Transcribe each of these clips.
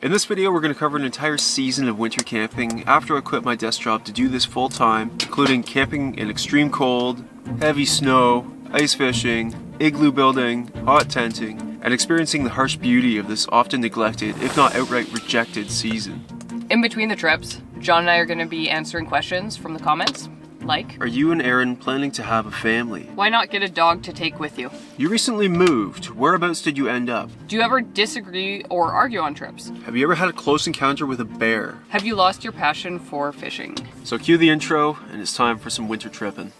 In this video, we're going to cover an entire season of winter camping after I quit my desk job to do this full time, including camping in extreme cold, heavy snow, ice fishing, igloo building, hot tenting, and experiencing the harsh beauty of this often neglected, if not outright rejected season. In between the trips, John and I are going to be answering questions from the comments, like, are you and Erin planning to have a family? Why not get a dog to take with you? You recently moved. Whereabouts did you end up? Do you ever disagree or argue on trips? Have you ever had a close encounter with a bear? Have you lost your passion for fishing? So cue the intro, and it's time for some winter tripping.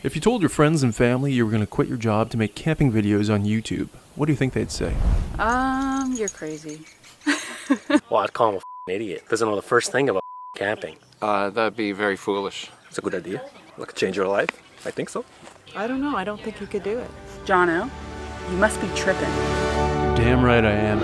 If you told your friends and family you were going to quit your job to make camping videos on YouTube, what do you think they'd say? You're crazy. Well, I'd call him a f***ing idiot. Doesn't know the first thing about camping. That'd be very foolish. It's a good idea. Like a change your life. I think so. I don't know. I don't think you could do it. Jono, you must be tripping. Damn right I am.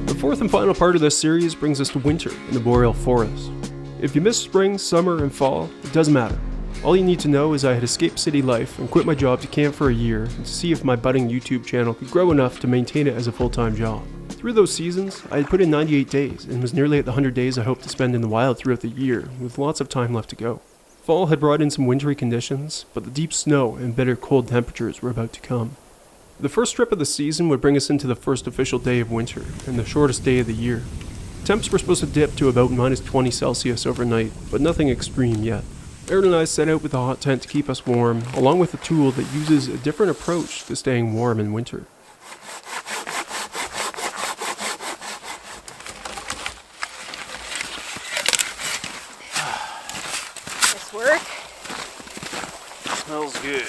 The fourth and final part of this series brings us to winter in the boreal forest. If you missed spring, summer, and fall, it doesn't matter. All you need to know is I had escaped city life and quit my job to camp for a year and to see if my budding YouTube channel could grow enough to maintain it as a full-time job. Through those seasons, I had put in 98 days and was nearly at the 100 days I hoped to spend in the wild throughout the year, with lots of time left to go. Fall had brought in some wintry conditions, but the deep snow and bitter cold temperatures were about to come. The first trip of the season would bring us into the first official day of winter, and the shortest day of the year. Temps were supposed to dip to about minus 20 Celsius overnight, but nothing extreme yet. Erin and I set out with a hot tent to keep us warm, along with a tool that uses a different approach to staying warm in winter. This work? Smells good.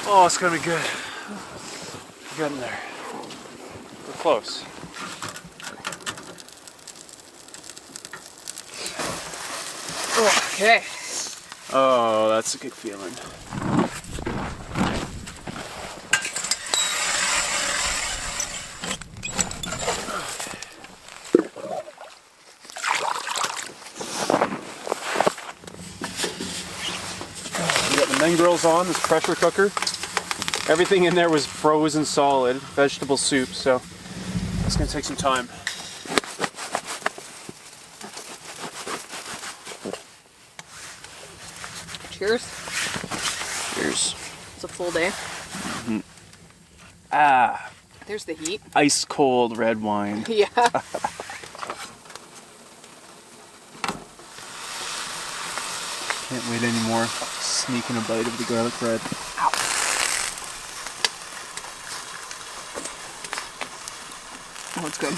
Oh, it's gonna be good. We're getting there. We're close. Okay. Oh, that's a good feeling. We got the men grills on, this pressure cooker. Everything in there was frozen solid, vegetable soup, so it's gonna take some time. Cheers. Cheers. It's a full day. Mm-hmm. Ah, There's the heat. ice cold red wine. Yeah. Can't wait anymore. Sneaking a bite of the garlic bread. Oh, it's good.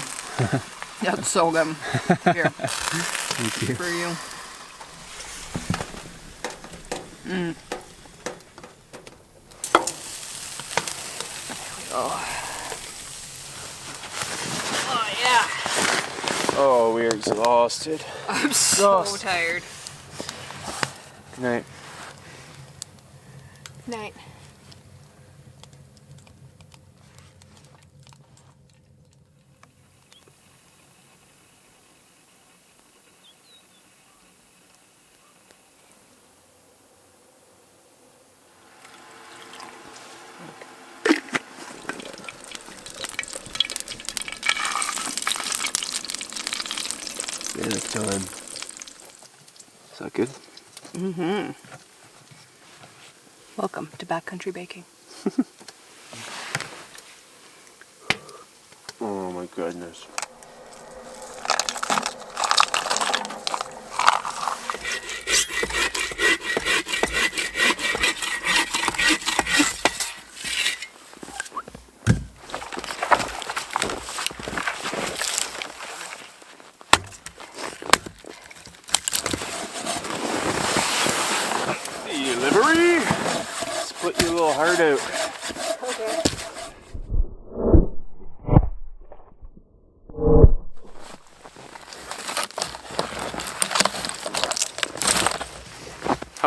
Yeah, it's so good. Here. Thank you. For you. Oh, yeah. Oh, we are exhausted. I'm so tired. Good night. Night. Panic time. Is that good? Mm-hmm. Welcome to backcountry baking. Oh my goodness.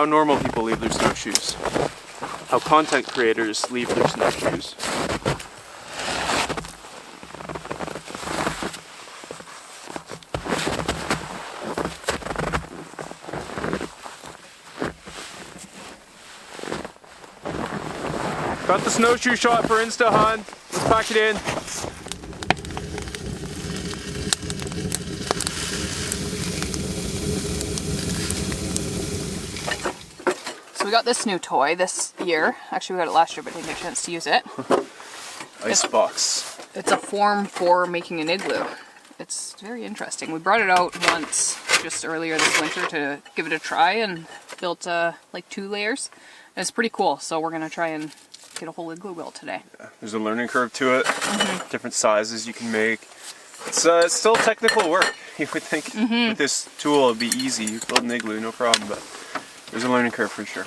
how normal people leave their snowshoes. How content creators leave their snowshoes. Got the snowshoe shot for Insta, hon. Let's pack it in. So we got this new toy this year. Actually, we got it last year, but didn't get a chance to use it. Icebox. It's a form for making an igloo. It's very interesting. We brought it out once just earlier this winter to give it a try and built like 2 layers. And it's pretty cool, so we're gonna try and get a whole igloo built today. Yeah, there's a learning curve to it. Different sizes you can make. It's still technical work. You would think with this tool it'd be easy. You build an igloo, no problem, but there's a learning curve for sure.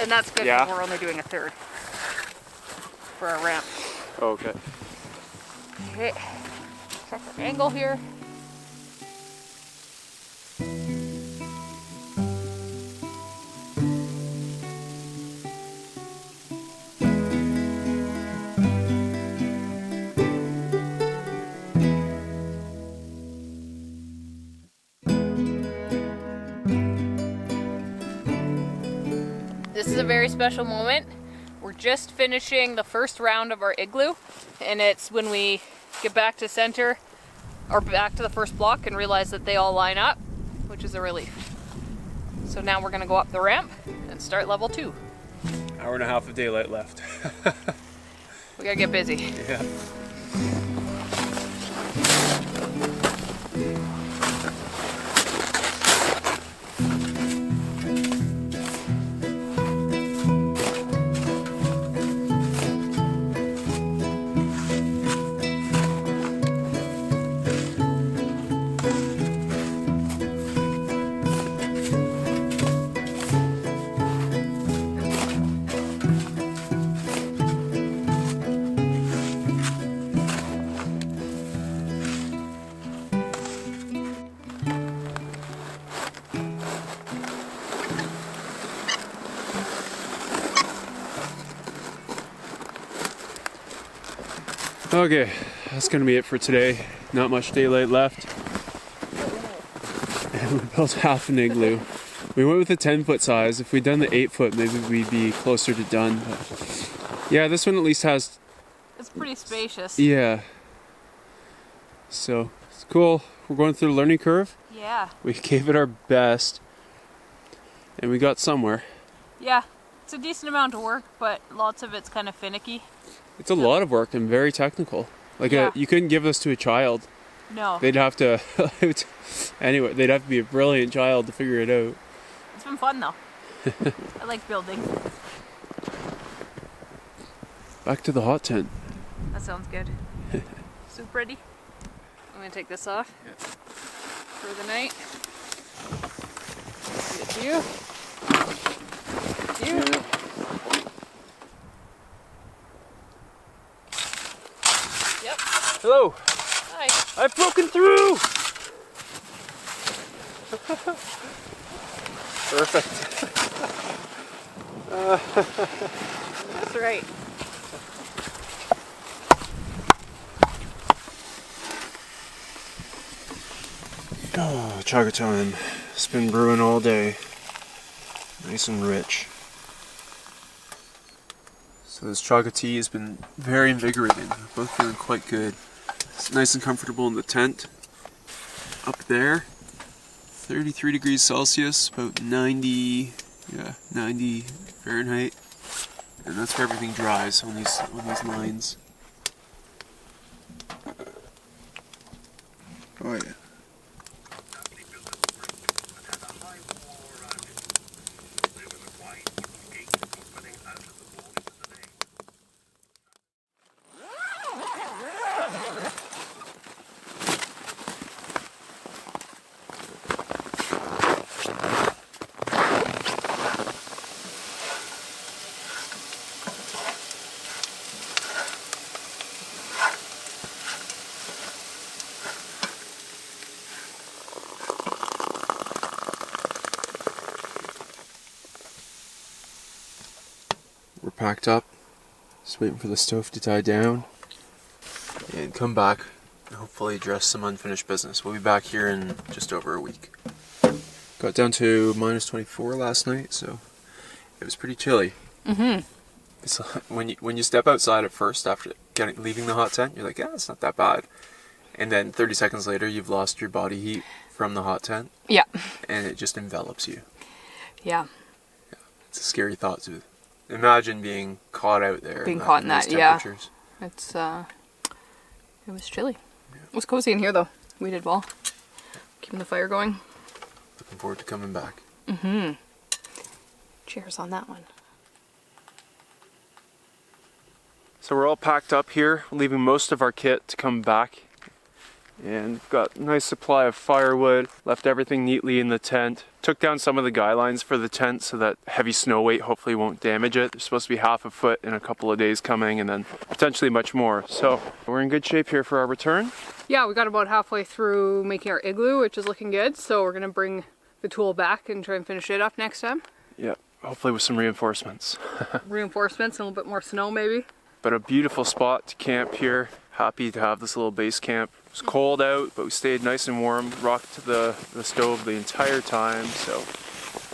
And that's good Yeah. because we're only doing a third for our ramp. Oh, okay. Okay, check our angle here. This is a very special moment. We're just finishing the first round of our igloo, and it's when we get back to center or back to the first block and realize that they all line up, which is a relief. So now we're gonna go up the ramp and start level 2. Hour and a half of daylight left. We gotta get busy. Yeah. Okay, that's gonna be it for today. Not much daylight left. And we built half an igloo. We went with the 10-foot size. If we'd done the 8-foot, maybe we'd be closer to done. But yeah, this one at least has. It's pretty spacious. Yeah. So it's cool. We're going through the learning curve. Yeah. We gave it our best, and we got somewhere. Yeah. It's a decent amount of work, but lots of it's kind of finicky. It's a lot of work and very technical. Like Yeah. you couldn't give this to a child. No. They'd have to. Anyway, they'd have to be a brilliant child to figure it out. It's been fun though. I like building. Back to the hot tent. That sounds good. So pretty. I'm gonna take this off for the night. It's you. It's you. Yep. Hello. Hi. I've broken through. Perfect. That's right. Oh, chaga time. It's been brewing all day. Nice and rich. So this chaga tea has been very invigorating. We're both feeling quite good. It's nice and comfortable in the tent. Up there, 33 degrees Celsius, about 90 Fahrenheit. And that's where everything dries on these lines. Oh yeah. packed up, just waiting for the stove to die down and come back and hopefully address some unfinished business. We'll be back here in just over a week. Got down to minus 24 last night, so it was pretty chilly. Mm-hmm. It's when you step outside at first after leaving the hot tent, you're like, yeah, it's not that bad. And then 30 seconds later, you've lost your body heat from the hot tent. Yeah. And it just envelops you. Yeah. It's a scary thought to imagine being caught out there. Being caught in that, yeah. It's, it was chilly. Yeah. It was cozy in here though. We did well. Keeping the fire going. Looking forward to coming back. Mm-hmm. Cheers on that one. So we're all packed up here, leaving most of our kit to come back. And got a nice supply of firewood, left everything neatly in the tent. Took down some of the guy lines for the tent so that heavy snow weight hopefully won't damage it. There's supposed to be half a foot in a couple of days coming and then potentially much more. So we're in good shape here for our return. Yeah, we got about halfway through making our igloo, which is looking good. So we're gonna bring the tool back and try and finish it up next time. Yeah, hopefully with some reinforcements. Reinforcements and a little bit more snow maybe. But a beautiful spot to camp here. Happy to have this little base camp. It was cold out, but we stayed nice and warm. Rocked the stove the entire time, so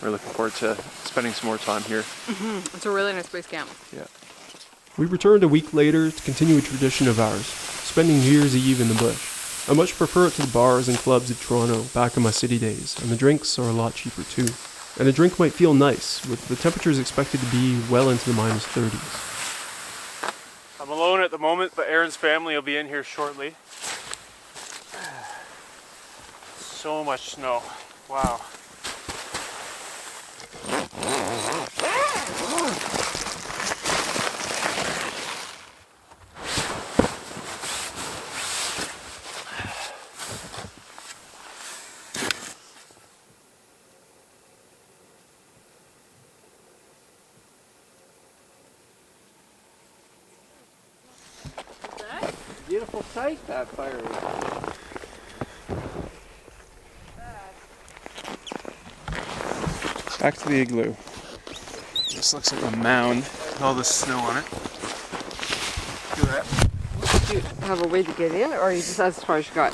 we're looking forward to spending some more time here. Mm-hmm. It's a really nice base camp. Yeah. We returned a week later to continue a tradition of ours, spending New Year's Eve in the bush. I much prefer it to the bars and clubs of Toronto back in my city days, and the drinks are a lot cheaper too. And a drink might feel nice, with the temperatures expected to be well into the minus 30s. I'm alone at the moment, but Erin's family will be in here shortly. So much snow. Wow. Beautiful sight, that fire. Back to the igloo. This looks like a mound with all this snow on it. Look at that. Do you have a way to get in, or are you just as far as you got?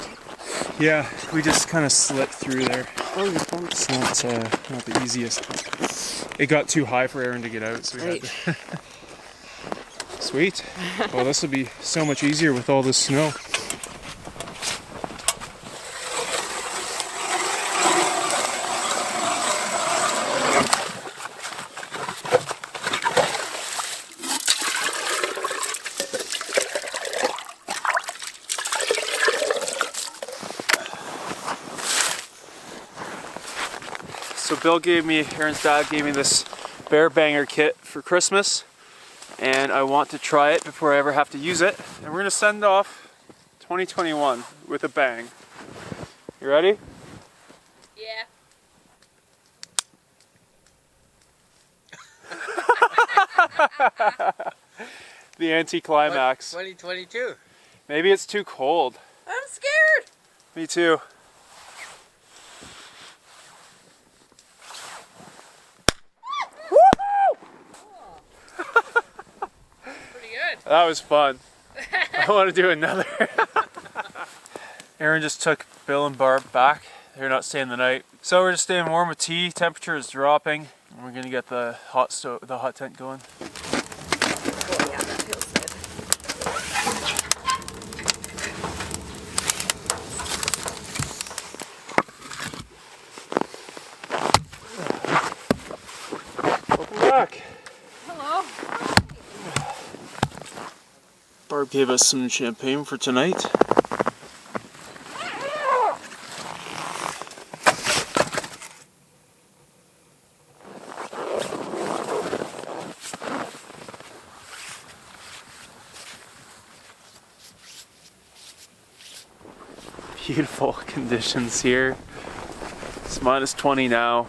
Yeah, we just kind of slipped through there. Oh, you don't. It's not the easiest. It got too high for Erin to get out, so we had to. Sweet. Well, this will be so much easier with all this snow. So Bill Erin's dad gave me this bear banger kit for Christmas. And I want to try it before I ever have to use it. And we're gonna send off 2021 with a bang. You ready? Yeah. The anticlimax. 2022. Maybe it's too cold. I'm scared. Me too. That was fun. I want to do another. Erin just took Bill and Barb back. They're not staying the night. So we're just staying warm with tea. Temperature is dropping. And we're gonna get the hot tent going. Oh, yeah, that feels good. Welcome back. Hello. Barb gave us some champagne for tonight. Beautiful conditions here. It's minus 20 now.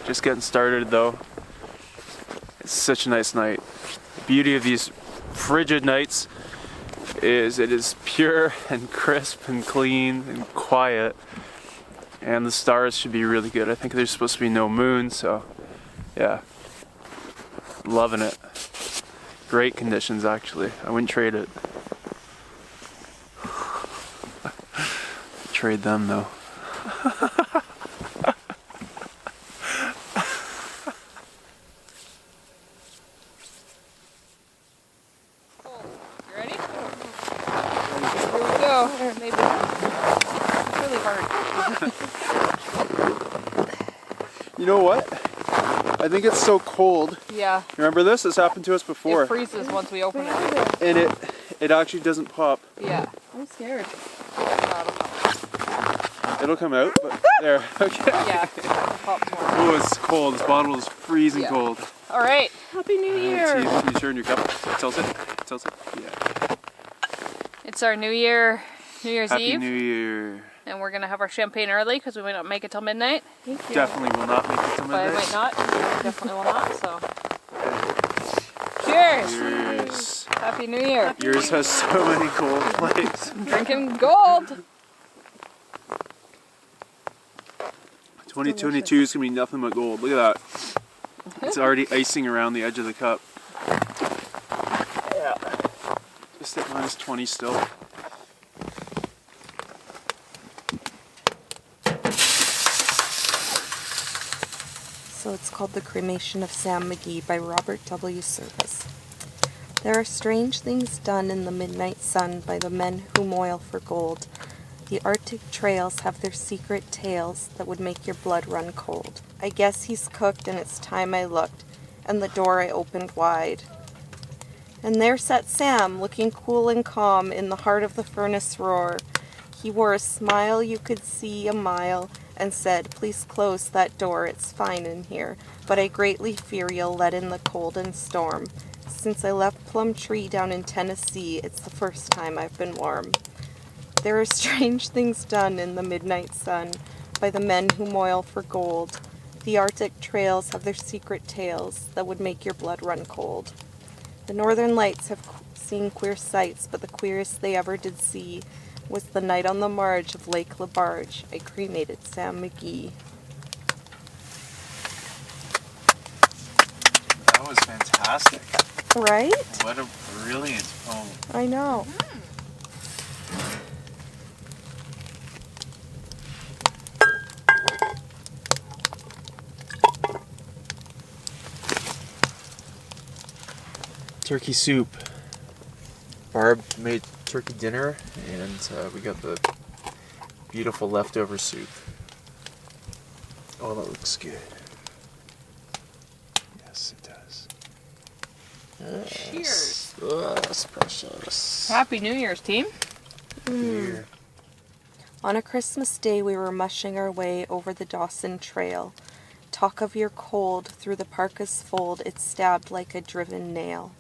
Just getting started though. It's such a nice night. The beauty of these frigid nights is it is pure and crisp and clean and quiet, and the stars should be really good. I think there's supposed to be no moon, so yeah, loving it. Great conditions, actually. I wouldn't trade it. Trade them, though. You ready? Here we go. Maybe. It's really hard. You know what? I think it's so cold. Yeah. Remember this? This happened to us before. It freezes once we open it. And it actually doesn't pop. Yeah. I'm scared. It'll come out, but there. Okay. Yeah. It'll pop more. Oh, it's cold. This bottle is freezing Yeah. cold. All right. Happy New Year. Can you turn your cup? Tilt it. Tilt it. Yeah. It's our New Year's Happy Eve, New Year. and we're gonna have our champagne early because we might not make it till midnight. Definitely will not make it to But I midnight. might not. Definitely will not. So, cheers! Cheers. Happy New Year! Yours has so many cold plates. Drinking gold. 2022 is gonna be nothing but gold. Look at that. It's already icing around the edge of the cup. Yeah. Just at minus 20 still. So it's called The Cremation of Sam McGee by Robert W. Service. There are strange things done in the midnight sun by the men who moil for gold. The Arctic trails have their secret tales that would make your blood run cold. I guess he's cooked and it's time I looked, and the door I opened wide. And there sat Sam, looking cool and calm in the heart of the furnace roar. He wore a smile you could see a mile, and said, "Please close that door, it's fine in here, but I greatly fear you'll let in the cold and storm. Since I left Plum Tree down in Tennessee, it's the first time I've been warm." There are strange things done in the midnight sun by the men who moil for gold. The Arctic trails have their secret tales that would make your blood run cold. The Northern Lights have seen queer sights, but the queerest they ever did see was the night on the marge of Lake LaBarge. I cremated Sam McGee. That was fantastic. Right? What a brilliant poem. I know. Turkey soup. Barb made turkey dinner, and we got the beautiful leftover soup. Oh, that looks good. Yes, it does. Cheers. Yes, precious. Happy New Year's, team. Here. On a Christmas day, we were mushing our way over the Dawson Trail. Talk of your cold, through the parka's fold, it stabbed like a driven nail.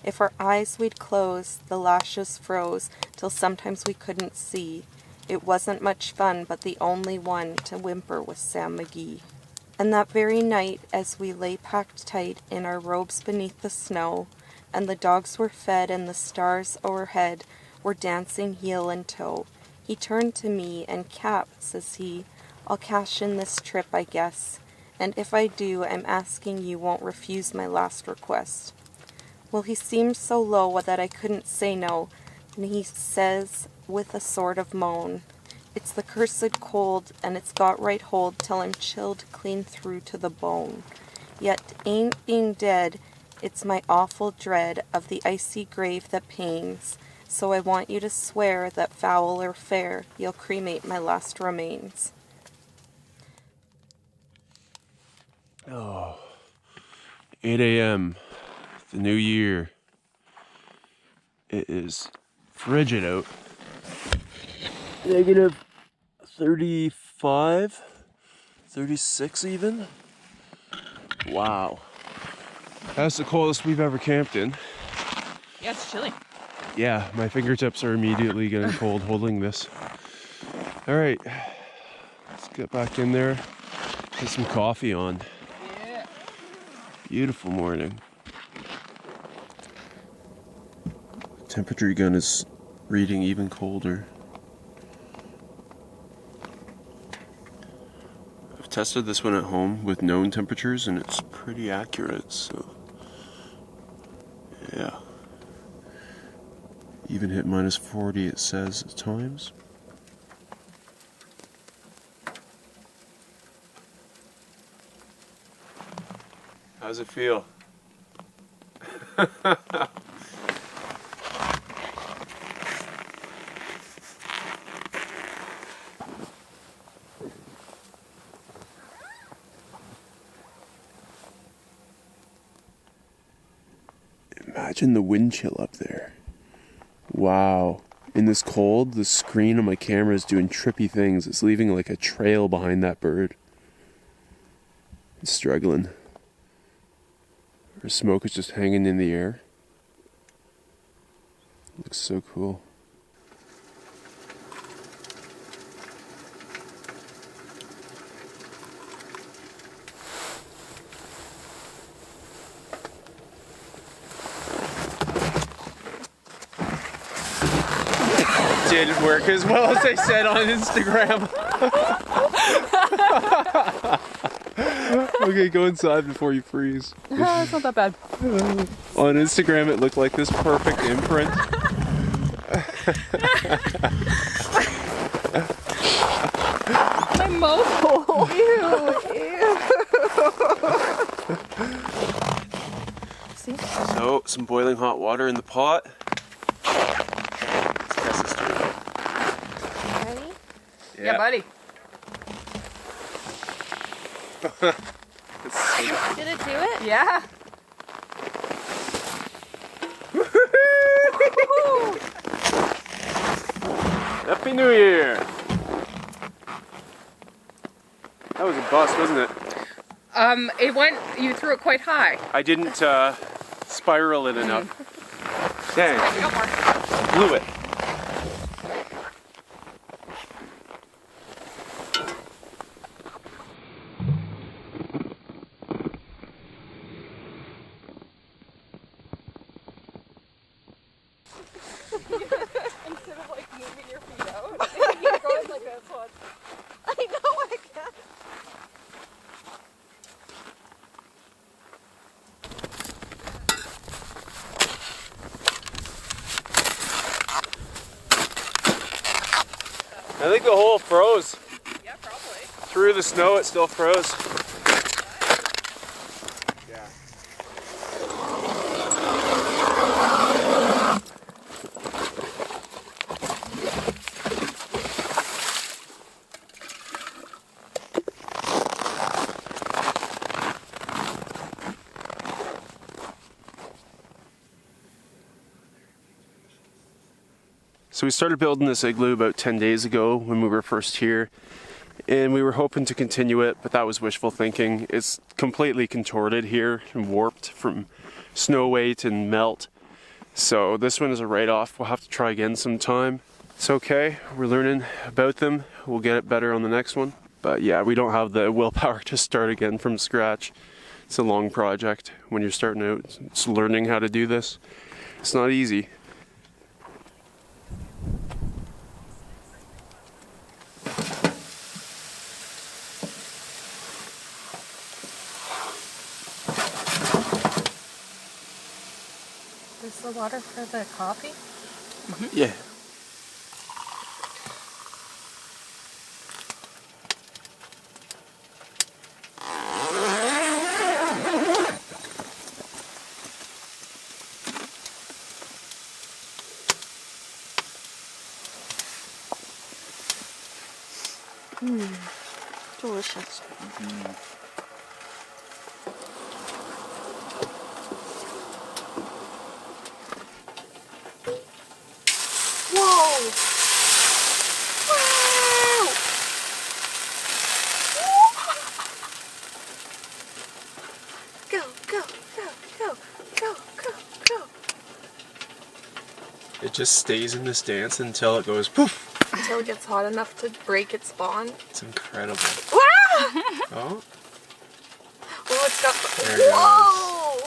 If our eyes we'd close, the lashes froze, till sometimes we couldn't see. It wasn't much fun, but the only one to whimper was Sam McGee. And that very night, as we lay packed tight in our robes beneath the snow, and the dogs were fed and the stars o'erhead were dancing heel and toe, he turned to me and, "Cap," says he, "I'll cash in this trip, I guess. And if I do, I'm asking you won't refuse my last request." Well, he seemed so low that I couldn't say no, and he says with a sort of moan, "It's the cursed cold, and it's got right hold till I'm chilled clean through to the bone. Yet ain't being dead, it's my awful dread of the icy grave that pains. So I want you to swear that foul or fair, you'll cremate my last remains." Oh, 8 a.m. The new year. It is frigid out. Negative 35, 36 even. Wow. That's the coldest we've ever camped in. Yeah, it's chilly. Yeah, my fingertips are immediately getting cold holding this. All right, let's get back in there, get some coffee on. Yeah. Beautiful morning. Temperature gun is reading even colder. I've tested this one at home with known temperatures and it's pretty accurate, so Yeah. Even hit minus 40, it says at times. How's it feel? Imagine the wind chill up there. Wow. In this cold, the screen on my camera is doing trippy things. It's leaving like a trail behind that bird. It's struggling. Her smoke is just hanging in the air. Looks so cool. Didn't work as well as they said on Instagram. Okay, go inside before you freeze. It's not that bad. On Instagram, it looked like this perfect imprint. My mouth. Ew. See? So, some boiling hot water in the pot. Ready? Yeah, buddy. Did it do it? Yeah. Happy New Year! That was a bust, wasn't it? It went. You threw it quite high. I didn't spiral it enough. Dang, No more. blew it. Instead of like moving your feet out, you're going like this one. I know I can. I think the hole froze. Yeah, probably. Through the snow, it still froze. Yeah. So we started building this igloo about 10 days ago when we were first here, and we were hoping to continue it, but that was wishful thinking. It's completely contorted here and warped from snow weight and melt. So this one is a write-off. We'll have to try again sometime. It's okay, we're learning about them. We'll get it better on the next one. But yeah, we don't have the willpower to start again from scratch. It's a long project when you're starting out. It's learning how to do this. It's not easy. Is the water for the coffee? Yeah. Delicious. Whoa! Wow! Go, go, go, go, go, go, go. It just stays in this dance until it goes poof. Until it gets hot enough to break its spawn. It's incredible. Wow! Oh, Oh, it's got. There it Whoa!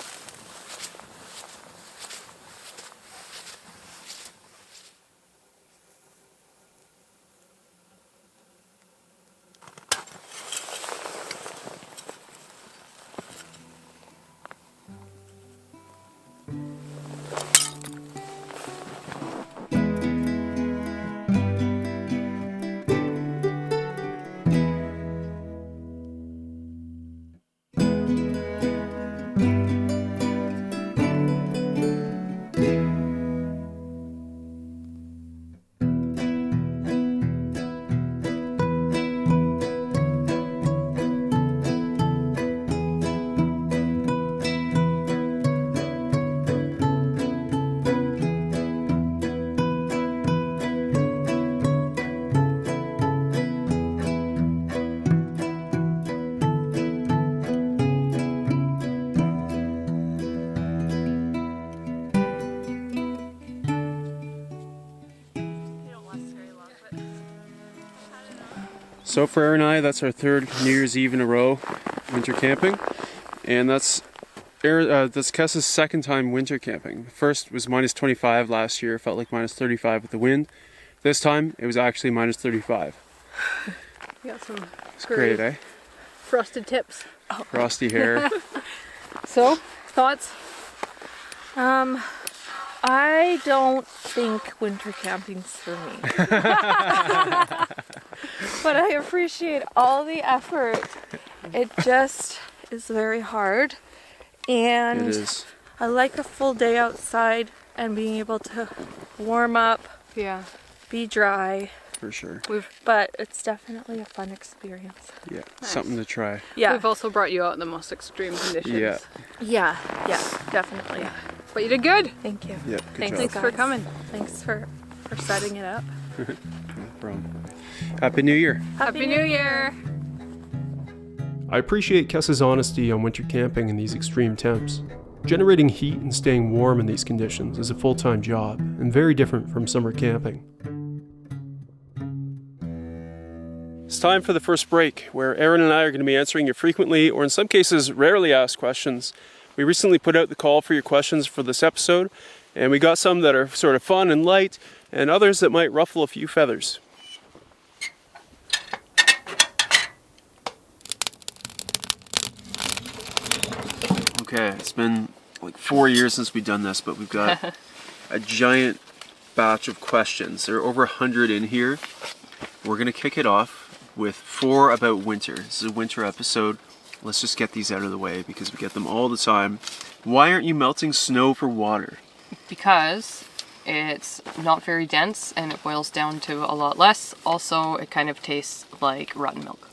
So for Erin and I, that's our third New Year's Eve in a row winter camping, and that's Kessa's second time winter camping. First was minus 25 last year, felt like minus 35 with the wind. This time it was actually minus 35. You got some It's great, eh? frosted tips. Frosty hair. So, thoughts? I don't think winter camping's for me. But I appreciate all the effort. It just is very hard. And It is. I like a full day outside and being able to warm up, Yeah. be dry. For sure. But it's definitely a fun experience. Yeah, something to try. Yeah. We've also brought you out in the most extreme conditions. Yeah. Yeah, definitely. But you did good. Thank you. Yeah, good Thanks, job. Thanks for coming. Thanks for setting it up. No problem. Happy New Year. Happy New Year. I appreciate Kessa's honesty on winter camping in these extreme temps. Generating heat and staying warm in these conditions is a full-time job and very different from summer camping. It's time for the first break, where Erin and I are going to be answering your frequently, or in some cases, rarely asked questions. We recently put out the call for your questions for this episode, and we got some that are sort of fun and light, and others that might ruffle a few feathers. Okay, it's been like 4 years since we've done this, but we've got a giant batch of questions. There are over 100 in here. We're going to kick it off with 4 about winter. This is a winter episode. Let's just get these out of the way because we get them all the time. Why aren't you melting snow for water? Because it's not very dense and it boils down to a lot less. Also, it kind of tastes like rotten milk.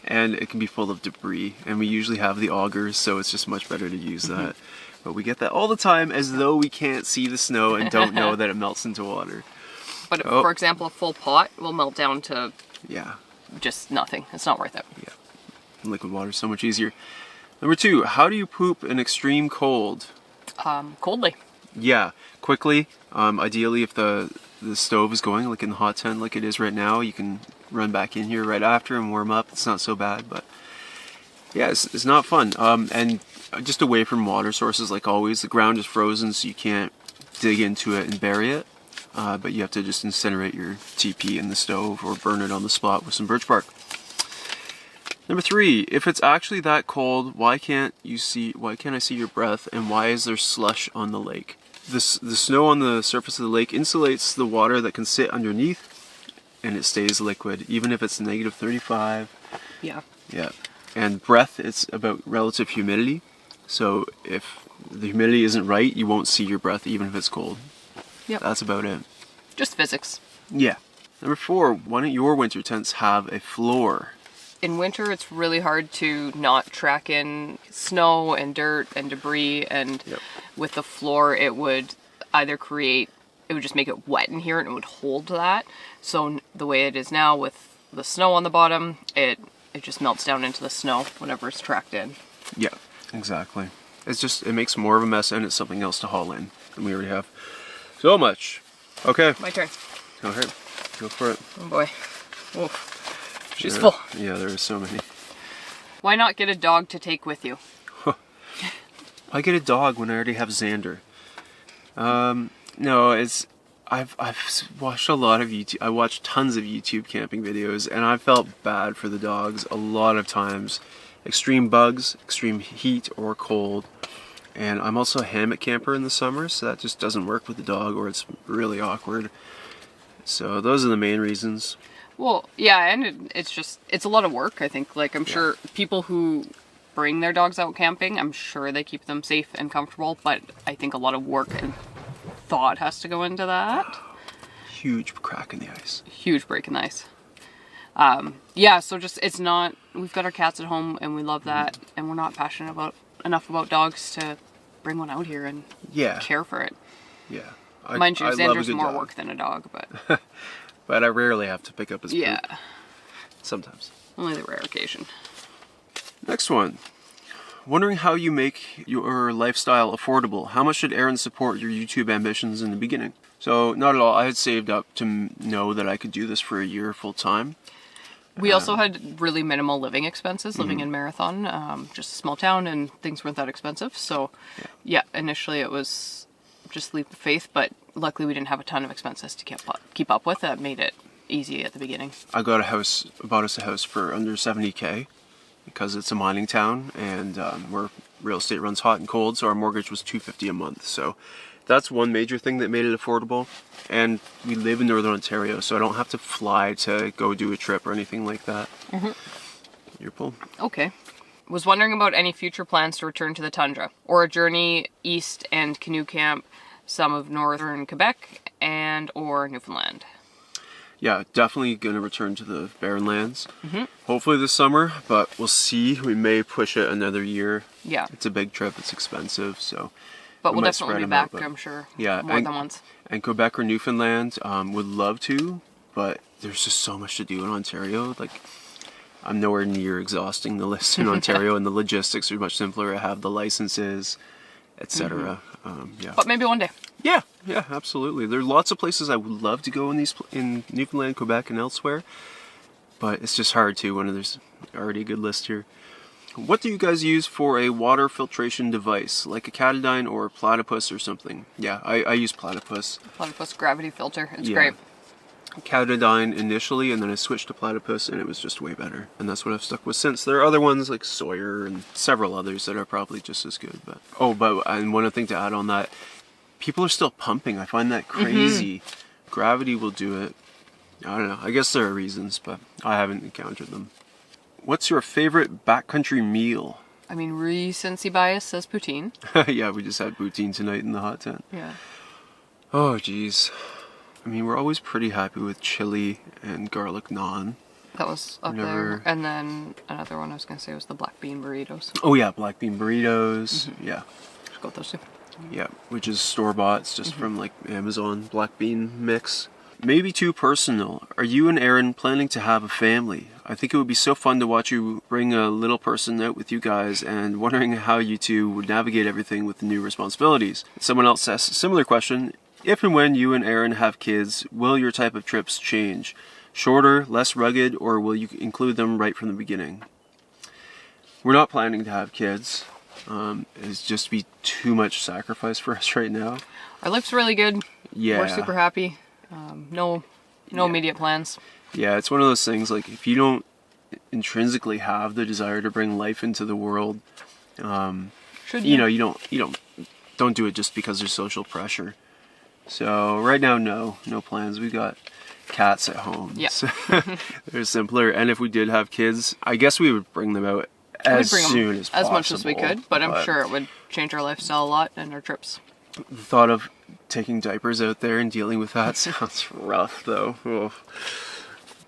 And it can be full of debris, and we usually have the augers, so it's just much better to use that. But we get that all the time as though we can't see the snow and don't know that it melts into water. But for example, a full pot will melt down to Yeah. just nothing. It's not worth it. Yeah. Liquid water is so much easier. Number 2, how do you poop in extreme cold? Coldly. Yeah, quickly. Ideally, if the stove is going, like in the hot tent like it is right now, you can run back in here right after and warm up. It's not so bad, but yeah, it's not fun. And just away from water sources, like always. The ground is frozen, so you can't dig into it and bury it. But you have to just incinerate your TP in the stove or burn it on the spot with some birch bark. Number 3, if it's actually that cold, why can't I see your breath, and why is there slush on the lake? The snow on the surface of the lake insulates the water that can sit underneath, and it stays liquid, even if it's negative 35. Yeah. Yeah. And breath, it's about relative humidity. So if the humidity isn't right, you won't see your breath even if it's cold. Yep. That's about it. Just physics. Yeah. Number 4, why don't your winter tents have a floor? In winter, it's really hard to not track in snow and dirt and debris, and with the floor, it would just make it wet in here and it would hold that. So the way it is now with the snow on the bottom, it just melts down into the snow whenever it's tracked in. Yeah, exactly. It makes more of a mess, and it's something else to haul in, and we already have so much. Okay. My turn. Go ahead. Go for it. Oh boy. Oof. She's full. Yeah, there are so many. Why not get a dog to take with you? I get a dog when I already have Xander. No, I've watched a lot of YouTube. I watched tons of YouTube camping videos, and I felt bad for the dogs a lot of times. Extreme bugs, extreme heat or cold. And I'm also a hammock camper in the summer, so that just doesn't work with the dog, or it's really awkward. So those are the main reasons. Well, yeah, and it's a lot of work, I think. Like, I'm sure people who bring their dogs out camping, I'm sure they keep them safe and comfortable, but I think a lot of work and thought has to go into that. Huge crack in the ice. Huge break in the ice. So we've got our cats at home and we love that, and we're not passionate enough about dogs to bring one out here and care for it. Yeah. Mind you, Xander's more work than a dog, but... But I rarely have to pick up his poop. Yeah. Sometimes. Only the rare occasion. Next one. Wondering how you make your lifestyle affordable. How much did Erin support your YouTube ambitions in the beginning? So, not at all. I had saved up to know that I could do this for a year full time. We also had really minimal living expenses living in Marathon, just a small town, and things weren't that expensive. So, yeah, initially it was just leap of faith, but luckily we didn't have a ton of expenses to keep up with. That made it easy at the beginning. I bought us a house for under 70K because it's a mining town, and where real estate runs hot and cold, so our mortgage was $250 a month. So that's one major thing that made it affordable. And we live in Northern Ontario, so I don't have to fly to go do a trip or anything like that. Your pull. Okay. Was wondering about any future plans to return to the tundra, or a journey east and canoe camp some of northern Quebec and or Newfoundland. Yeah, definitely going to return to the barren lands. Hopefully this summer, but we'll see. We may push it another year. Yeah. It's a big trip. It's expensive, so. But we'll might definitely spread be them back, out, but I'm sure, yeah, more than once. And Quebec or Newfoundland, would love to, but there's just so much to do in Ontario. Like, I'm nowhere near exhausting the list in Ontario, and the logistics are much simpler. I have the licenses, etc. Yeah. But maybe one day. Yeah, absolutely. There are lots of places I would love to go in Newfoundland, Quebec, and elsewhere, but it's just hard to when there's already a good list here. What do you guys use for a water filtration device, like a Catadine or platypus or something? Yeah, I use platypus. Platypus gravity filter. It's Yeah. great. Catadine initially, and then I switched to platypus, and it was just way better. And that's what I've stuck with since. There are other ones like Sawyer and several others that are probably just as good. But and one other thing to add on that, people are still pumping. I find that crazy. Gravity will do it. I don't know. I guess there are reasons, but I haven't encountered them. What's your favorite backcountry meal? I mean, recency bias says poutine. Yeah, we just had poutine tonight in the hot tent. Yeah. Oh, geez. I mean, we're always pretty happy with chili and garlic naan. That was up there. And then another one I was going to say was the black bean burritos. Oh, yeah, black bean burritos. Yeah. Just go with those two. Yeah, which is store-bought. It's just from, like, Amazon black bean mix. Maybe too personal. Are you and Erin planning to have a family? I think it would be so fun to watch you bring a little person out with you guys, and wondering how you two would navigate everything with the new responsibilities. Someone else asks a similar question. If and when you and Erin have kids, will your type of trips change? Shorter, less rugged, or will you include them right from the beginning? We're not planning to have kids. It's just be too much sacrifice for us right now. Our life's really good. Yeah. We're super happy. No immediate plans. Yeah, it's one of those things, like, if you don't intrinsically have the desire to bring life into the world, you don't do it just because there's social pressure. So right now, no plans. We got cats at home. Yeah. So they're simpler. And if we did have kids, I guess we would bring them out as soon as possible. As much as we could, but I'm sure it would change our lifestyle a lot and our trips. The thought of taking diapers out there and dealing with that sounds rough, though. Oh.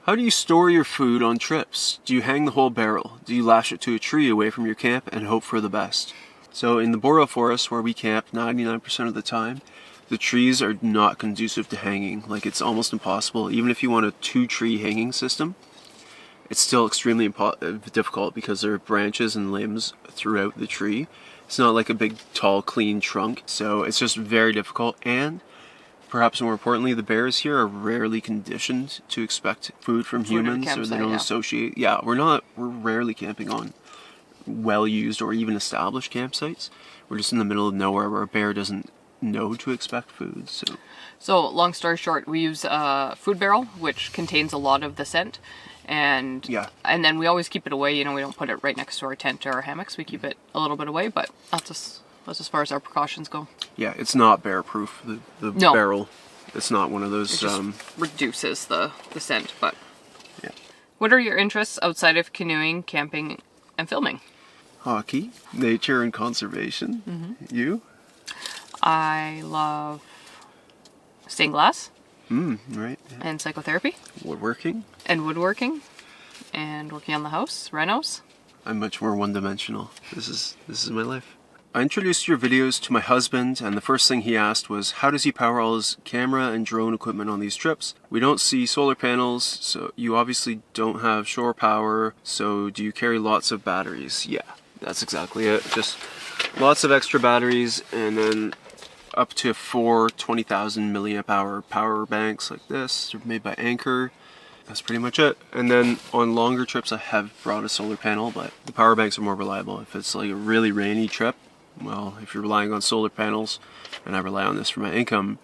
How do you store your food on trips? Do you hang the whole barrel? Do you lash it to a tree away from your camp and hope for the best? So in the boreal forest, where we camp 99% of the time, the trees are not conducive to hanging. Like, it's almost impossible. Even if you want a 2-tree hanging system, it's still extremely difficult because there are branches and limbs throughout the tree. It's not like a big, tall, clean trunk. So it's just very difficult. And perhaps more importantly, the bears here are rarely conditioned to expect food from humans, or they don't associate. Yeah, we're rarely camping on well-used or even established campsites. We're just in the middle of nowhere where a bear doesn't know to expect food. So long story short, we use a food barrel, which contains a lot of the scent. And then we always keep it away. We don't put it right next to our tent or our hammocks. We keep it a little bit away, but that's as far as our precautions go. Yeah, it's not bear proof. The barrel, it's not one of those. It just reduces the scent. But yeah. What are your interests outside of canoeing, camping, and filming? Hockey, nature, and conservation. Mm-hmm. You? I love stained glass. Right. Yeah. And psychotherapy. Woodworking. And woodworking. And working on the house, renos. I'm much more one-dimensional. This is my life. I introduced your videos to my husband, and the first thing he asked was, how does he power all his camera and drone equipment on these trips? We don't see solar panels, so you obviously don't have shore power, so do you carry lots of batteries? Yeah, that's exactly it. Just lots of extra batteries, and then up to 4 20,000 milliamp hour power banks like this. They're made by Anchor. that's pretty much it. And then on longer trips I have brought a solar panel, but the power banks are more reliable. If it's like a really rainy trip, well, if you're relying on solar panels and I rely on this for my income,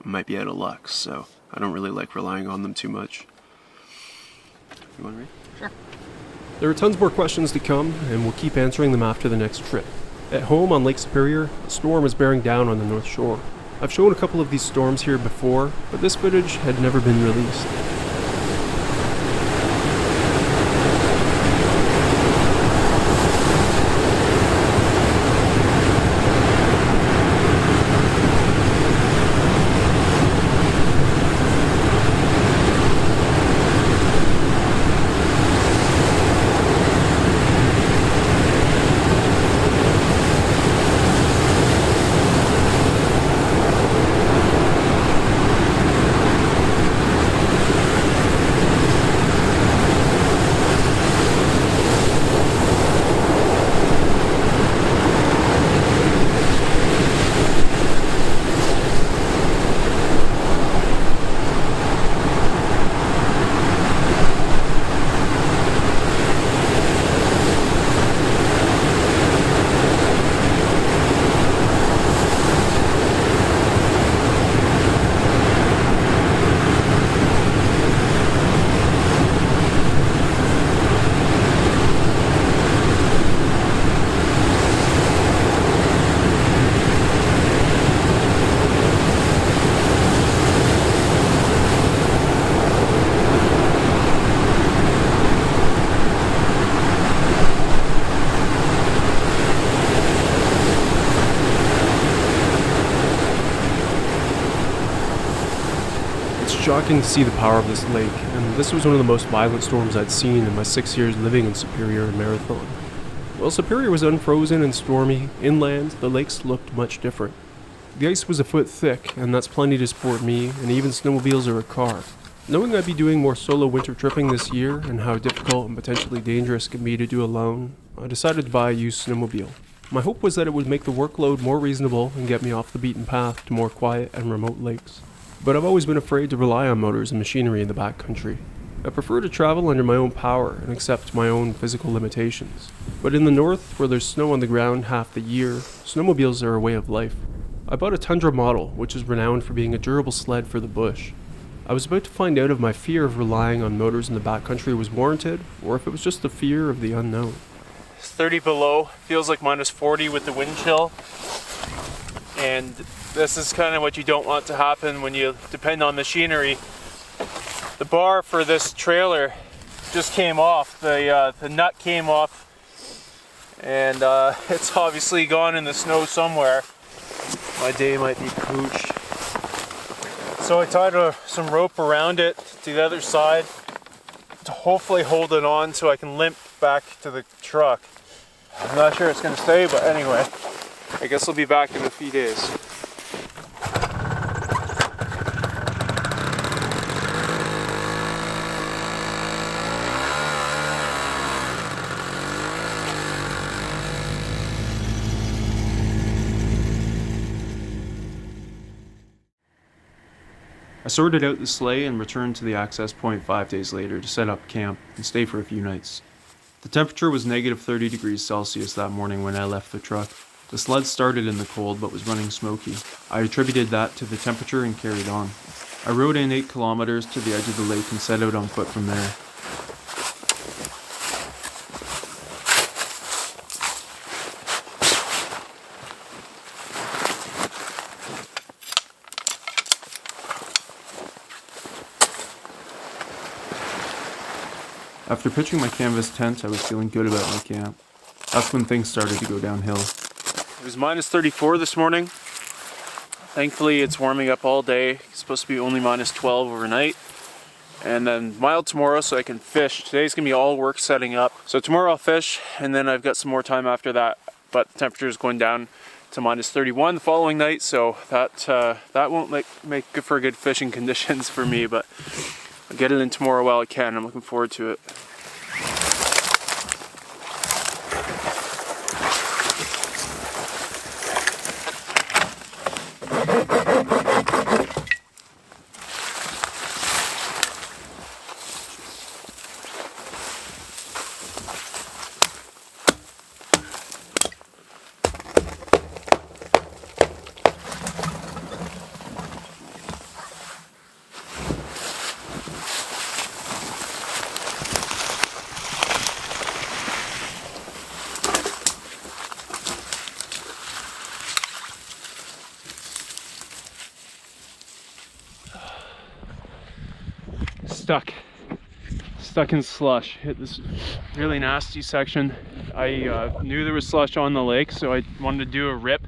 I might be out of luck. So I don't really like relying on them too much. You want to read? Sure. There are tons more questions to come, and we'll keep answering them after the next trip. At home on Lake Superior, a storm is bearing down on the North Shore. I've shown a couple of these storms here before, but this footage had never been released. Shocking to see the power of this lake, and this was one of the most violent storms I'd seen in my 6 years living in Superior and Marathon. While Superior was unfrozen and stormy, inland, the lakes looked much different. The ice was a foot thick, and that's plenty to support me, and even snowmobiles or a car. Knowing I'd be doing more solo winter tripping this year, and how difficult and potentially dangerous it can be to do alone, I decided to buy a used snowmobile. My hope was that it would make the workload more reasonable and get me off the beaten path to more quiet and remote lakes. But I've always been afraid to rely on motors and machinery in the backcountry. I prefer to travel under my own power and accept my own physical limitations. But in the north, where there's snow on the ground half the year, snowmobiles are a way of life. I bought a Tundra model, which is renowned for being a durable sled for the bush. I was about to find out if my fear of relying on motors in the backcountry was warranted, or if it was just the fear of the unknown. It's 30 below, feels like minus 40 with the wind chill. And this is kind of what you don't want to happen when you depend on machinery. The bar for this trailer just came off. The nut came off, and it's obviously gone in the snow somewhere. My day might be pooched. So I tied some rope around it to the other side to hopefully hold it on so I can limp back to the truck. I'm not sure it's going to stay, but anyway, I guess I'll be back in a few days. I sorted out the sleigh and returned to the access point 5 days later to set up camp and stay for a few nights. The temperature was negative 30 degrees Celsius that morning when I left the truck. The sled started in the cold but was running smoky. I attributed that to the temperature and carried on. I rode in 8 kilometers to the edge of the lake and set out on foot from there. After pitching my canvas tent, I was feeling good about my camp. That's when things started to go downhill. It was minus 34 this morning. Thankfully, it's warming up all day. It's supposed to be only minus 12 overnight. And then mild tomorrow so I can fish. Today's gonna be all work setting up. So tomorrow I'll fish, and then I've got some more time after that. But the temperature is going down to minus 31 the following night, so that won't make good for good fishing conditions for me, but I'll get it in tomorrow while I can. I'm looking forward to it. stuck in slush. Hit this really nasty section. I knew there was slush on the lake, so I wanted to do a rip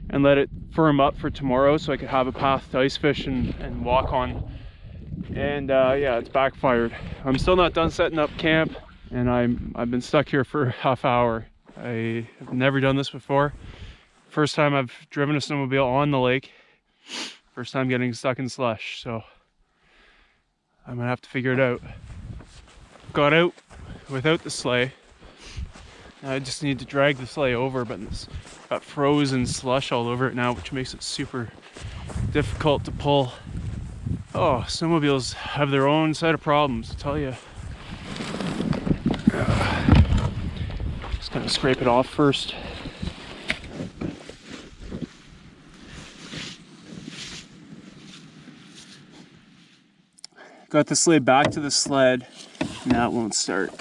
and let it firm up for tomorrow so I could have a path to ice fish and walk on. And yeah, it's backfired. I'm still not done setting up camp, and I've been stuck here for a half hour. I have never done this before. First time I've driven a snowmobile on the lake. First time getting stuck in slush, so I'm gonna have to figure it out. Got out without the sleigh. Now I just need to drag the sleigh over, but it's got frozen slush all over it now, which makes it super difficult to pull. Oh, snowmobiles have their own set of problems, I tell you. Just gonna scrape it off first. Got the sleigh back to the sled. Now it won't start.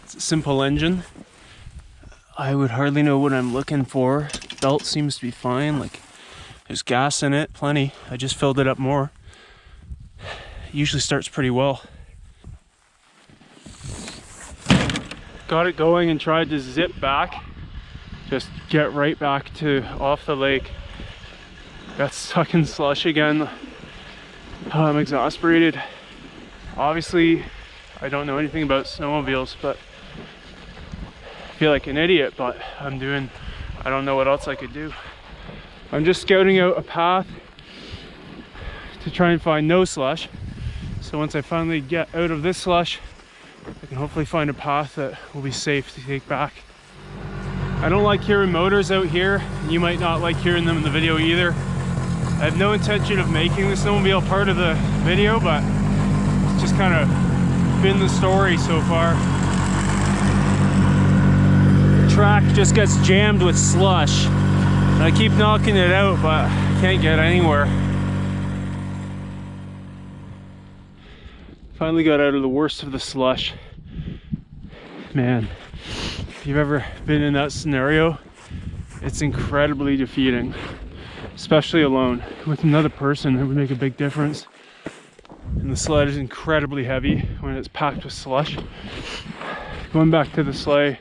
It's a simple engine. I would hardly know what I'm looking for. Belt seems to be fine. Like, there's gas in it, plenty. I just filled it up more. It usually starts pretty well. Got it going and tried to zip back. Just get right back to off the lake. Got stuck in slush again. I'm exasperated. Obviously, I don't know anything about snowmobiles, but I feel like an idiot, but I don't know what else I could do. I'm just scouting out a path to try and find no slush. So once I finally get out of this slush, I can hopefully find a path that will be safe to take back. I don't like hearing motors out here. You might not like hearing them in the video either. I have no intention of making the snowmobile part of the video, but it's just kind of been the story so far. The track just gets jammed with slush. And I keep knocking it out, but I can't get anywhere. Finally got out of the worst of the slush. Man, if you've ever been in that scenario, it's incredibly defeating, especially alone. With another person, it would make a big difference. And the sled is incredibly heavy when it's packed with slush. Going back to the sleigh,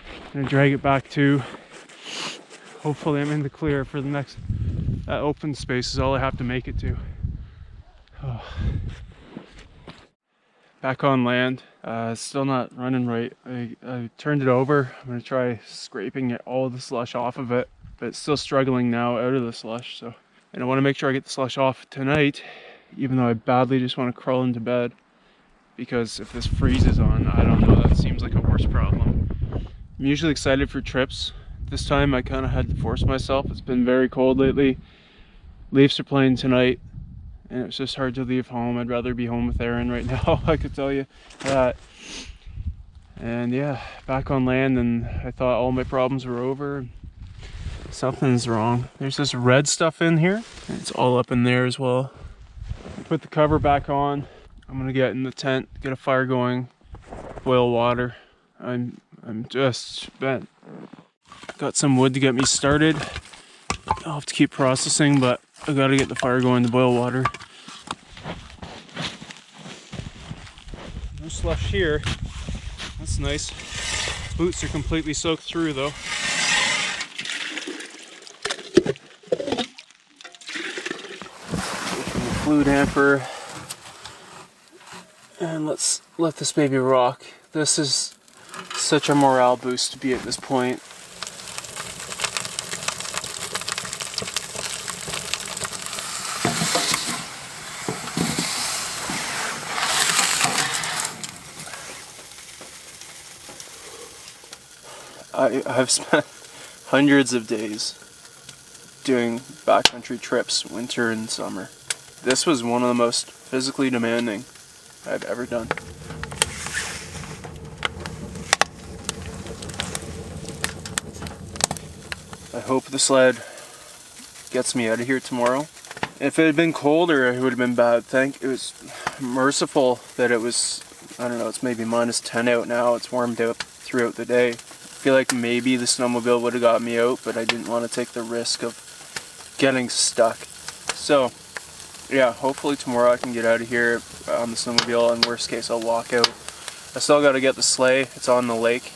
I'm gonna drag it back too. Hopefully I'm in the clear for the next, that open space is all I have to make it to. Oh. Back on land, still not running right. I turned it over. I'm gonna try scraping all the slush off of it, but it's still struggling now out of the slush. So, and I want to make sure I get the slush off tonight, even though I badly just want to crawl into bed, because if this freezes on, I don't know, that seems like a worse problem. I'm usually excited for trips. This time I kind of had to force myself. It's been very cold lately. Leafs are playing tonight. And it's just hard to leave home. I'd rather be home with Erin right now, I could tell you that. And yeah, back on land, and I thought all my problems were over. Something's wrong. There's this red stuff in here. And it's all up in there as well. Put the cover back on. I'm gonna get in the tent, get a fire going, boil water. I'm just spent. Got some wood to get me started. I'll have to keep processing, but I gotta get the fire going to boil water. No slush here. That's nice. Boots are completely soaked through though. Open the fluid hamper. And let's let this baby rock. This is such a morale boost to be at this point. I've spent hundreds of days doing backcountry trips, winter and summer. This was one of the most physically demanding I've ever done. I hope the sled gets me out of here tomorrow. If it had been colder, it would have been bad. merciful that it was, I don't know, it's maybe -10 out now. It's warmed out throughout the day. I feel like maybe the snowmobile would have got me out, but I didn't want to take the risk of getting stuck. So, yeah, hopefully tomorrow I can get out of here on the snowmobile, and worst case I'll walk out. I still got to get the sleigh. It's on the lake.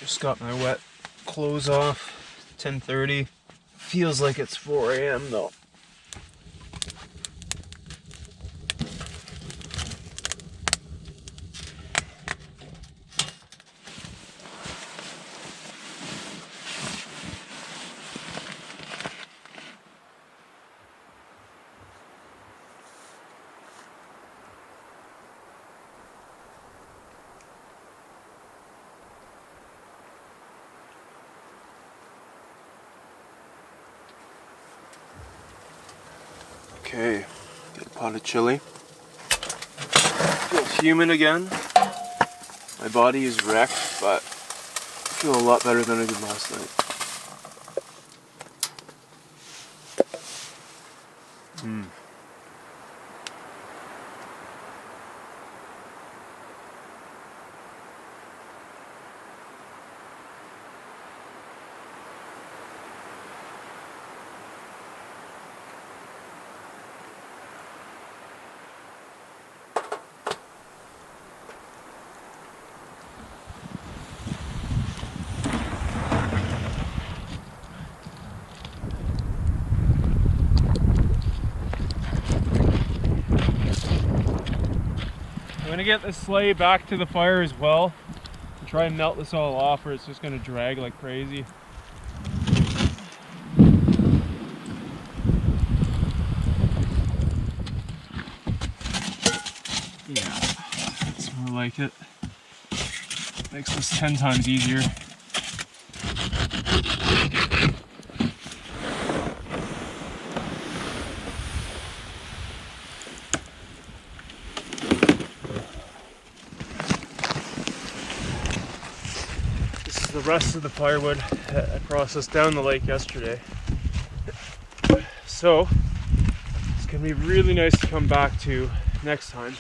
Just got my wet clothes off. 10:30. Feels like it's 4 a.m. though. Okay, get a pot of chili. Feels humid again. My body is wrecked, but I feel a lot better than I did last night. I'm gonna get the sleigh back to the fire as well and try and melt this all off, or it's just gonna drag like crazy. Yeah, it's more like it. Makes this 10 times easier. The rest of the firewood I processed down the lake yesterday. So it's gonna be really nice to come back to next time.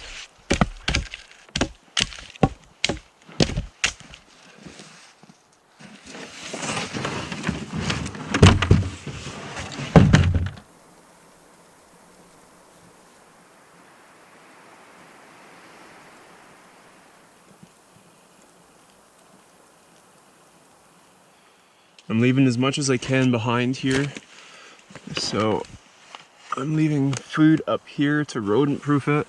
I'm leaving as much as I can behind here. So I'm leaving food up here to rodent proof it.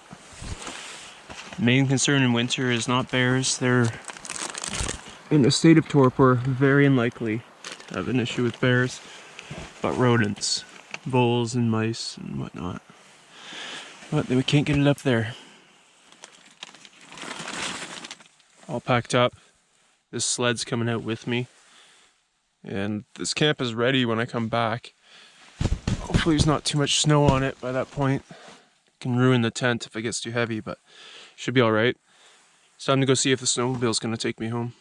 Main concern in winter is not bears. They're in a state of torpor, very unlikely to have an issue with bears, but rodents, voles and mice and whatnot. But we can't get it up there. All packed up. This sled's coming out with me. And this camp is ready when I come back. Hopefully there's not too much snow on it by that point. Can ruin the tent if it gets too heavy, but should be alright. It's time to go see if the snowmobile's gonna take me home.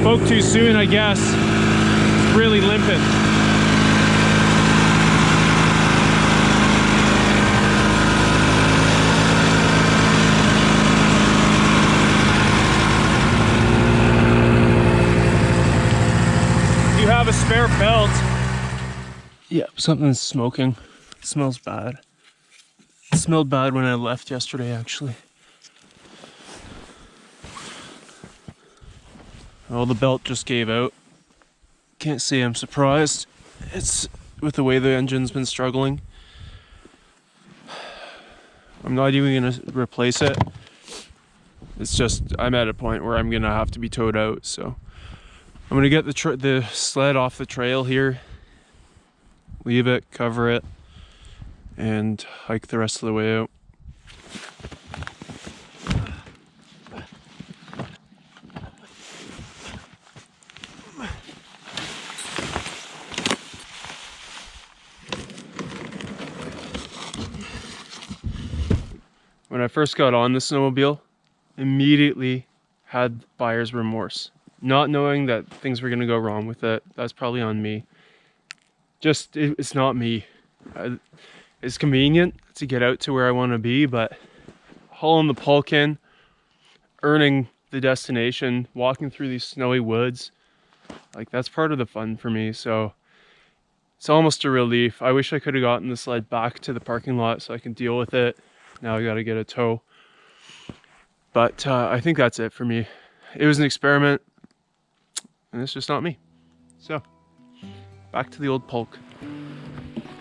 Spoke too soon, I guess. It's really limping. Do you have a spare belt? Yeah, something's smoking. It smells bad. It smelled bad when I left yesterday, actually. Oh, the belt just gave out. Can't say I'm surprised. It's with the way the engine's been struggling. I'm not even gonna replace it. It's just, I'm at a point where I'm gonna have to be towed out, so I'm gonna get the sled off the trail here, leave it, cover it, and hike the rest of the way out. When I first got on the snowmobile, immediately had buyer's remorse. Not knowing that things were gonna go wrong with it. That's probably on me. It's not me. It's convenient to get out to where I wanna be, but hauling the pulk in, earning the destination, walking through these snowy woods, like that's part of the fun for me. So it's almost a relief. I wish I could have gotten the sled back to the parking lot so I can deal with it. Now I gotta get a tow. But I think that's it for me. It was an experiment, and it's just not me. So, back to the old pulk.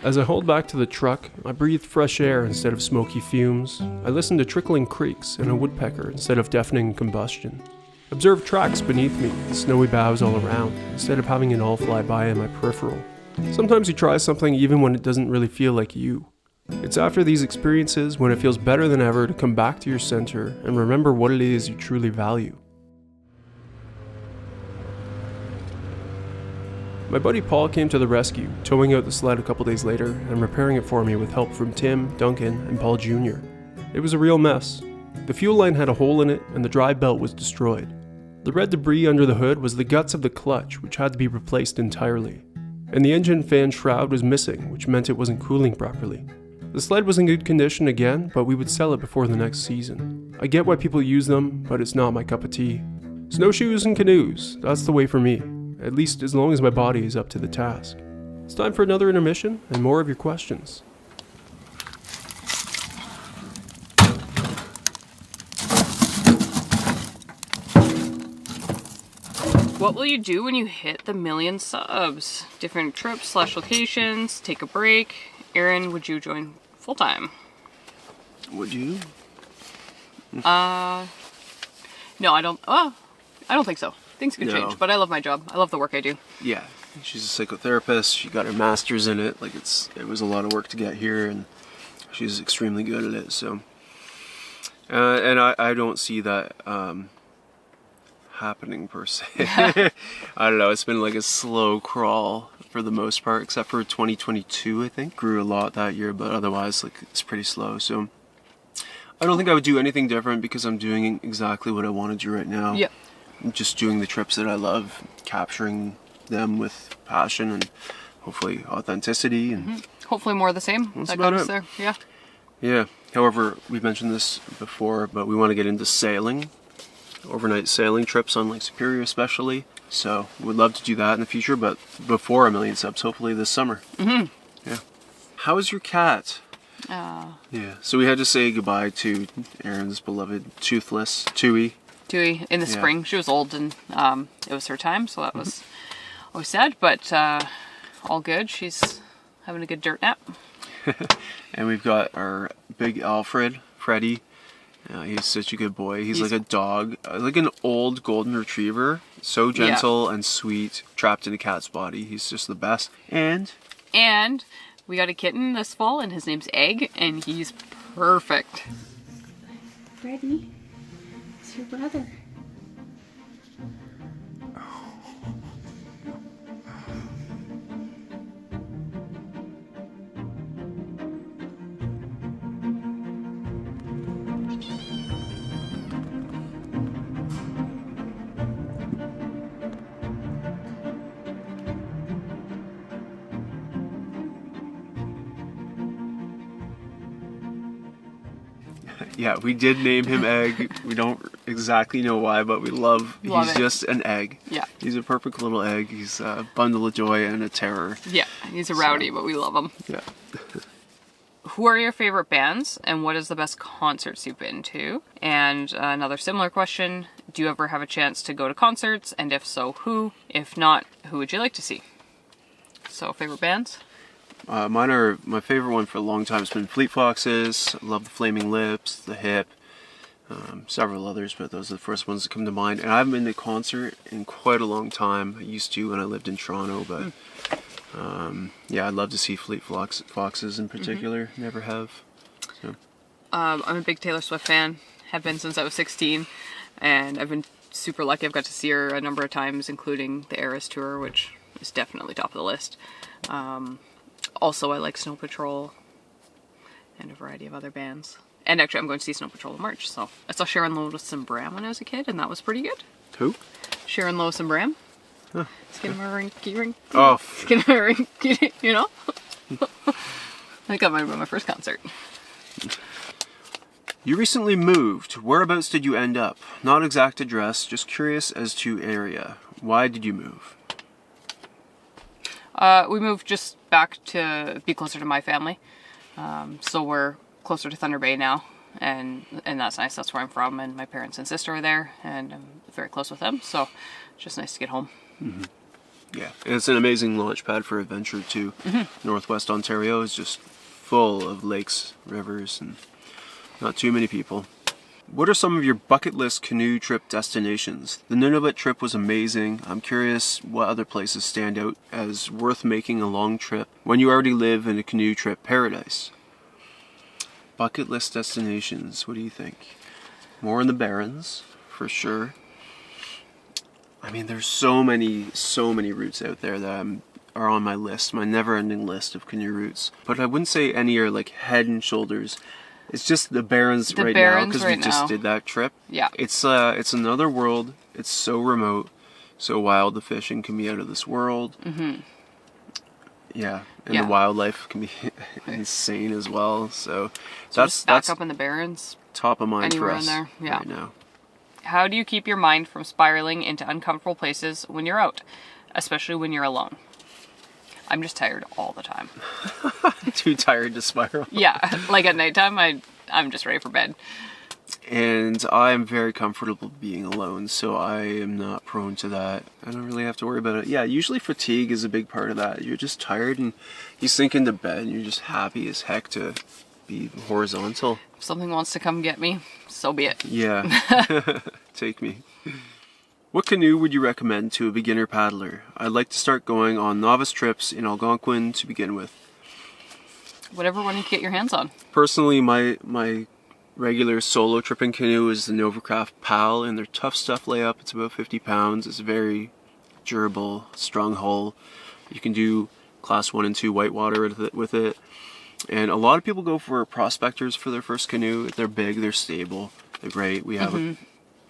As I hauled back to the truck, I breathed fresh air instead of smoky fumes. I listened to trickling creeks and a woodpecker instead of deafening combustion. Observed tracks beneath me and snowy boughs all around, instead of having it all fly by in my peripheral. Sometimes you try something even when it doesn't really feel like you. It's after these experiences when it feels better than ever to come back to your center and remember what it is you truly value. My buddy Paul came to the rescue, towing out the sled a couple days later and repairing it for me with help from Tim, Duncan, and Paul Jr. It was a real mess. The fuel line had a hole in it and the drive belt was destroyed. The red debris under the hood was the guts of the clutch, which had to be replaced entirely. And the engine fan shroud was missing, which meant it wasn't cooling properly. The sled was in good condition again, but we would sell it before the next season. I get why people use them, but it's not my cup of tea. Snowshoes and canoes, that's the way for me. At least as long as my body is up to the task. It's time for another intermission and more of your questions. What will you do when you hit the 1,000,000 subs? Different trips / locations, take a break. Erin, would you join full-time? Would you? No, I don't. Oh, I don't think so. Things could change, but I love my job. I love the work I do. Yeah, she's a psychotherapist. She got her master's in it. Like it was a lot of work to get here, and she's extremely good at it. So, and I don't see that happening per se. I don't know. It's been like a slow crawl for the most part, except for 2022. I think grew a lot that year, but otherwise, like it's pretty slow. So, I don't think I would do anything different because I'm doing exactly what I want to do right now. Yeah. I'm just doing the trips that I love, capturing them with passion and hopefully authenticity, and hopefully more of the same. That's that about comes it. there. Yeah. Yeah. However, we've mentioned this before, but we want to get into sailing, overnight sailing trips on Lake Superior especially. So we'd love to do that in the future, but before 1,000,000 subs, hopefully this summer. Yeah. How is your cat? Yeah. So we had to say goodbye to Erin's beloved toothless Tui. Tui in the spring. She was old and it was her time, so that was always sad, but all good. She's having a good dirt nap. And we've got our big Alfred, Freddie. He's such a good boy. He's like a dog, like an old golden retriever. So gentle and sweet, trapped in a cat's body. He's just the best. And we got a kitten this fall, and his name's Egg, and he's perfect. Freddie, it's your brother. Yeah, we did name him Egg. We don't exactly know why, but we love he's it. Just an egg. Yeah. He's a perfect little egg. He's a bundle of joy and a terror. Yeah, he's a rowdy, but we love him. Yeah. Who are your favorite bands, and what is the best concerts you've been to? And another similar question, do you ever have a chance to go to concerts, and if so, who? If not, who would you like to see? So, favorite bands? My favorite one for a long time has been Fleet Foxes. I love the Flaming Lips, the Hip, several others, but those are the first ones that come to mind. And I haven't been to a concert in quite a long time. I used to when I lived in Toronto, but yeah, I'd love to see Fleet Foxes in particular. Never have. So. I'm a big Taylor Swift fan. Have been since I was 16, and I've been super lucky. I've got to see her a number of times, including the Eras tour, which is definitely top of the list. Also, I like Snow Patrol and a variety of other bands. And actually, I'm going to see Snow Patrol in March. So I saw Sharon Lois and Bram when I was a kid, and that was pretty good. Who? Sharon Lois and Bram. Huh. Skinnamarink. Oh. Skinnamarink, you know? I think that might have been my first concert. You recently moved. Whereabouts did you end up? Not exact address, just curious as to area. Why did you move? We moved just back to be closer to my family. So we're closer to Thunder Bay now, and that's nice. That's where I'm from, and my parents and sister are there, and I'm very close with them, so it's just nice to get home. Mm-hmm. Yeah, and it's an amazing launch pad for adventure too. Mm-hmm. Northwest Ontario is just full of lakes, rivers, and not too many people. What are some of your bucket list canoe trip destinations? The Nunavut trip was amazing. I'm curious what other places stand out as worth making a long trip when you already live in a canoe trip paradise. Bucket list destinations, what do you think? More in the Barrens, for sure. I mean, there's so many routes out there that are on my list, my never-ending list of canoe routes. But I wouldn't say any are like head and shoulders. It's just the Barrens now because we just did that trip. Yeah. It's another world. It's so remote, so wild. The fishing can be out of this world. Mm-hmm. Yeah, and the wildlife can be insane as well. So that's back up in the Barrens. Top of mind for anywhere us in there. Yeah. right now. How do you keep your mind from spiraling into uncomfortable places when you're out, especially when you're alone? I'm just tired all the time. Too tired to spiral. Yeah, like at nighttime, I'm just ready for bed. And I am very comfortable being alone, so I am not prone to that. I don't really have to worry about it. Yeah, usually fatigue is a big part of that. You're just tired and you sink into bed and you're just happy as heck to be horizontal. If something wants to come get me, so be it. Yeah, take me. What canoe would you recommend to a beginner paddler? I'd like to start going on novice trips in Algonquin to begin with. Whatever one you can get your hands on. Personally, my regular solo tripping canoe is the Novacraft PAL, and their Tough Stuff layup. It's about 50 pounds. It's very durable, strong hull. You can do class 1 and 2 whitewater with it. And a lot of people go for Prospectors for their first canoe. They're big, they're stable, they're great. We have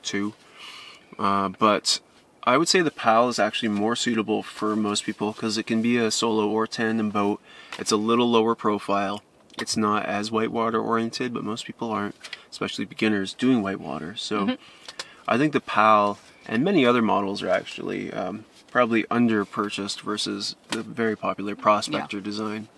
two. But I would say the PAL is actually more suitable for most people because it can be a solo or tandem boat. It's a little lower profile. It's not as whitewater oriented, but most people aren't, especially beginners, doing whitewater. So I think the PAL and many other models are actually probably under-purchased versus the very popular Prospector design.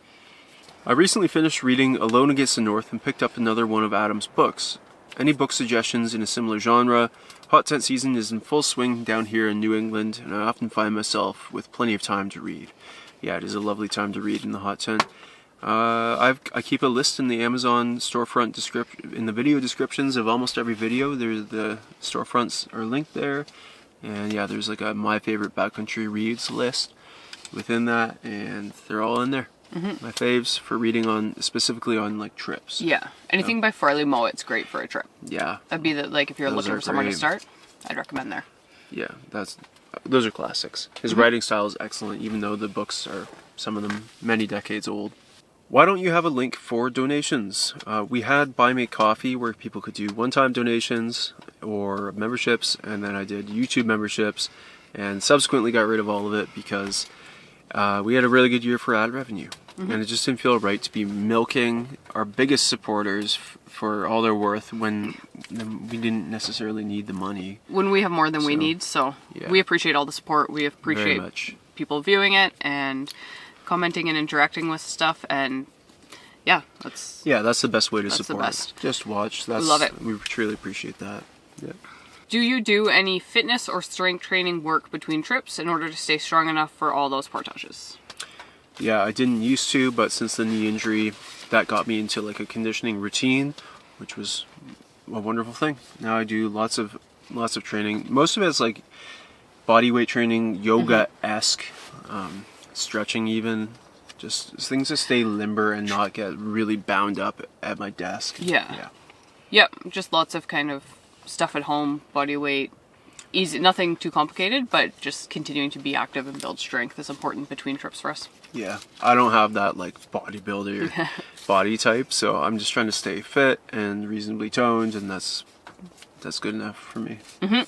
I recently finished reading Alone Against the North and picked up another one of Adam's books. Any book suggestions in a similar genre? Hot tent season is in full swing down here in New England, and I often find myself with plenty of time to read. Yeah, it is a lovely time to read in the hot tent. I keep a list in the Amazon storefront in the video descriptions of almost every video. The storefronts are linked there, and yeah, there's like a my favorite backcountry reads list within that, and they're all in there. My faves for reading specifically on like trips. Yeah, anything by Farley Mowat's great for a trip. Yeah, that'd be if you're looking for somewhere to start, I'd recommend there. Yeah, those are classics. His writing style is excellent, even though the books are some of them many decades old. Why don't you have a link for donations? We had Buy Me Coffee where people could do one-time donations or memberships, and then I did YouTube memberships, and subsequently got rid of all of it because we had a really good year for ad revenue, and it just didn't feel right to be milking our biggest supporters for all they're worth when we didn't necessarily need the money. When we have more than we need, so we appreciate all the support. We appreciate people viewing it and commenting and interacting with stuff, and that's the best way to support. The best. Just watch. We love it. We truly appreciate that. Yeah. Do you do any fitness or strength training work between trips in order to stay strong enough for all those portages? Yeah, I didn't used to, but since the knee injury, that got me into like a conditioning routine, which was a wonderful thing. Now I do lots of training. Most of it's like body weight training, yoga-esque, stretching even. Just things to stay limber and not get really bound up at my desk. Yeah. Yep, just lots of kind of stuff at home, body weight. Easy, nothing too complicated, but just continuing to be active and build strength is important between trips for us. Yeah, I don't have that like bodybuilder body type, so I'm just trying to stay fit and reasonably toned, and that's good enough for me. Yeah.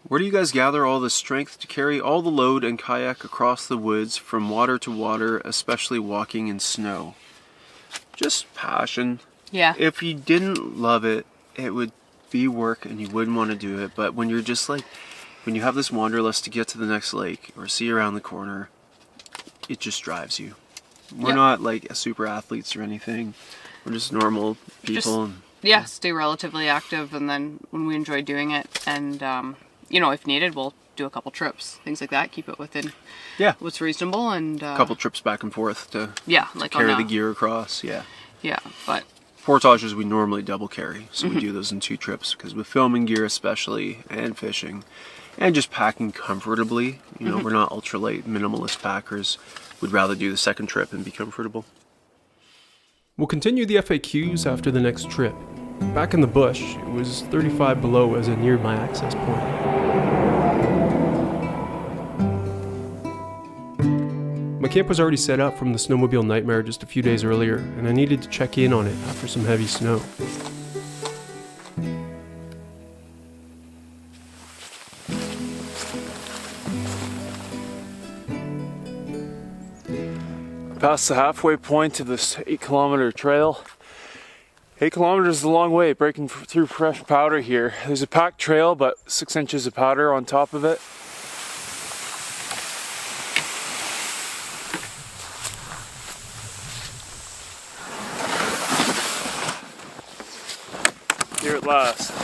Where do you guys gather all the strength to carry all the load and kayak across the woods from water to water, especially walking in snow? Just passion. Yeah. If you didn't love it, it would be work and you wouldn't want to do it. But when you're just like, when you have this wanderlust to get to the next lake or see around the corner, it just drives you. We're not like super athletes or anything. We're just normal people. Stay relatively active, and then when we enjoy doing it, and if needed, we'll do a couple trips, things like that. Keep it within what's reasonable, and a couple trips back and forth to like carry the gear across. But portages we normally double carry, so we do those in 2 trips, because with filming gear especially, and fishing, and just packing comfortably, we're not ultralight minimalist packers. We'd rather do the second trip and be comfortable. We'll continue the FAQs after the next trip. Back in the bush, it was 35 below as I neared my access point. My camp was already set up from the snowmobile nightmare just a few days earlier, and I needed to check in on it after some heavy snow. Past the halfway point of this 8-kilometer trail. 8 kilometers is a long way, breaking through fresh powder here. There's a packed trail, but 6 inches of powder on top of it. Here at last.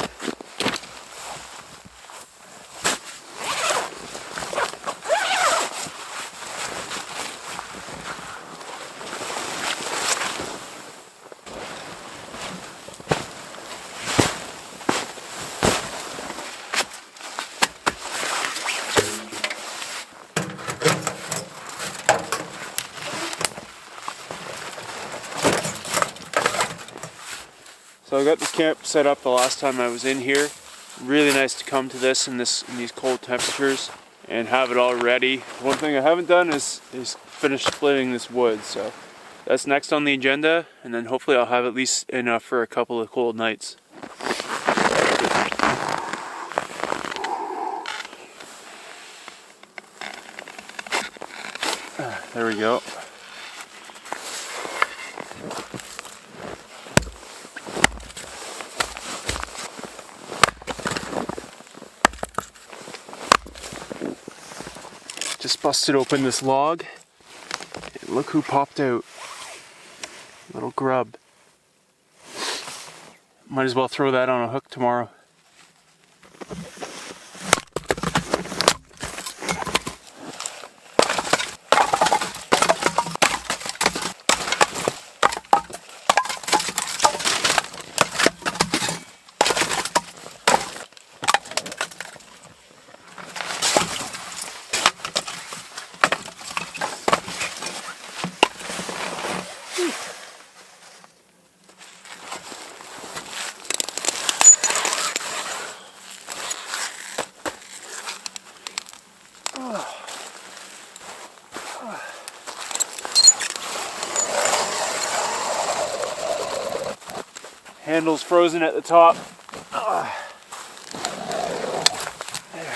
So I got this camp set up the last time I was in here. Really nice to come to this in these cold temperatures and have it all ready. One thing I haven't done is finish splitting this wood, so that's next on the agenda, and then hopefully I'll have at least enough for a couple of cold nights. There we go. Just busted open this log, and look who popped out. Little grub. Might as well throw that on a hook tomorrow. Handle's frozen at the top. There.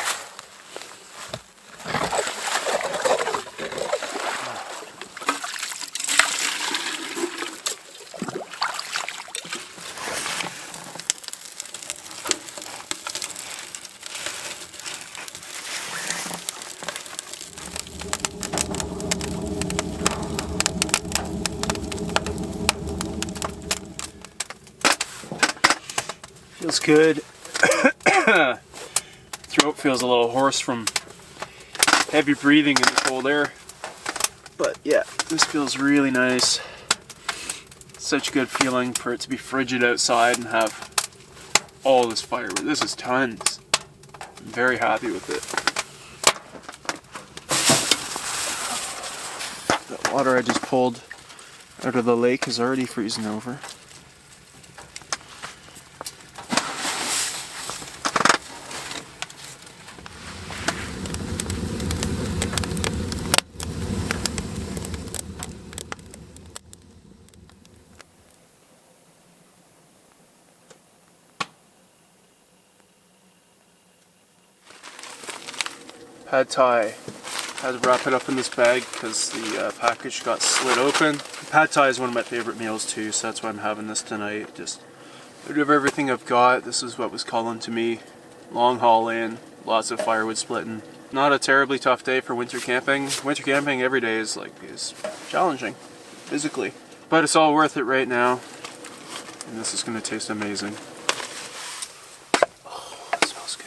Feels good. Throat feels a little hoarse from heavy breathing in the cold air. But yeah, this feels really nice. Such a good feeling for it to be frigid outside and have all this firewood. This is tons. I'm very happy with it. The water I just pulled out of the lake is already freezing over. Pad Thai. Had to wrap it up in this bag because the package got slid open. Pad Thai is one of my favorite meals too, so that's why I'm having this tonight. Just out of everything I've got, this is what was calling to me. Long haul in, lots of firewood splitting. Not a terribly tough day for winter camping. Winter camping every day is challenging, physically. But it's all worth it right now. And this is gonna taste amazing. Oh, it smells good.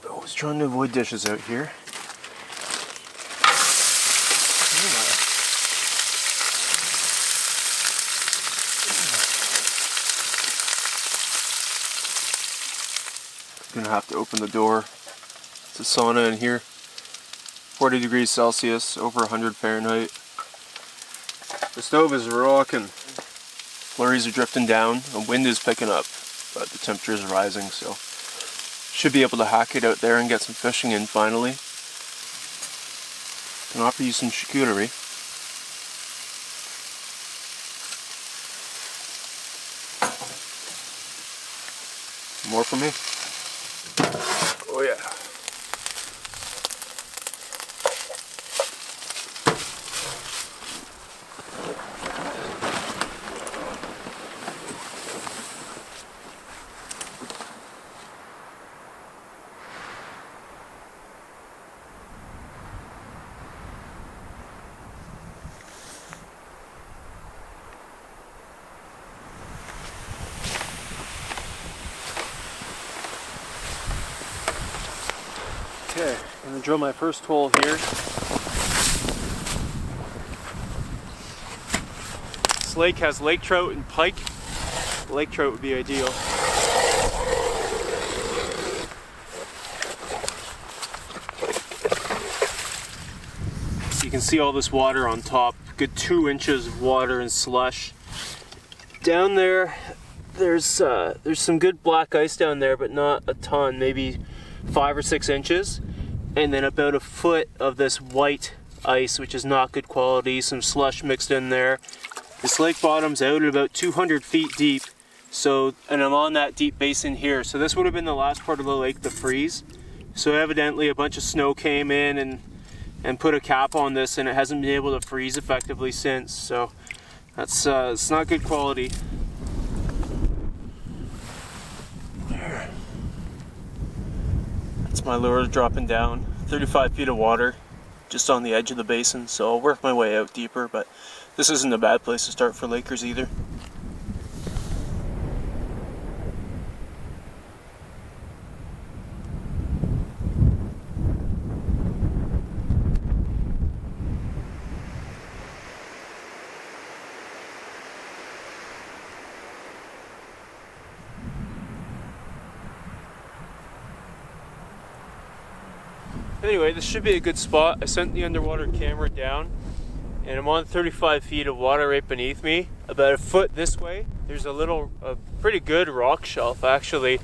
Always trying to avoid dishes out here. Gonna have to open the door. It's a sauna in here. 40 degrees Celsius, over 100 Fahrenheit. The stove is rocking. Flurries are drifting down. The wind is picking up, but the temperature is rising, so should be able to hack it out there and get some fishing in finally. Can offer you some charcuterie. More for me? Oh yeah. Okay, I'm gonna drill my first hole here. This lake has lake trout and pike. Lake trout would be ideal. You can see all this water on top. Good 2 inches of water and slush. Down there, there's some good black ice down there, but not a ton, maybe 5 or 6 inches. And then about a foot of this white ice, which is not good quality, some slush mixed in there. This lake bottom's out at about 200 feet deep, so, and I'm on that deep basin here. So this would have been the last part of the lake to freeze. So evidently a bunch of snow came in and put a cap on this, and it hasn't been able to freeze effectively since. So that's it's not good quality. There. That's my lure dropping down. 35 feet of water just on the edge of the basin, so I'll work my way out deeper, but this isn't a bad place to start for Lakers either. Anyway, this should be a good spot. I sent the underwater camera down and I'm on 35 feet of water right beneath me, about a foot this way. there's a pretty good rock shelf actually,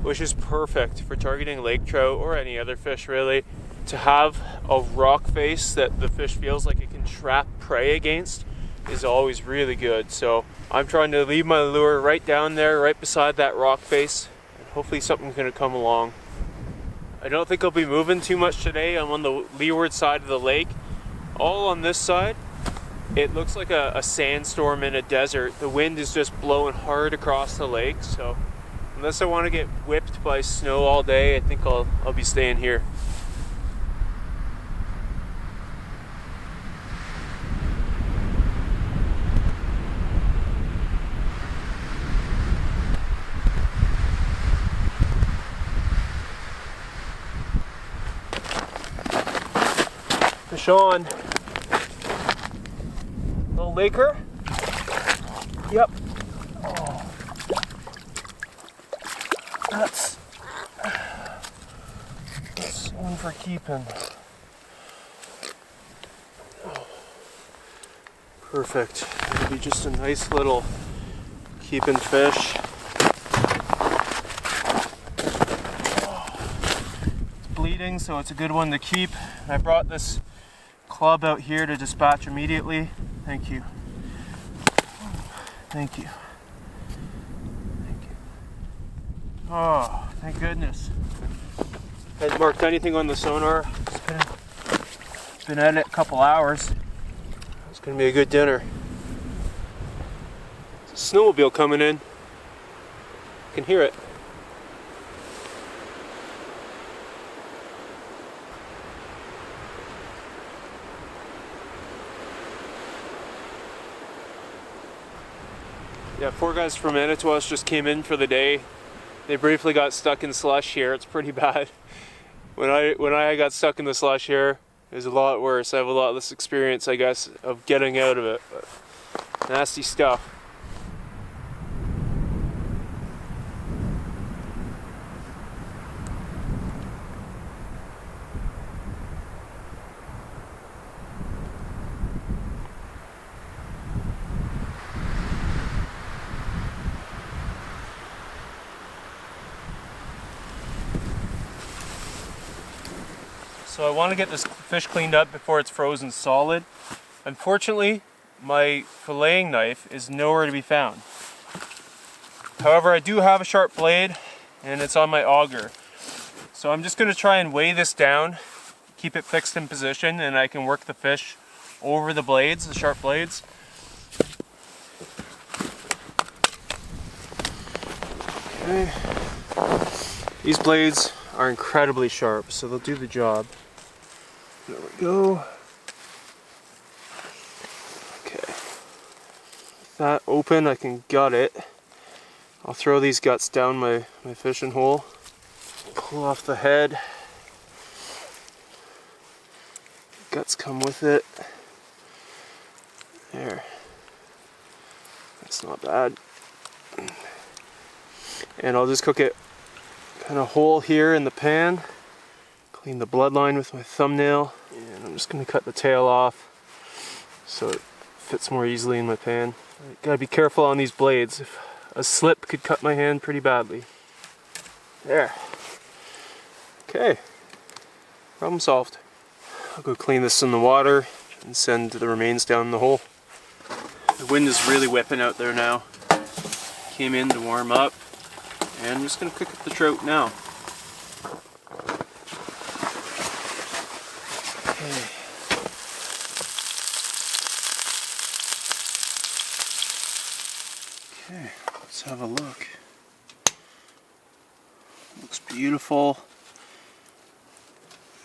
which is perfect for targeting lake trout or any other fish really. To have a rock face that the fish feels like it can trap prey against is always really good. So I'm trying to leave my lure right down there, right beside that rock face, and hopefully something's gonna come along. I don't think I'll be moving too much today. I'm on the leeward side of the lake. All on this side, it looks like a sandstorm in a desert. The wind is just blowing hard across the lake, so unless I want to get whipped by snow all day, I think I'll be staying here. Fish on. Little laker. Yep. Oh. That's one for keeping. Oh. Perfect. It'll be just a nice little keeping fish. It's bleeding, so it's a good one to keep. I brought this club out here to dispatch immediately. Thank you. Thank you. Thank you. Oh, thank goodness. Hasn't marked anything on the sonar. It's been at it a couple hours. It's gonna be a good dinner. There's a snowmobile coming in. I can hear it. Yeah, 4 guys from Manitowoc just came in for the day. They briefly got stuck in slush here. It's pretty bad. When I got stuck in the slush here, it was a lot worse. I have a lot less experience, I guess, of getting out of it. But nasty stuff. So I want to get this fish cleaned up before it's frozen solid. Unfortunately, my filleting knife is nowhere to be found. However, I do have a sharp blade and it's on my auger. So I'm just going to try and weigh this down, keep it fixed in position, and I can work the fish over the blades, the sharp blades. Okay. These blades are incredibly sharp, so they'll do the job. There we go. Okay. With that open, I can gut it. I'll throw these guts down my fishing hole. Pull off the head. Guts come with it. There. That's not bad. And I'll just cook it kind of whole here in the pan. Clean the bloodline with my thumbnail, and I'm just going to cut the tail off so it fits more easily in my pan. Gotta be careful on these blades. If a slip could cut my hand pretty badly. There. Okay. Problem solved. I'll go clean this in the water and send the remains down the hole. The wind is really whipping out there now. Came in to warm up, and I'm just going to cook up the trout now. Okay, let's have a look. Looks beautiful.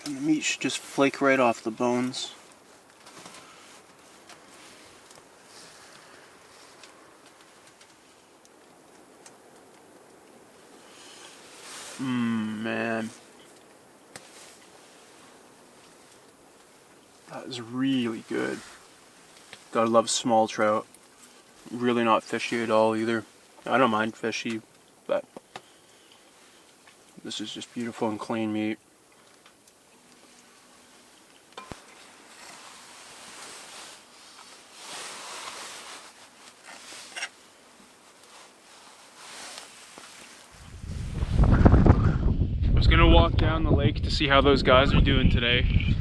And the meat should just flake right off the bones. Man. That is really good. Gotta love small trout. Really not fishy at all either. I don't mind fishy, but this is just beautiful and clean meat. down the lake to see how those guys are doing today.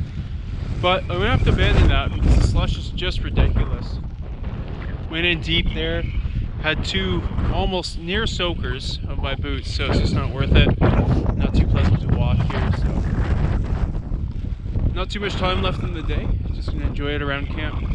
But I'm gonna have to abandon that because the slush is just ridiculous. Went in deep there, had 2 almost near soakers of my boots, so it's just not worth it. Not too pleasant to walk here, so. Not too much time left in the day, just gonna enjoy it around camp.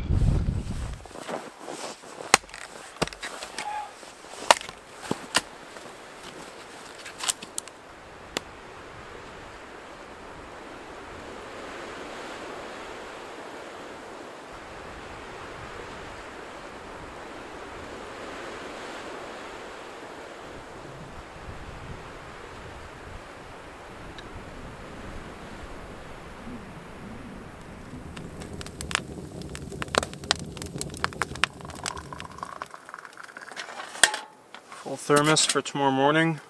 Full thermos for tomorrow morning.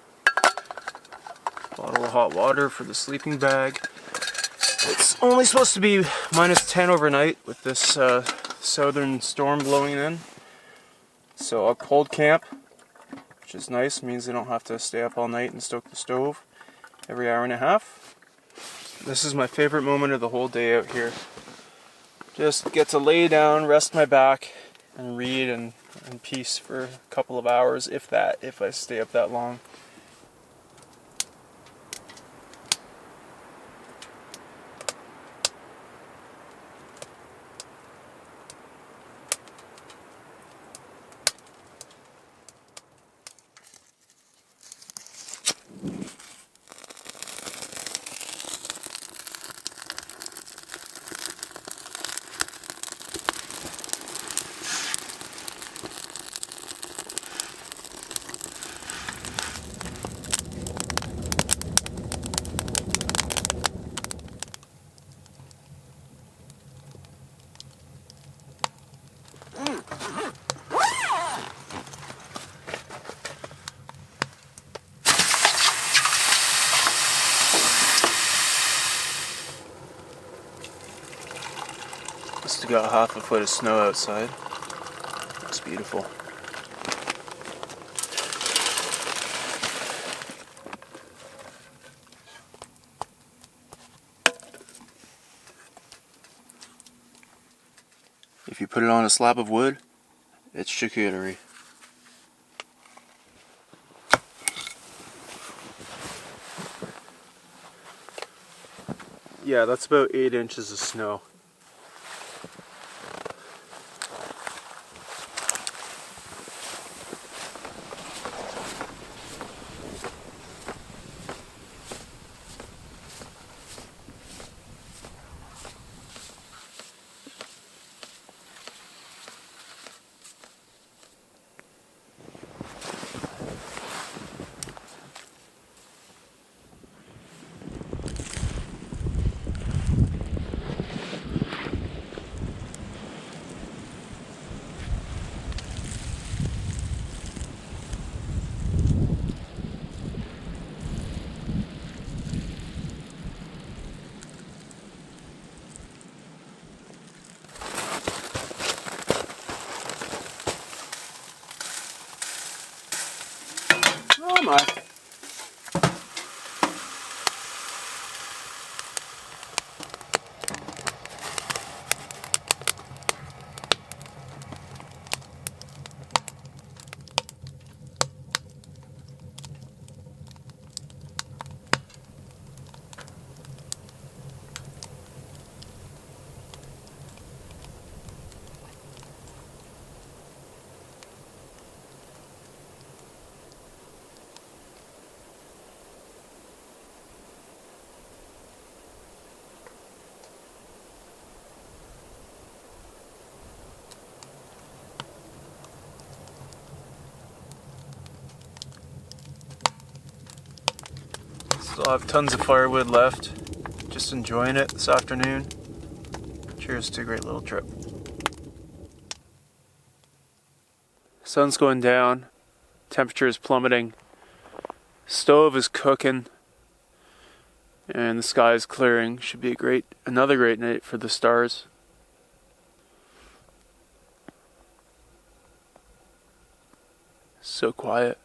Bottle of hot water for the sleeping bag. It's only supposed to be -10 overnight with this southern storm blowing in. So a cold camp, which is nice, means they don't have to stay up all night and stoke the stove every hour and a half. This is my favorite moment of the whole day out here. Just get to lay down, rest my back, and read in peace for a couple of hours, if I stay up that long. Still got half a foot of snow outside. Looks beautiful. If you put it on a slab of wood, it's charcuterie. Yeah, that's about 8 inches of snow. Oh my. Still have tons of firewood left. Just enjoying it this afternoon. Cheers to a great little trip. Sun's going down. Temperature is plummeting. Stove is cooking. And the sky is clearing. Should be another great night for the stars. So quiet.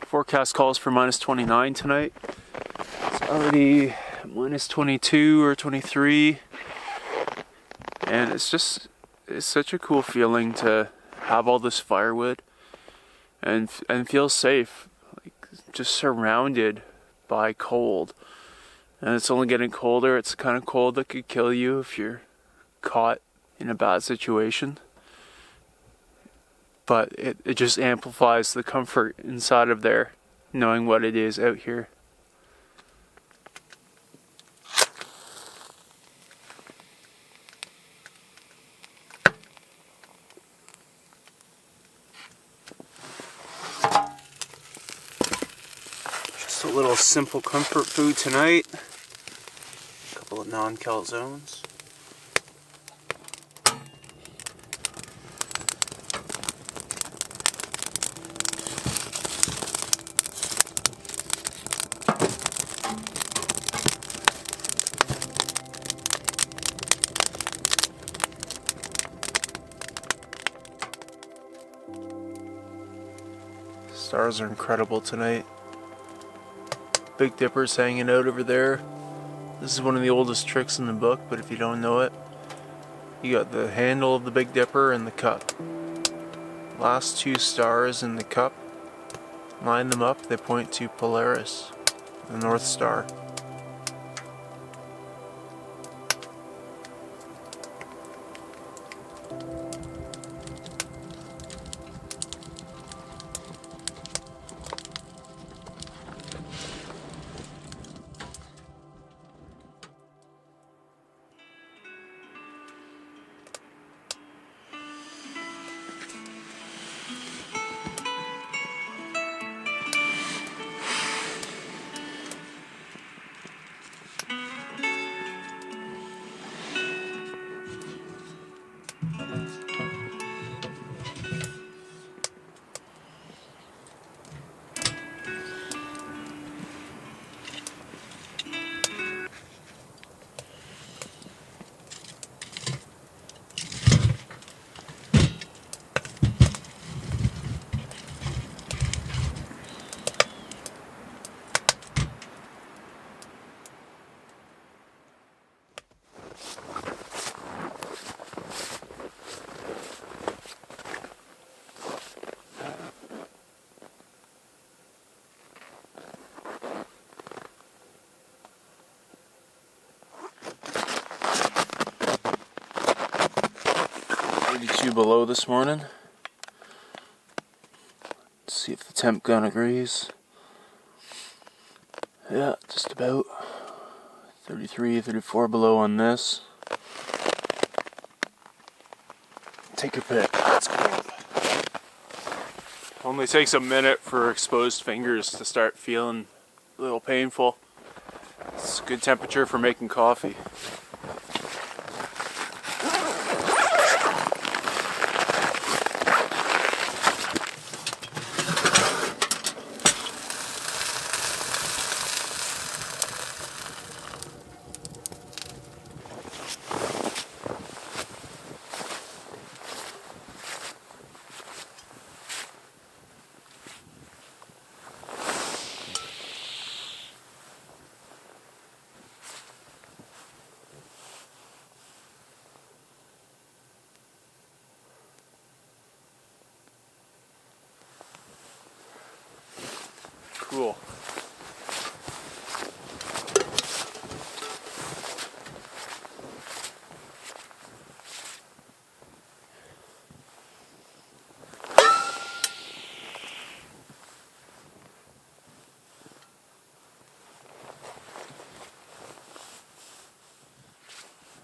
Forecast calls for minus 29 tonight. It's already minus 22 or 23. And it's such a cool feeling to have all this firewood and feel safe, like just surrounded by cold. And it's only getting colder. It's the kind of cold that could kill you if you're caught in a bad situation. But it just amplifies the comfort inside of there, knowing what it is out here. Just a little simple comfort food tonight. A couple of non-calzones. Stars are incredible tonight. Big Dipper's hanging out over there. This is one of the oldest tricks in the book, but if you don't know it, you got the handle of the Big Dipper and the cup. Last two stars in the cup, line them up, they point to Polaris, the North Star. Below this morning. Let's see if the temp gun agrees. Yeah, just about 33, 34 below on this. Take your pick. Let's go. Only takes a minute for exposed fingers to start feeling a little painful. It's a good temperature for making coffee. Cool.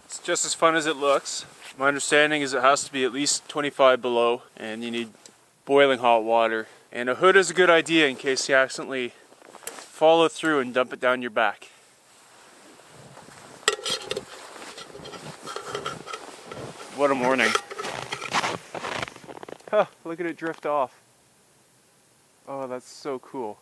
It's just as fun as it looks. My understanding is it has to be at least 25 below, and you need boiling hot water. And a hood is a good idea in case you accidentally follow through and dump it down your back. What a morning. Huh, look at it drift off. Oh, that's so cool.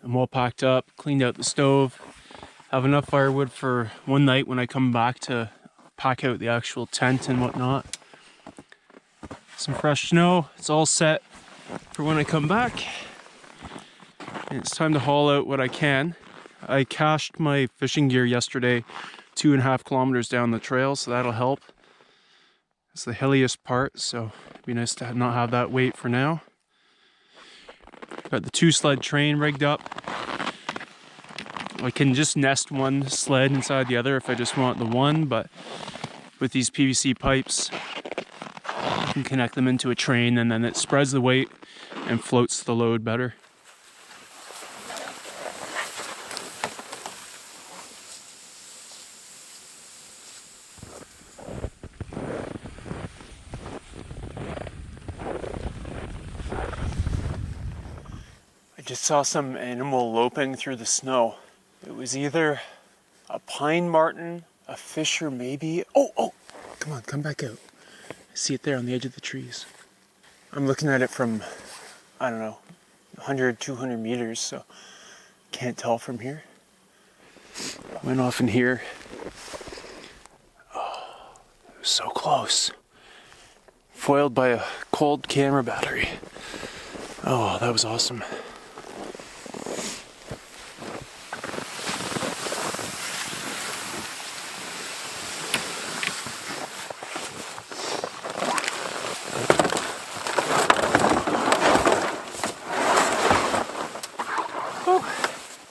I'm all packed up, cleaned out the stove, have enough firewood for one night when I come back to pack out the actual tent and whatnot. Some fresh snow, it's all set for when I come back. And it's time to haul out what I can. I cached my fishing gear yesterday 2.5 kilometers down the trail, so that'll help. It's the hilliest part, so it'd be nice to not have that weight for now. Got the 2-sled train rigged up. I can just nest one sled inside the other if I just want the one, but with these PVC pipes, you can connect them into a train and then it spreads the weight and floats the load better. I just saw some animal loping through the snow. It was either a pine marten, a fisher maybe. Oh, come on, come back out. I see it there on the edge of the trees. I'm looking at it from, I don't know, 100, 200 meters, so can't tell from here. Went off in here. Oh, it was so close. Foiled by a cold camera battery. Oh, that was awesome.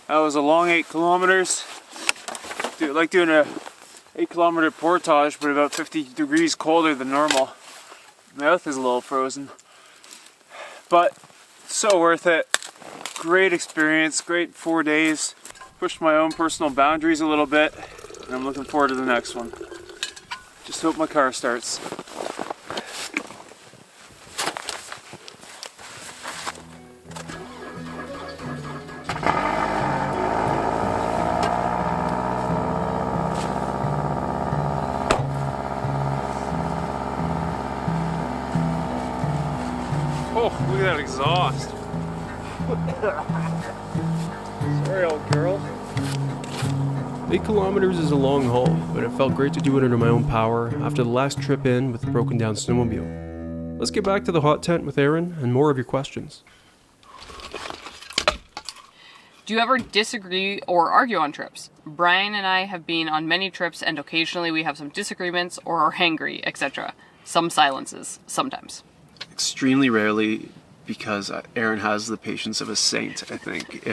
That was a long 8 kilometers. Like doing a 8-kilometer portage, but about 50 degrees colder than normal. My mouth is a little frozen. But so worth it. Great experience, great 4 days. Pushed my own personal boundaries a little bit, and I'm looking forward to the next one. Just hope my car starts. Oh, look at that exhaust. Sorry, old girl. 8 kilometers is a long haul, but it felt great to do it under my own power after the last trip in with the broken down snowmobile. Let's get back to the hot tent with Erin and more of your questions. Do you ever disagree or argue on trips? Brian and I have been on many trips and occasionally we have some disagreements or are hangry, etc. Some silences, sometimes. Extremely rarely, because Erin has the patience of a saint, I think.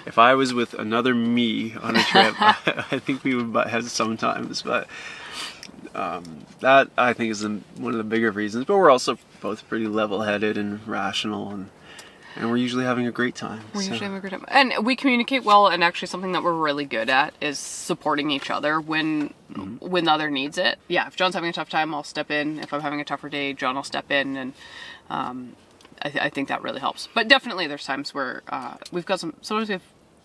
If I was with another me on a trip, I think we would butt heads sometimes, but that I think is one of the bigger reasons. But we're also both pretty level-headed and rational, and we're usually having a great time. We're usually having a great time. And we communicate well, and actually something that we're really good at is supporting each other when the other needs it. Yeah, if John's having a tough time, I'll step in. If I'm having a tougher day, John will step in, and I think that really helps. But definitely there's times where we've got sometimes we have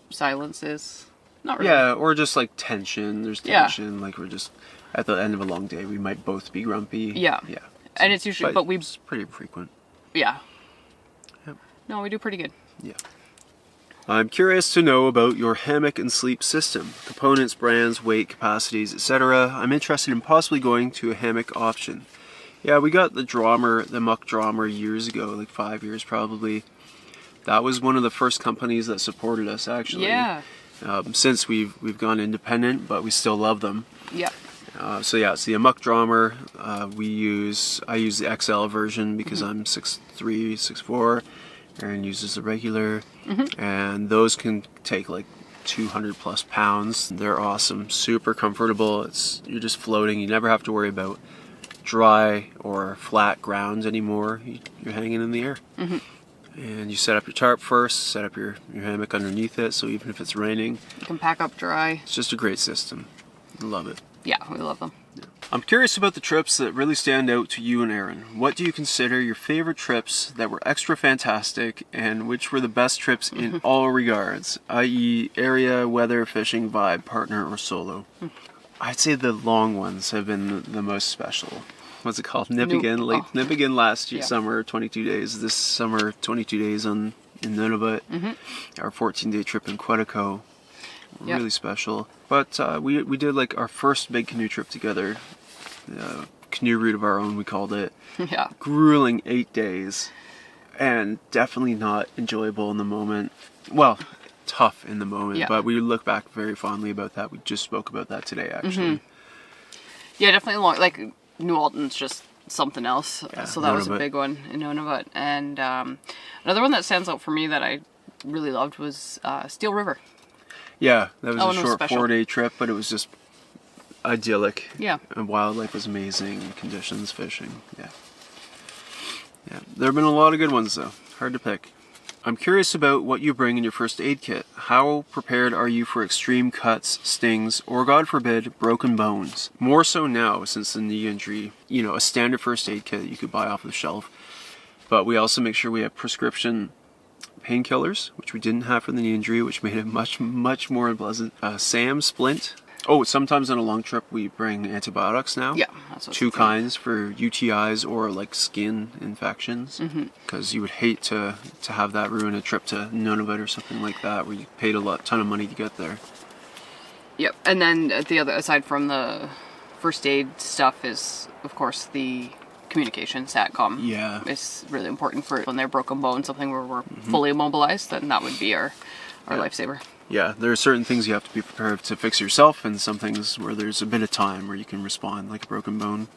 silences. Not really. Yeah, or just like tension. There's tension. Yeah. Like we're just, at the end of a long day, we might both be grumpy. Yeah. Yeah. And it's usually, but it's pretty frequent. Yeah. No, we do pretty good. Yeah. I'm curious to know about your hammock and sleep system. Components, brands, weight, capacities, etc. I'm interested in possibly going to a hammock option. Yeah, we got the Muck Drummer years ago, like 5 years probably. That was one of the first companies that supported us, actually. Yeah. Since we've gone independent, but we still love them. Yeah. So it's the Muck Drummer. I use the XL version because I'm 6'3", 6'4". Erin uses the regular, and those can take like 200 plus pounds. They're awesome, super comfortable. You're just floating. You never have to worry about dry or flat ground anymore. You're hanging in the air. And you set up your tarp first, set up your hammock underneath it, so even if it's raining, you can pack up dry. It's just a great system. I love it. Yeah, we love them. Yeah. I'm curious about the trips that really stand out to you and Erin. What do you consider your favorite trips that were extra fantastic, and which were the best trips in all regards, i.e. area, weather, fishing, vibe, partner, or solo? I'd say the long ones have been the most special. What's it called? Nippigan last year, summer, 22 days. This summer, 22 days on in Nunavut, our 14-day trip in Quetico. Really special. But we did like our first big canoe trip together. Canoe route of our own, we called it. Yeah. Grueling 8 days. And definitely not enjoyable in the moment. Well, tough in the moment, but we look back very fondly about that. We just spoke about that today, actually. Yeah, definitely long. Like, New Alton's just something else. Yeah, so that was a Nunavut. big one in Nunavut. And another one that stands out for me that I really loved was Steel River. Yeah, that was a was short special. 4-day trip, but it was just idyllic. Yeah. And wildlife was amazing, conditions, fishing. Yeah. There have been a lot of good ones, though. Hard to pick. I'm curious about what you bring in your first aid kit. How prepared are you for extreme cuts, stings, or God forbid, broken bones? More so now, since the knee injury, you know, a standard first aid kit you could buy off the shelf. But we also make sure we have prescription painkillers, which we didn't have for the knee injury, which made it much, much more unpleasant. SAM splint. Oh, sometimes on a long trip we bring antibiotics now. Yeah, that's what's Two kinds for UTIs or like skin infections. Because you would hate to have that ruin a trip to Nunavut or something like that, where you paid a ton of money to get there. Yep. And then the other, aside from the first aid stuff, is of course the communication, SATCOM. Yeah. It's really important for when they're broken bones, something where we're fully immobilized, then that would be our lifesaver. Yeah, there are certain things you have to be prepared to fix yourself, and some things where there's a bit of time where you can respond, like a broken bone.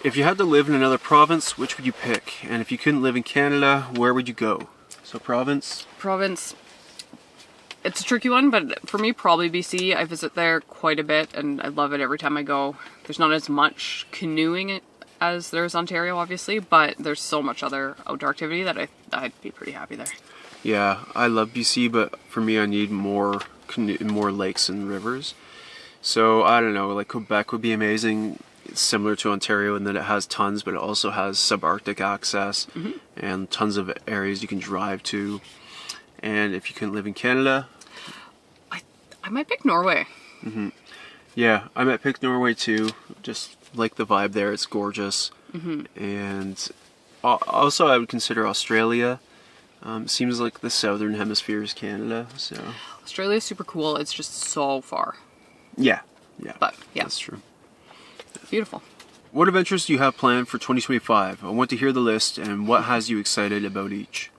If you had to live in another province, which would you pick? And if you couldn't live in Canada, where would you go? So province? Province, it's a tricky one, but for me, probably BC. I visit there quite a bit, and I love it every time I go. There's not as much canoeing as there's Ontario, obviously, but there's so much other outdoor activity that I'd be pretty happy there. Yeah, I love BC, but for me, I need more lakes and rivers. So I don't know, like Quebec would be amazing. It's similar to Ontario in that it has tons, but it also has subarctic access and tons of areas you can drive to. And if you couldn't live in Canada, I might pick Norway. Yeah, I might pick Norway too. Just like the vibe there, it's gorgeous. And also, I would consider Australia. Seems like the southern hemisphere is Canada, so. Australia's super cool. It's just so far. Yeah. But yeah, That's true. beautiful. What adventures do you have planned for 2025? I want to hear the list and what has you excited about each.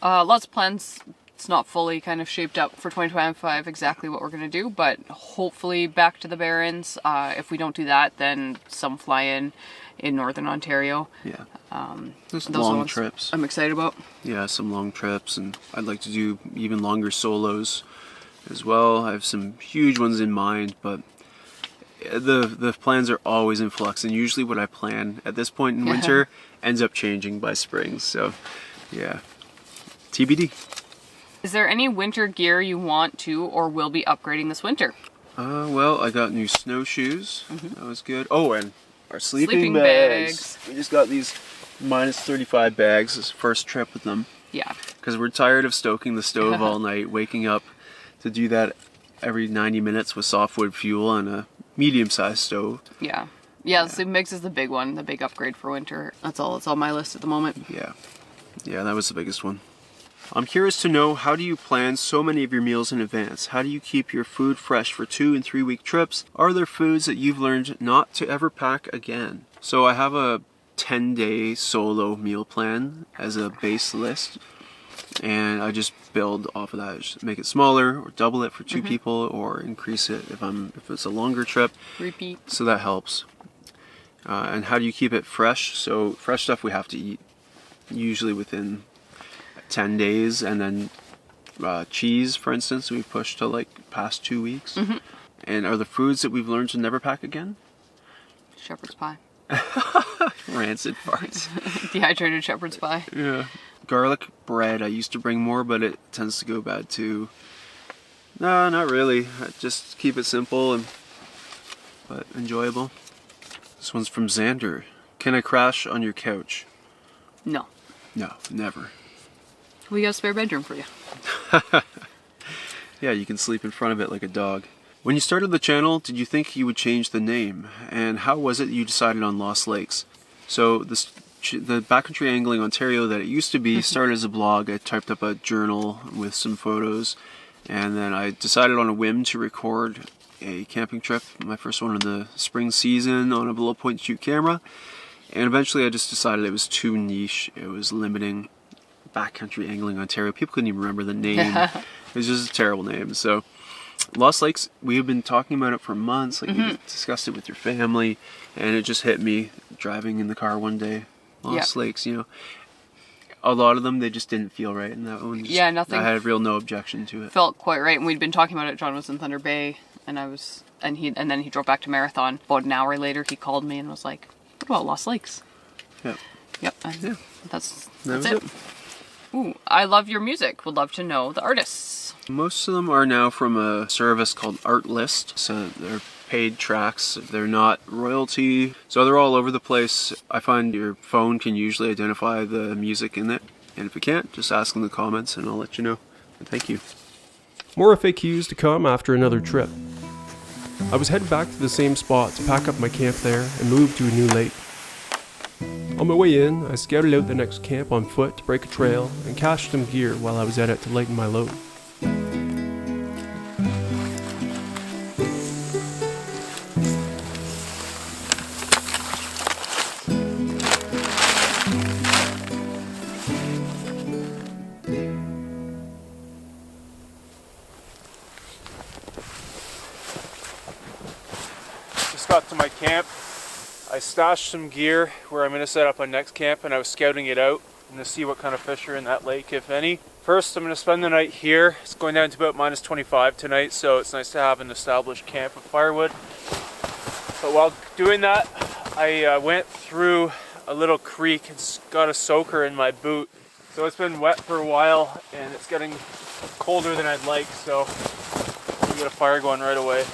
Lots of plans. It's not fully kind of shaped up for 2025 exactly what we're going to do, but hopefully back to the Barrens. If we don't do that, then some fly-in Northern Ontario. Yeah. Those long trips. I'm excited about. Yeah, some long trips, and I'd like to do even longer solos as well. I have some huge ones in mind, but the plans are always in flux, and usually what I plan at this point in winter ends up changing by spring. So, yeah, TBD. Is there any winter gear you want to or will be upgrading this winter? Well, I got new snowshoes. That was good. Oh, and our sleeping bags. We just got these -35 bags. This first trip with them. Yeah. Because we're tired of stoking the stove all night, waking up to do that every 90 minutes with softwood fuel on a medium-sized stove. Yeah. Yeah, the sleeping bags is the big one, the big upgrade for winter. That's all that's on my list at the moment. Yeah, that was the biggest one. I'm curious to know, how do you plan so many of your meals in advance? How do you keep your food fresh for 2- and 3-week trips? Are there foods that you've learned not to ever pack again? So I have a 10-day solo meal plan as a base list, and I just build off of that. Just make it smaller, or double it for 2 people, or increase it if it's a longer trip. Repeat. So that helps. And how do you keep it fresh? So fresh stuff we have to eat usually within 10 days, and then cheese, for instance, we push to like past 2 weeks. And are the foods that we've learned to never pack again? Shepherd's pie. Rancid farts. Dehydrated shepherd's pie. Yeah. Garlic bread, I used to bring more, but it tends to go bad too. No, not really. I just keep it simple but enjoyable. This one's from Xander. Can I crash on your couch? No. No, never. We got a spare bedroom for you. Yeah, you can sleep in front of it like a dog. When you started the channel, did you think you would change the name? And how was it you decided on Lost Lakes? So this the Backcountry Angling Ontario that it used to be started as a blog. I typed up a journal with some photos, and then I decided on a whim to record a camping trip, my first one of the spring season, on a below point shoot camera. And eventually I just decided it was too niche. It was limiting. Backcountry Angling Ontario. People couldn't even remember the name. It was just a terrible name. So Lost Lakes, we have been talking about it for months. Like we discussed it with your family, and it just hit me driving in the car one day. Lost Lakes, you know. A lot of them, they just didn't feel right, and that one just, nothing. I had no objection to it. Felt quite right, and we'd been talking about it. John was in Thunder Bay, and then he drove back to Marathon. About an hour later, he called me and was like, "What about Lost Lakes?" Yep. And that's it. Ooh, I love your music. Would love to know the artists. Most of them are now from a service called Artlist, so they're paid tracks. They're not royalty, so they're all over the place. I find your phone can usually identify the music in it, and if it can't, just ask in the comments and I'll let you know. And thank you. More FAQs to come after another trip. I was headed back to the same spot to pack up my camp there and move to a new lake. On my way in, I scouted out the next camp on foot to break a trail and cached some gear while I was at it to lighten my load. Just got to my camp. I stashed some gear where I'm going to set up my next camp, and I was scouting it out and to see what kind of fish are in that lake, if any. First, I'm going to spend the night here. It's going down to about -25 tonight, so it's nice to have an established camp with firewood. But while doing that, I went through a little creek and got a soaker in my boot. So it's been wet for a while, and it's getting colder than I'd like, so I'm going to get a fire going right away.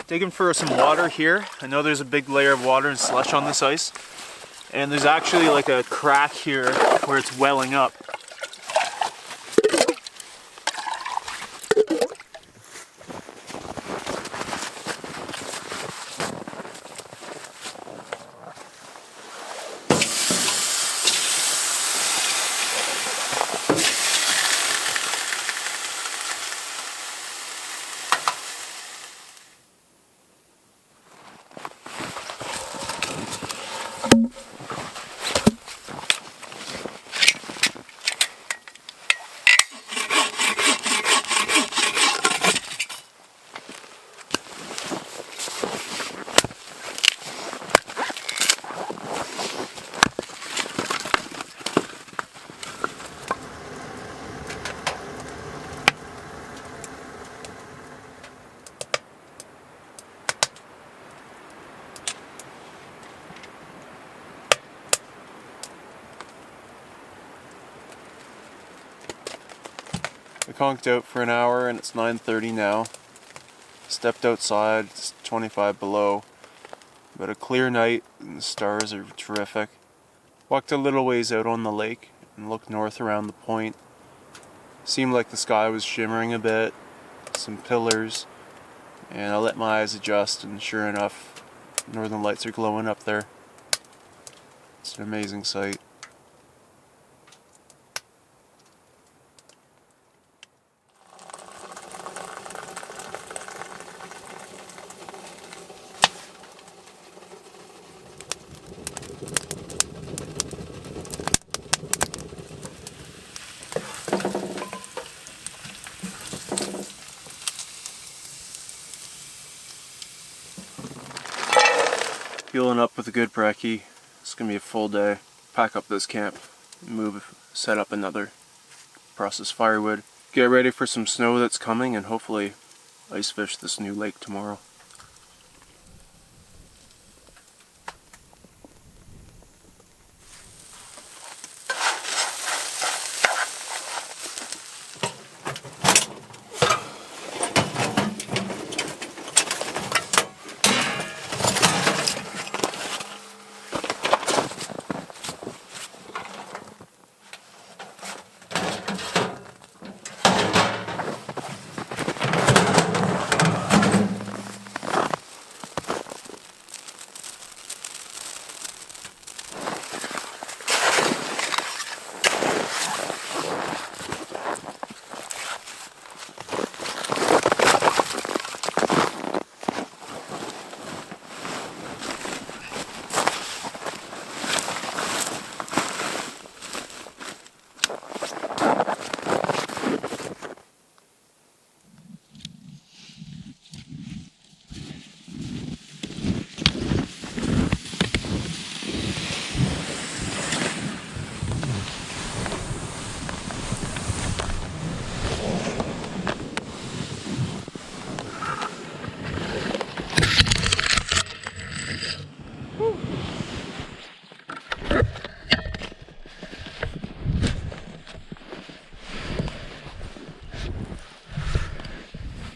Digging for some water here. I know there's a big layer of water and slush on this ice, and there's actually like a crack here where it's welling up. I conked out for an hour and it's 9:30 now. Stepped outside, it's 25 below. But a clear night and the stars are terrific. Walked a little ways out on the lake and looked north around the point. Seemed like the sky was shimmering a bit, some pillars, and I let my eyes adjust, and sure enough, northern lights are glowing up there. It's an amazing sight. Fueling up with a good brekkie. It's gonna be a full day. Pack up this camp, move, set up another, process firewood, get ready for some snow that's coming, and hopefully ice fish this new lake tomorrow.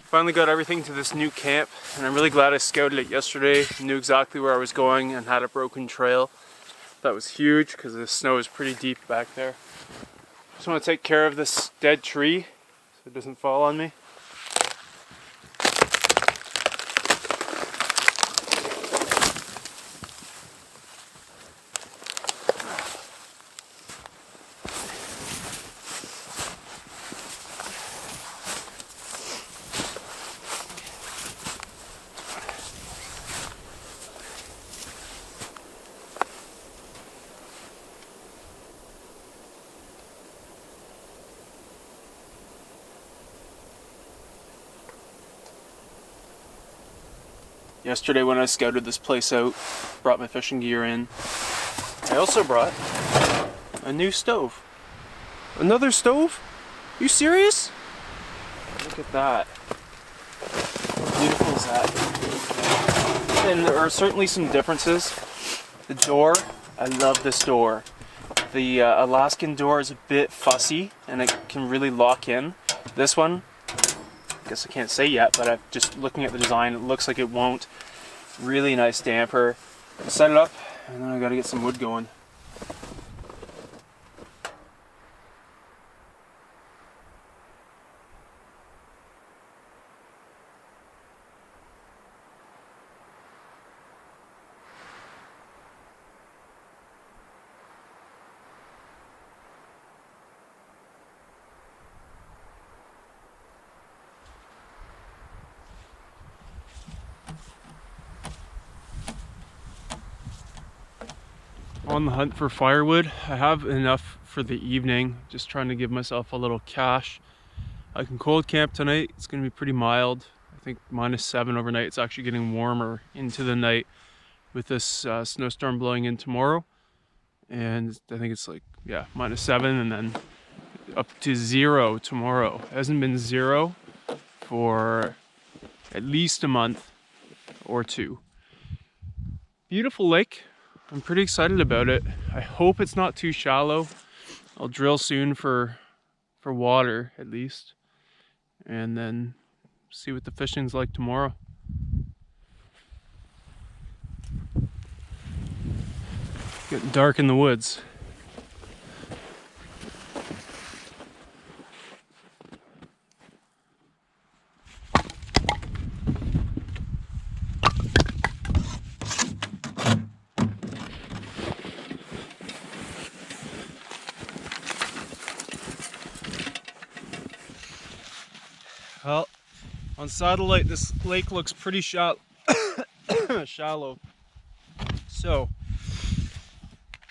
Finally got everything to this new camp, and I'm really glad I scouted it yesterday, knew exactly where I was going, and had a broken trail. That was huge because the snow is pretty deep back there. Just want to take care of this dead tree so it doesn't fall on me. Yesterday when I scouted this place out, brought my fishing gear in, I also brought a new stove. Another stove? You serious? Look at that. How beautiful is that? And there are certainly some differences. The door, I love this door. The Alaskan door is a bit fussy and it can really lock in. This one, I guess I can't say yet, but I'm just looking at the design, it looks like it won't. Really nice damper. I'll set it up and then I gotta get some wood going. On the hunt for firewood. I have enough for the evening, just trying to give myself a little cache. I can cold camp tonight. It's going to be pretty mild. I think -7 overnight. It's actually getting warmer into the night with this snowstorm blowing in tomorrow. And I think it's like, yeah, -7 and then up to 0 tomorrow. It hasn't been 0 for at least a month or two. Beautiful lake. I'm pretty excited about it. I hope it's not too shallow. I'll drill soon for water at least, and then see what the fishing's like tomorrow. Getting dark in the woods. Well, on satellite, this lake looks pretty shallow. So,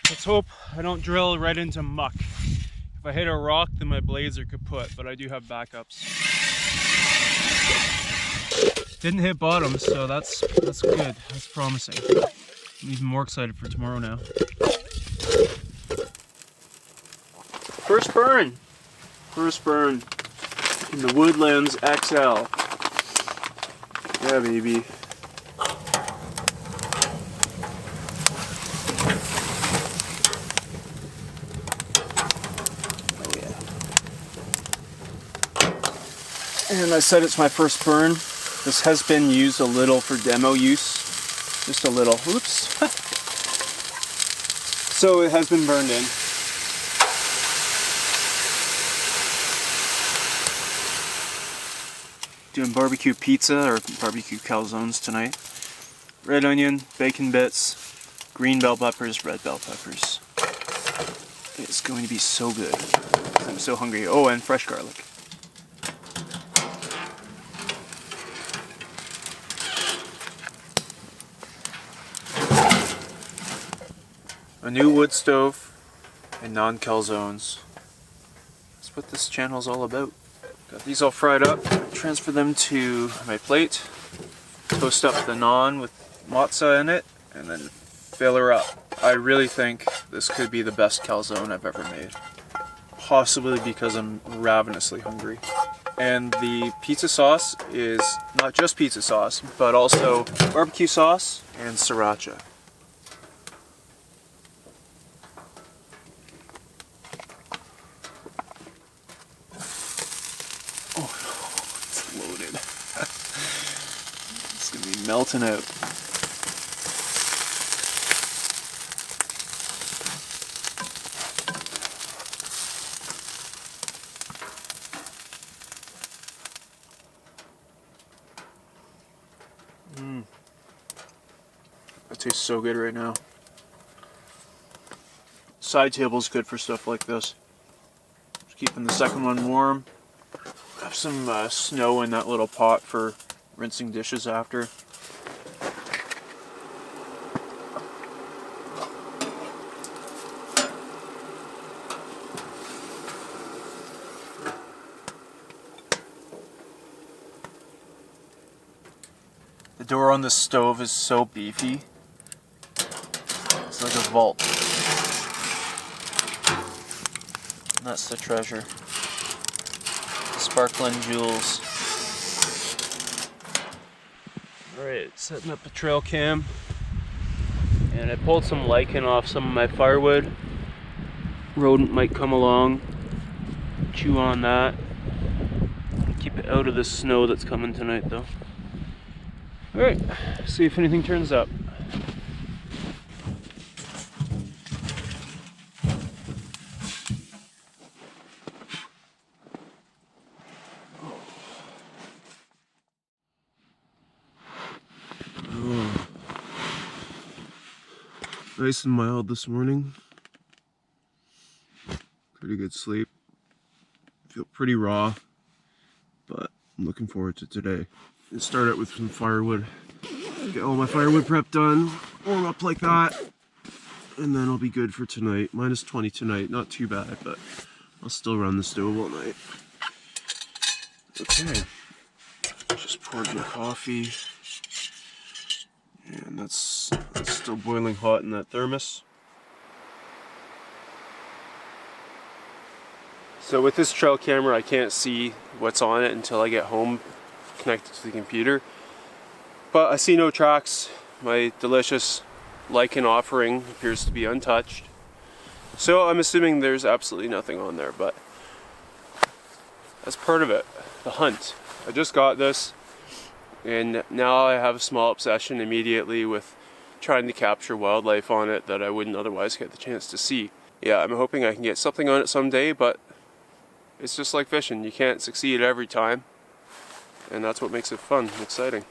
let's hope I don't drill right into muck. If I hit a rock, then my blades are kaput, but I do have backups. Didn't hit bottom, so that's good. That's promising. I'm even more excited for tomorrow now. First burn. First burn. In the Woodlands XL. Yeah, baby. Oh yeah. And I said it's my first burn. This has been used a little for demo use. Just a little. Oops. So it has been burned in. Doing barbecue pizza or barbecue calzones tonight. Red onion, bacon bits, green bell peppers, red bell peppers. It's going to be so good. I'm so hungry. Oh, and fresh garlic. A new wood stove and non-calzones. That's what this channel is all about. Got these all fried up. Transfer them to my plate. Toast up the naan with matzo in it, and then fill her up. I really think this could be the best calzone I've ever made. Possibly because I'm ravenously hungry. And the pizza sauce is not just pizza sauce, but also barbecue sauce and sriracha. Oh, it's loaded. melting out. That tastes so good right now. Side table's good for stuff like this. Just keeping the second one warm. Have some snow in that little pot for rinsing dishes after. The door on the stove is so beefy. It's like a vault. And that's the treasure. The sparkling jewels. Alright, setting up the trail cam. And I pulled some lichen off some of my firewood. Rodent might come along, chew on that. Keep it out of the snow that's coming tonight though. Alright, see if anything turns up. Nice and mild this morning. Pretty good sleep. Feel pretty raw, but I'm looking forward to today. Let's start out with some firewood. Get all my firewood prep done, warm up like that, and then I'll be good for tonight. Minus 20 tonight, not too bad, but I'll still run the stove all night. Okay, just poured my coffee. And that's still boiling hot in that thermos. So with this trail camera, I can't see what's on it until I get home connected to the computer. But I see no tracks. My delicious lichen offering appears to be untouched. So I'm assuming there's absolutely nothing on there, but that's part of it, the hunt. I just got this. And now I have a small obsession immediately with trying to capture wildlife on it that I wouldn't otherwise get the chance to see. Yeah, I'm hoping I can get something on it someday, but it's just like fishing. You can't succeed every time. And that's what makes it fun and exciting.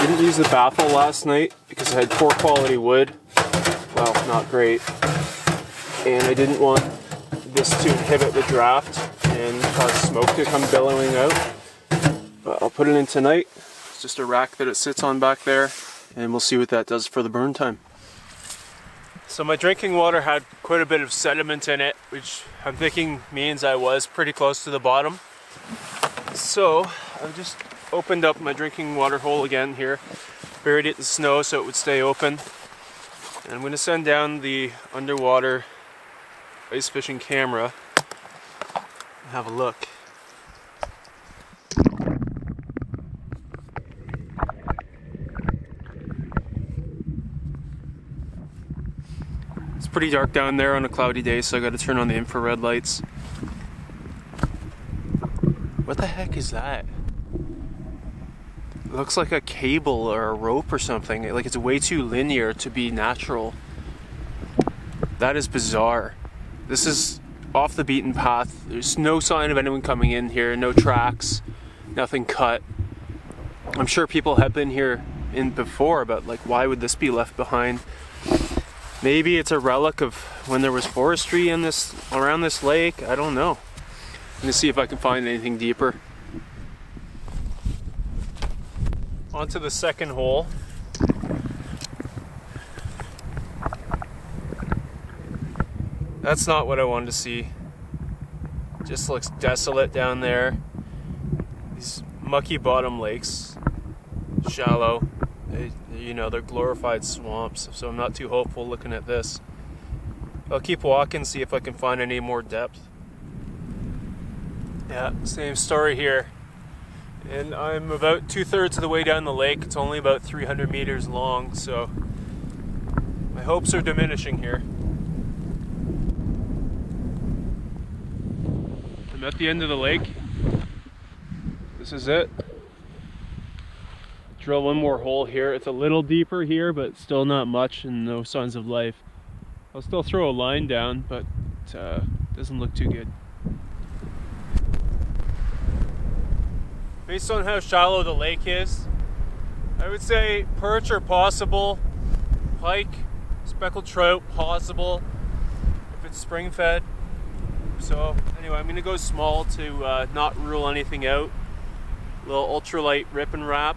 Didn't use the baffle last night because I had poor quality wood. Well, not great. And I didn't want this to inhibit the draft and cause smoke to come billowing out. But I'll put it in tonight. It's just a rack that it sits on back there, and we'll see what that does for the burn time. So my drinking water had quite a bit of sediment in it, which I'm thinking means I was pretty close to the bottom. So I've just opened up my drinking water hole again here, buried it in snow so it would stay open. And I'm going to send down the underwater ice fishing camera and have a look. It's pretty dark down there on a cloudy day, so I got to turn on the infrared lights. What the heck is that? It looks like a cable or a rope or something. Like it's way too linear to be natural. That is bizarre. This is off the beaten path. There's no sign of anyone coming in here, no tracks, nothing cut. I'm sure people have been here in before, but like, why would this be left behind? Maybe it's a relic of when there was forestry in this, around this lake. I don't know. I'm gonna see if I can find anything deeper. On to the second hole. That's not what I wanted to see. Just looks desolate down there. These mucky bottom lakes, shallow. They're glorified swamps, so I'm not too hopeful looking at this. I'll keep walking, see if I can find any more depth. Yeah, same story here. And I'm about 2/3 of the way down the lake. It's only about 300 meters long, so my hopes are diminishing here. I'm at the end of the lake. This is it. Drill one more hole here. It's a little deeper here, but still not much and no signs of life. I'll still throw a line down, but it doesn't look too good. Based on how shallow the lake is, I would say perch are possible, pike, speckled trout possible, if it's spring fed. So anyway, I'm gonna go small to not rule anything out. A little ultralight rip and wrap.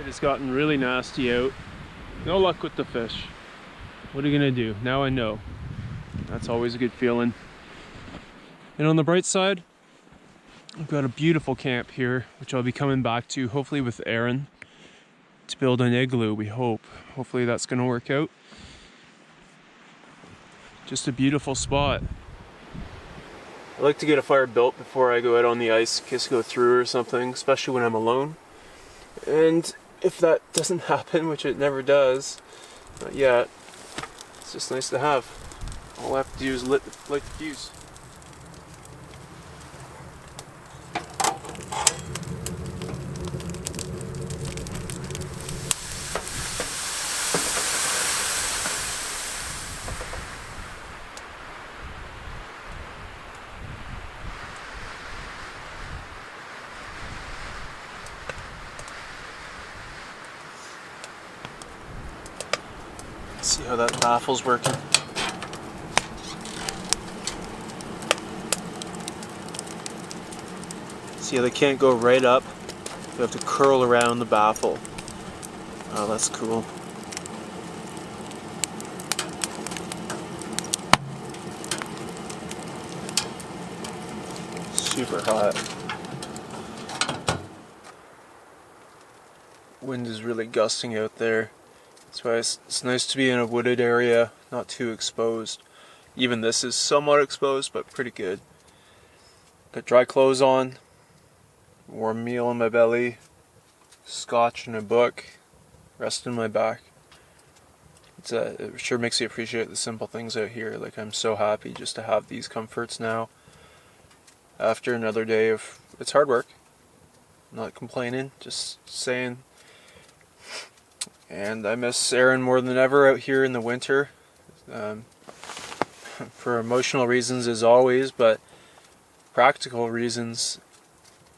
It's gotten really nasty out. No luck with the fish. What are you gonna do? Now I know. That's always a good feeling. And on the bright side, I've got a beautiful camp here, which I'll be coming back to, hopefully with Erin, to build an igloo, we hope. Hopefully that's gonna work out. Just a beautiful spot. I like to get a fire built before I go out on the ice in case I go through or something, especially when I'm alone. And if that doesn't happen, which it never does, not yet, it's just nice to have. All I have to do is light the fuse. See how that baffle's working. See how they can't go right up? You have to curl around the baffle. Oh, that's cool. Super hot. Wind is really gusting out there. That's why it's nice to be in a wooded area, not too exposed. Even this is somewhat exposed, but pretty good. Got dry clothes on, warm meal in my belly, scotch and a book, rest in my back. It sure makes you appreciate the simple things out here. Like, I'm so happy just to have these comforts now. After another day of, it's hard work. I'm not complaining, just saying. And I miss Erin more than ever out here in the winter. For emotional reasons as always, but practical reasons,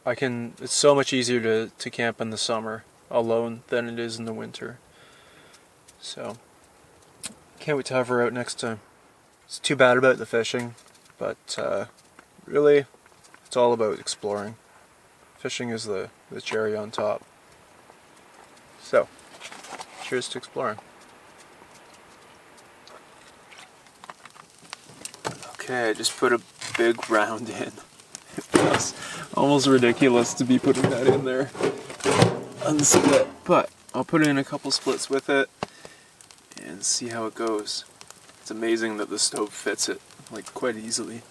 it's so much easier to camp in the summer alone than it is in the winter. So, can't wait to have her out next time. It's too bad about the fishing, but really, it's all about exploring. Fishing is the cherry on top. So, cheers to exploring. Okay, I just put a big round in. It was almost ridiculous to be putting that in there unsplit, but I'll put in a couple splits with it and see how it goes. It's amazing that the stove fits it like quite easily.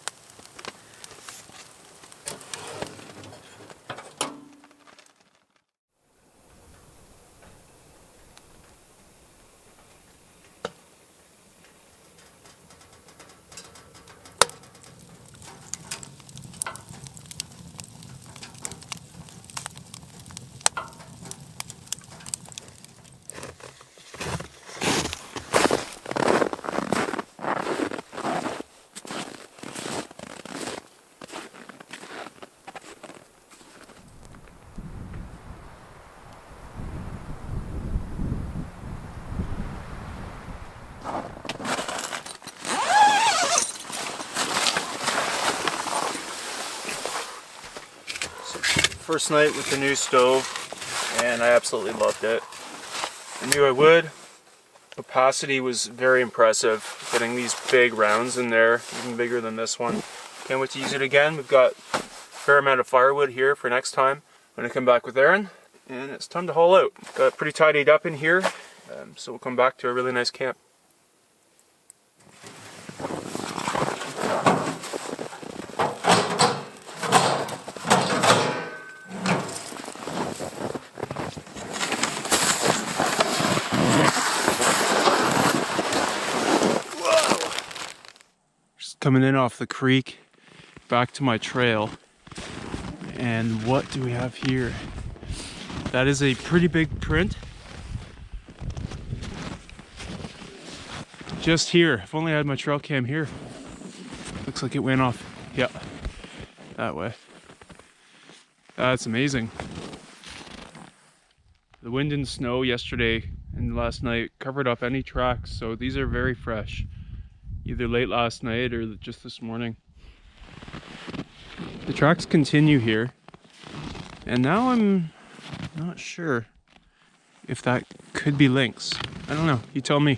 First night with the new stove, and I absolutely loved it. I knew I would. Opacity was very impressive, getting these big rounds in there, even bigger than this one. Can't wait to use it again. We've got a fair amount of firewood here for next time when I come back with Erin, and it's time to haul out. Got pretty tidied up in here, so we'll come back to a really nice camp. Coming in off the creek, back to my trail, and what do we have here? That is a pretty big print. Just here. If only I had my trail cam here. Looks like it went off, yeah, that way. That's amazing. The wind and snow yesterday and last night covered up any tracks, so these are very fresh. Either late last night or just this morning. The tracks continue here, and now I'm not sure if that could be lynx. I don't know, you tell me.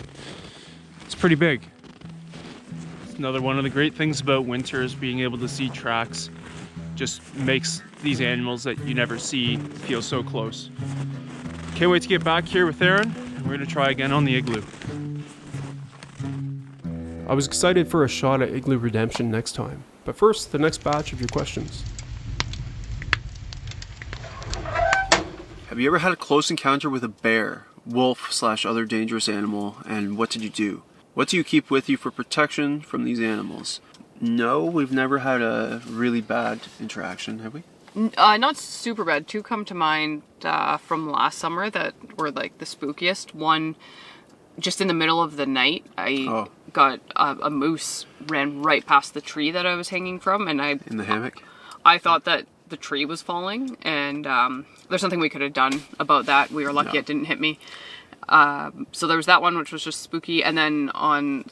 It's pretty big. It's another one of the great things about winter is being able to see tracks. Just makes these animals that you never see feel so close. Can't wait to get back here with Erin, and we're gonna try again on the Igloo. I was excited for a shot at Igloo Redemption next time, but first, the next batch of your questions. Have you ever had a close encounter with a bear, wolf / other dangerous animal, and what did you do? What do you keep with you for protection from these animals? No, we've never had a really bad interaction, have we? Not super bad. Two come to mind from last summer that were like the spookiest. One, just in the middle of the night, I got a moose ran right past the tree that I was hanging from, and in the hammock? I thought that the tree was falling, and there's nothing we could have done about that. We were lucky it didn't hit me. So there was that one, which was just spooky, and then on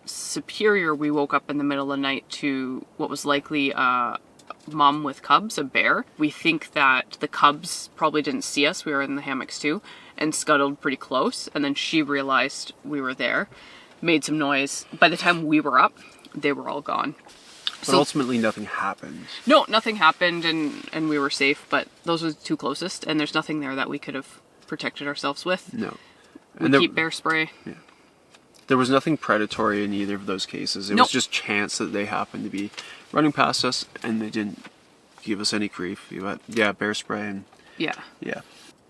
Superior, we woke up in the middle of the night to what was likely a mom with cubs, a bear. We think that the cubs probably didn't see us. We were in the hammocks too, and scuttled pretty close, and then she realized we were there, made some noise. By the time we were up, they were all gone. But ultimately nothing happened. No, nothing happened, and we were safe, but those were the two closest, and there's nothing there that we could have protected ourselves with. No. We keep bear spray. Yeah. There was nothing predatory in either of those cases. It was just chance that they happened to be running past us, and they didn't give us any grief. Yeah, bear spray and... Yeah. Yeah.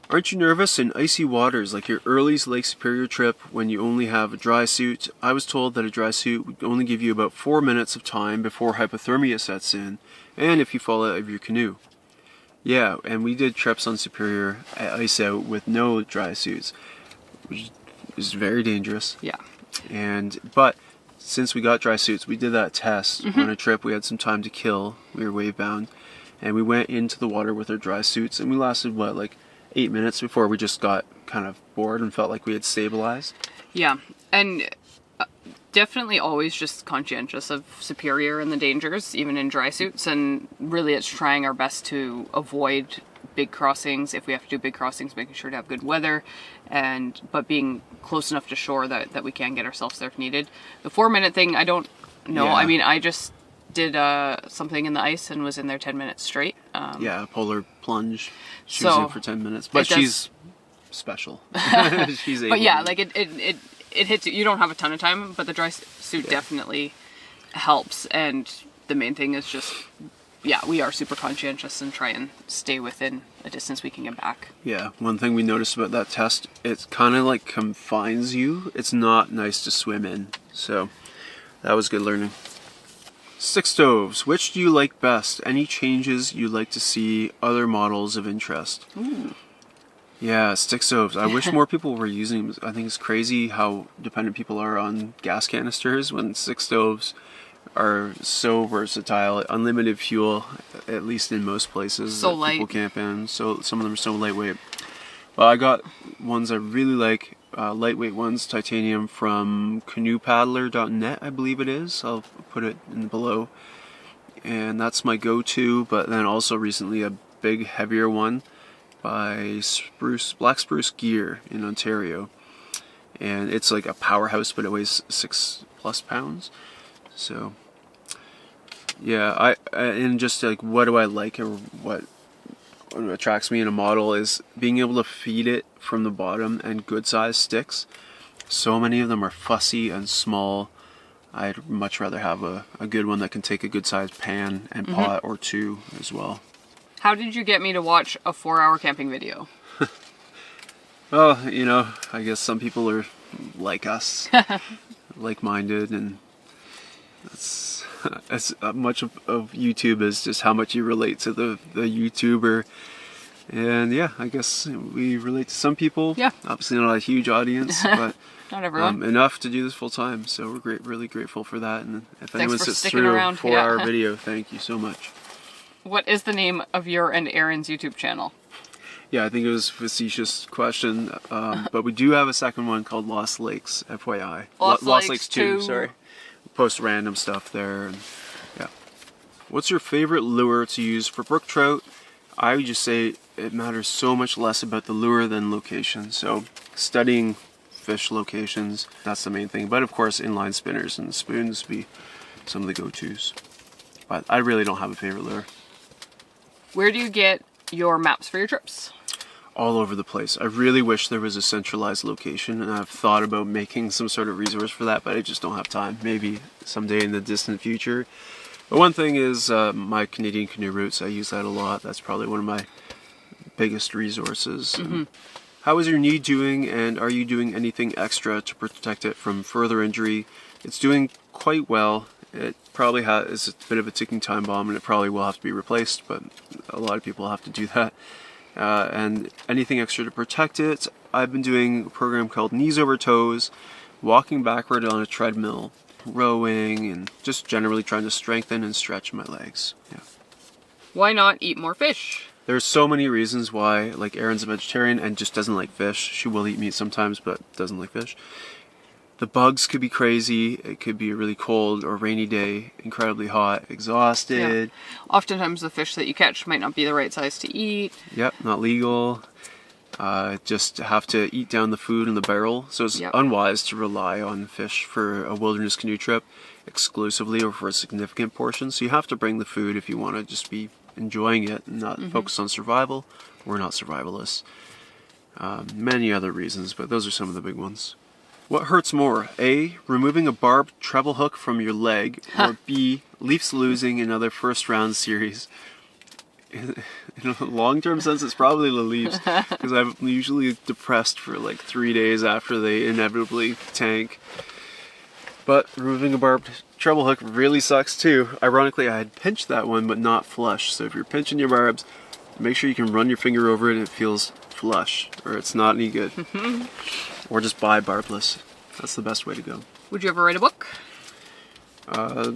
Aren't you nervous in icy waters like your early Lake Superior trip when you only have a dry suit? I was told that a dry suit would only give you about 4 minutes of time before hypothermia sets in, and if you fall out of your canoe. Yeah, and we did trips on Superior at ice out with no dry suits, which is very dangerous. Yeah. But since we got dry suits, we did that test on a trip. We had some time to kill. We were wave bound, and we went into the water with our dry suits, and we lasted like 8 minutes before we just got kind of bored and felt like we had stabilized. Yeah, and definitely always just conscientious of Superior and the dangers, even in dry suits, and really it's trying our best to avoid big crossings. If we have to do big crossings, making sure to have good weather, but being close enough to shore that we can get ourselves there if needed. The 4-minute thing, I don't know. Yeah. I mean, I just did something in the ice and was in there 10 minutes straight. Yeah, polar plunge. She was in for 10 minutes, but she's special. She's able. But yeah, like it hits you. You don't have a ton of time, but the dry suit definitely helps. And the main thing is just, yeah, we are super conscientious and try and stay within a distance we can get back. Yeah, one thing we noticed about that test, it kind of like confines you. It's not nice to swim in, so that was good learning. Stick stoves, which do you like best? Any changes you'd like to see? Other models of interest? Ooh. Yeah, stick stoves. I wish more people were using them. I think it's crazy how dependent people are on gas canisters when stick stoves are so versatile. Unlimited fuel, at least in most places so that light. People camp in. So some of them are so lightweight. Well, I got ones I really like. Lightweight ones, titanium from canoepaddler.net, I believe it is. I'll put it in below. And that's my go-to, but then also recently a big, heavier one by Spruce, Black Spruce Gear in Ontario. And it's like a powerhouse, but it weighs 6+ pounds. So, yeah, and just like, what do I like, or what attracts me in a model is being able to feed it from the bottom and good size sticks. So many of them are fussy and small. I'd much rather have a good one that can take a good sized pan and pot or two as well. How did you get me to watch a 4-hour camping video? Well, you know, I guess some people are like us, like-minded, and that's as much of YouTube as just how much you relate to the YouTuber. And yeah, I guess we relate to some people. Yeah. Obviously not a huge audience, but not everyone. Enough to do this full time. So we're really grateful for that. And if anyone sits sticking through around. a 4-hour video, thank you so much. What is the name of your and Erin's YouTube channel? Yeah, I think it was a facetious question, but we do have a second one called Lost Lakes, FYI. Lost Lakes 2, sorry. We post random stuff there, and yeah. What's your favorite lure to use for brook trout? I would just say it matters so much less about the lure than location. So studying fish locations, that's the main thing. But of course, inline spinners and spoons be some of the go-tos. But I really don't have a favorite lure. Where do you get your maps for your trips? All over the place. I really wish there was a centralized location, and I've thought about making some sort of resource for that, but I just don't have time. Maybe someday in the distant future. But one thing is my Canadian canoe routes. I use that a lot. That's probably one of my biggest resources. Mm-hmm. How is your knee doing, and are you doing anything extra to protect it from further injury? It's doing quite well. It probably is a bit of a ticking time bomb, and it probably will have to be replaced, but a lot of people have to do that. And anything extra to protect it, I've been doing a program called Knees Over Toes, walking backward on a treadmill, rowing, and just generally trying to strengthen and stretch my legs. Yeah. Why not eat more fish? There's so many reasons why. Like, Erin's a vegetarian and just doesn't like fish. She will eat meat sometimes, but doesn't like fish. The bugs could be crazy. It could be a really cold or rainy day, incredibly hot, exhausted. Yeah. Oftentimes the fish that you catch might not be the right size to eat. Yep, not legal. Just have to eat down the food in the barrel. So it's unwise to rely on fish for a wilderness canoe trip exclusively or for a significant portion. So you have to bring the food if you want to just be enjoying it and not focus on survival. We're not survivalists. Many other reasons, but those are some of the big ones. What hurts more? A, removing a barbed treble hook from your leg, or B, Leafs losing another first round series? In a long-term sense, it's probably the Leafs, because I'm usually depressed for like 3 days after they inevitably tank. But removing a barbed treble hook really sucks too. Ironically, I had pinched that one, but not flush. So if you're pinching your barbs, make sure you can run your finger over it and it feels flush, or it's not any good. Or just buy barbless. That's the best way to go. Would you ever write a book?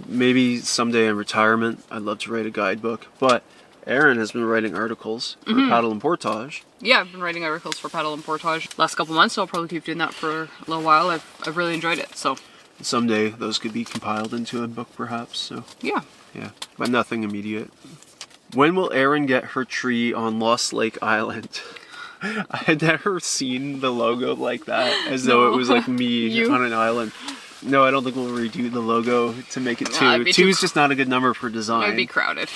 Maybe someday in retirement, I'd love to write a guidebook. But Erin has been writing articles for Paddle and Portage. Yeah, I've been writing articles for Paddle and Portage last couple months, so I'll probably keep doing that for a little while. I've really enjoyed it, so. someday those could be compiled into a book perhaps, so. Yeah. Yeah, but nothing immediate. When will Erin get her tree on Lost Lake Island? I had never seen the logo like that, as though it was like me on an island. No, I don't think we'll redo the logo to make it 2. 2 is just not a good number for design. It'd be crowded.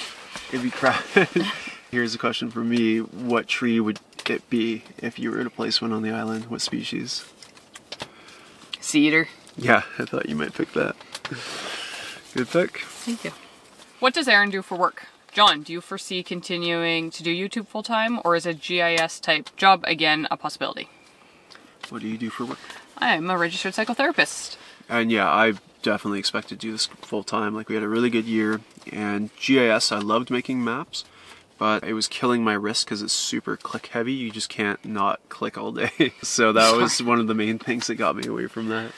It'd be crowded. Here's a question for me. What tree would it be if you were to place one on the island? What species? Cedar. Yeah, I thought you might pick that. Good pick. Thank you. What does Erin do for work? John, do you foresee continuing to do YouTube full-time, or is a GIS type job again a possibility? What do you do for work? I'm a registered psychotherapist. And yeah, I definitely expect to do this full-time. Like, we had a really good year, and GIS, I loved making maps, but it was killing my wrist because it's super click heavy. You just can't not click all day. So that was one of the main things that got me away from that.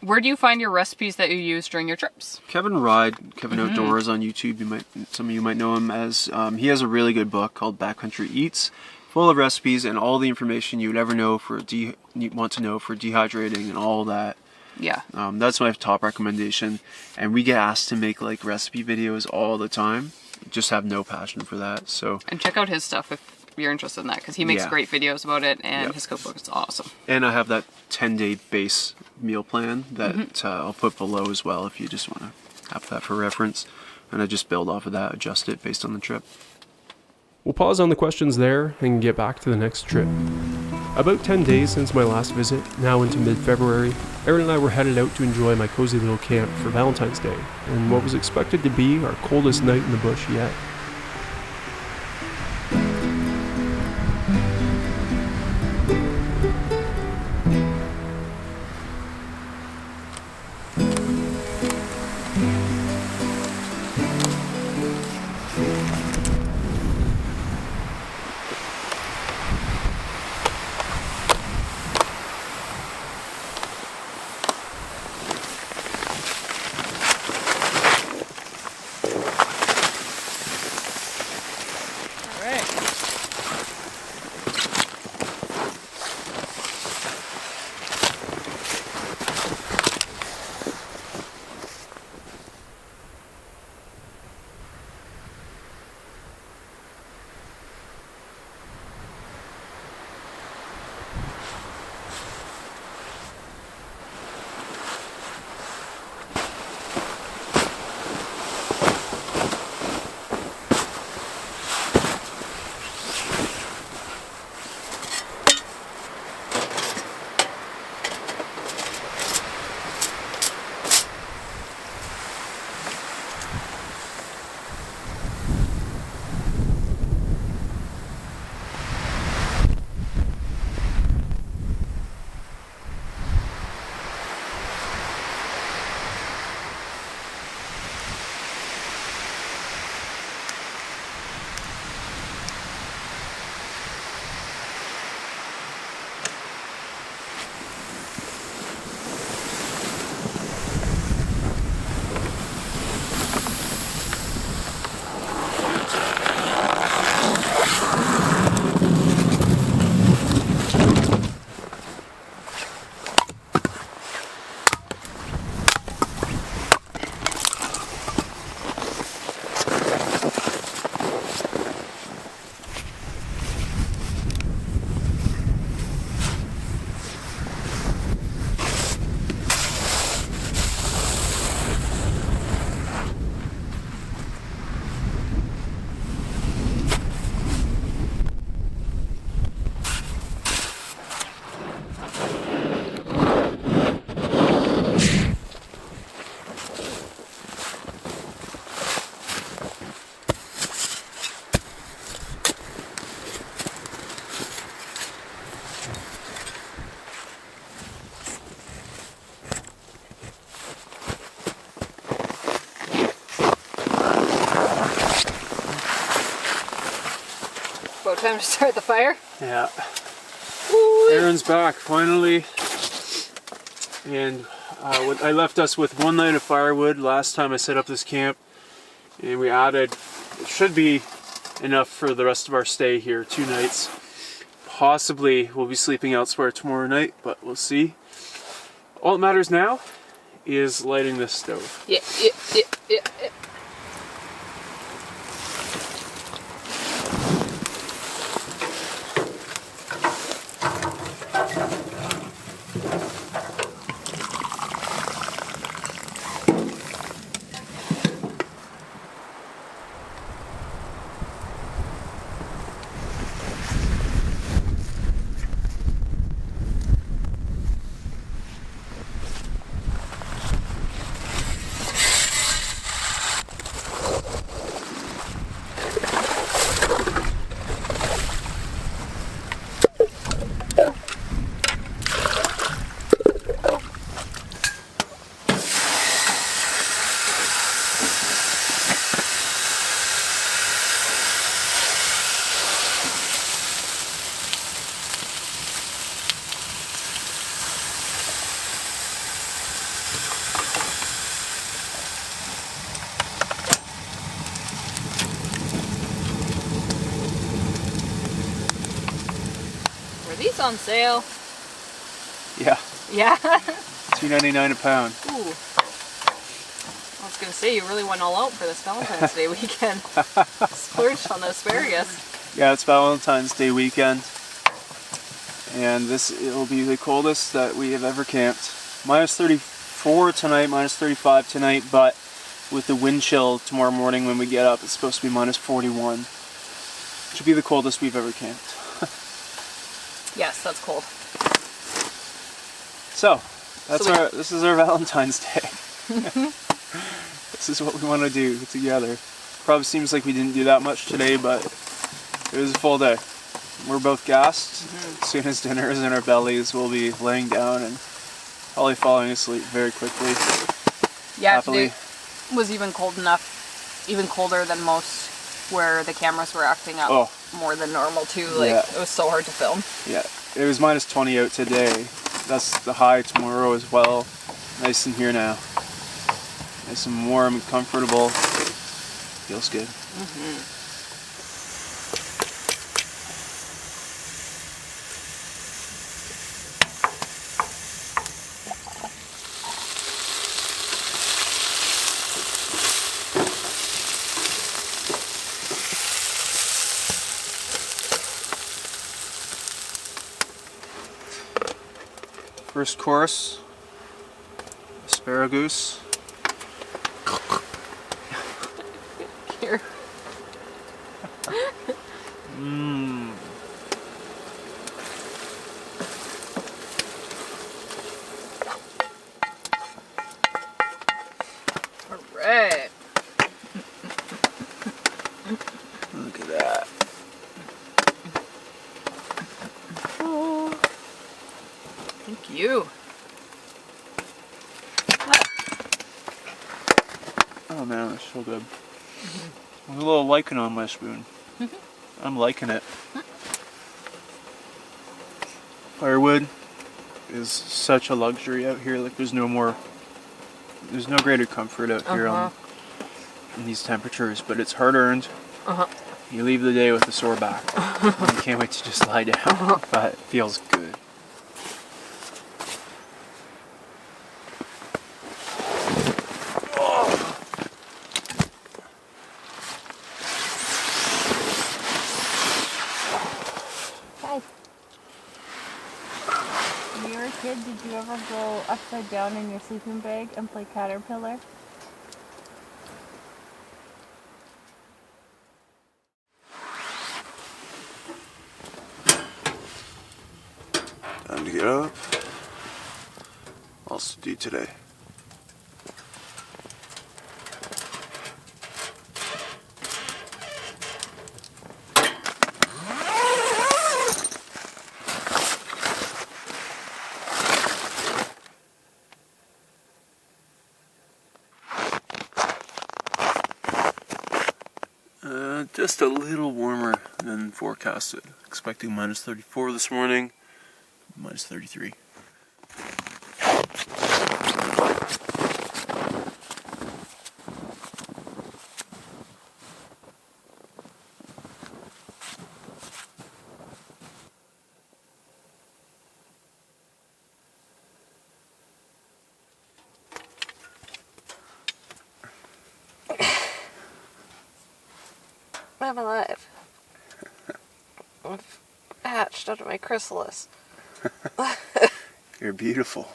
Where do you find your recipes that you use during your trips? Kevin Outdoors on YouTube. Some of you might know him as. He has a really good book called Backcountry Eats, full of recipes and all the information you would ever know want to know for dehydrating and all that. Yeah. That's my top recommendation. And we get asked to make like recipe videos all the time. Just have no passion for that. So. And check out his stuff if you're interested in that, because he makes great videos about it, and his cookbook is awesome. And I have that 10-day base meal plan that I'll put below as well if you just want to have that for reference. And I just build off of that, adjust it based on the trip. We'll pause on the questions there and get back to the next trip. About 10 days since my last visit, now into mid-February, Erin and I were headed out to enjoy my cozy little camp for Valentine's Day, and what was expected to be our coldest night in the bush yet. Time to start the fire? Yeah. Erin's back finally, and I left us with 1 night of firewood last time I set up this camp, and we added, it should be enough for the rest of our stay here, 2 nights. Possibly we'll be sleeping elsewhere tomorrow night, but we'll see. All that matters now is lighting this stove. Yeah. Were these on sale? Yeah, Yeah. $2.99 a pound. Ooh. I was gonna say, you really went all out for this Valentine's Day weekend. Splurged on the asparagus. Yeah, it's Valentine's Day weekend, and it'll be the coldest that we have ever camped. Minus 34 tonight, minus 35 tonight, but with the wind chill tomorrow morning when we get up, it's supposed to be minus 41, which will be the coldest we've ever camped. Yes, that's cold. So, this is our Valentine's Day. This is what we want to do together. Probably seems like we didn't do that much today, but it was a full day. We're both gassed. As soon as dinner is in our bellies, we'll be laying down and probably falling asleep very quickly. Yeah, happily. today was even cold enough, even colder than most, where the cameras were acting up more than normal too. Like, it was so hard to film. Yeah, it was minus 20 out today. That's the high tomorrow as well. Nice in here now. Nice and warm and comfortable. Feels good. First course, asparagus. Here. Alright. Look at that. Oh. Thank you. Oh man, that's so good. There's a little lichen on my spoon. I'm liking it. Firewood is such a luxury out here. Like there's no greater comfort out here in these temperatures, but it's hard earned. You leave the day with a sore back. And you can't wait to just lie down, but it feels good. When you were a kid, did you ever go upside down in your sleeping bag and play Caterpillar? Time to get up. Also do today. Just a little warmer than forecasted. Expecting minus 34 this morning, minus 33. I'm alive. I've hatched out of my chrysalis. You're beautiful.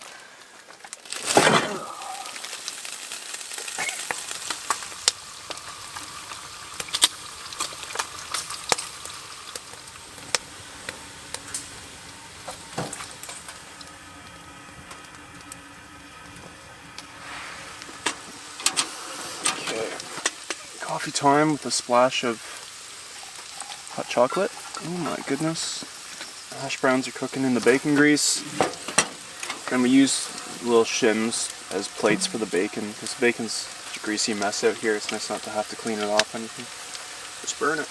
Coffee time with a splash of hot chocolate. Oh my goodness. Hash browns are cooking in the bacon grease. And we use little shims as plates for the bacon because the bacon's such a greasy mess out here. It's nice not to have to clean it off or anything. Just burn it.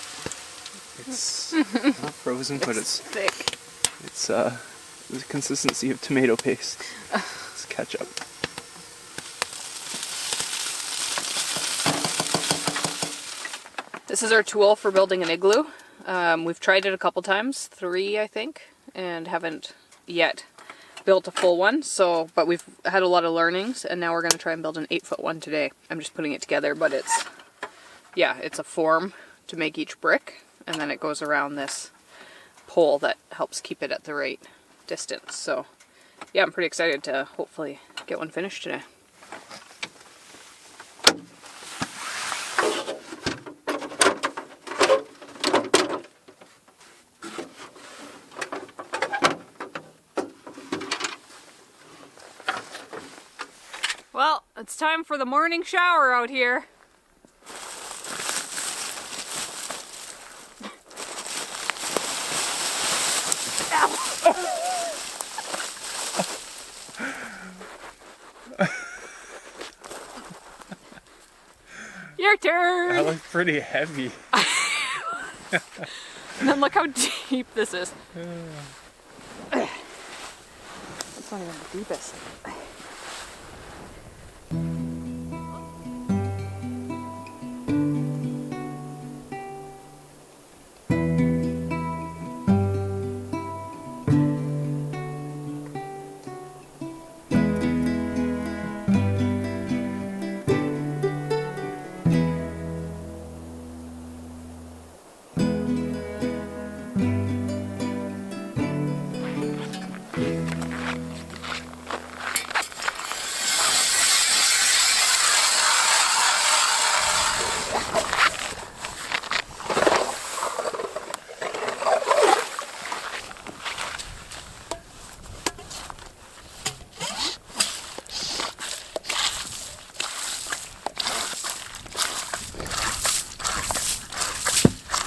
It's not frozen, but it's thick. It's the consistency of tomato paste. It's ketchup. This is our tool for building an igloo. We've tried it a couple times, 3 I think, and haven't yet built a full one. But we've had a lot of learnings, and now we're going to try and build an 8-foot one today. I'm just putting it together, but it's a form to make each brick, and then it goes around this pole that helps keep it at the right distance. So yeah, I'm pretty excited to hopefully get one finished today. Well, it's time for the morning shower out here. Your turn! That looks pretty heavy. And then look how deep this is. It's not even the deepest.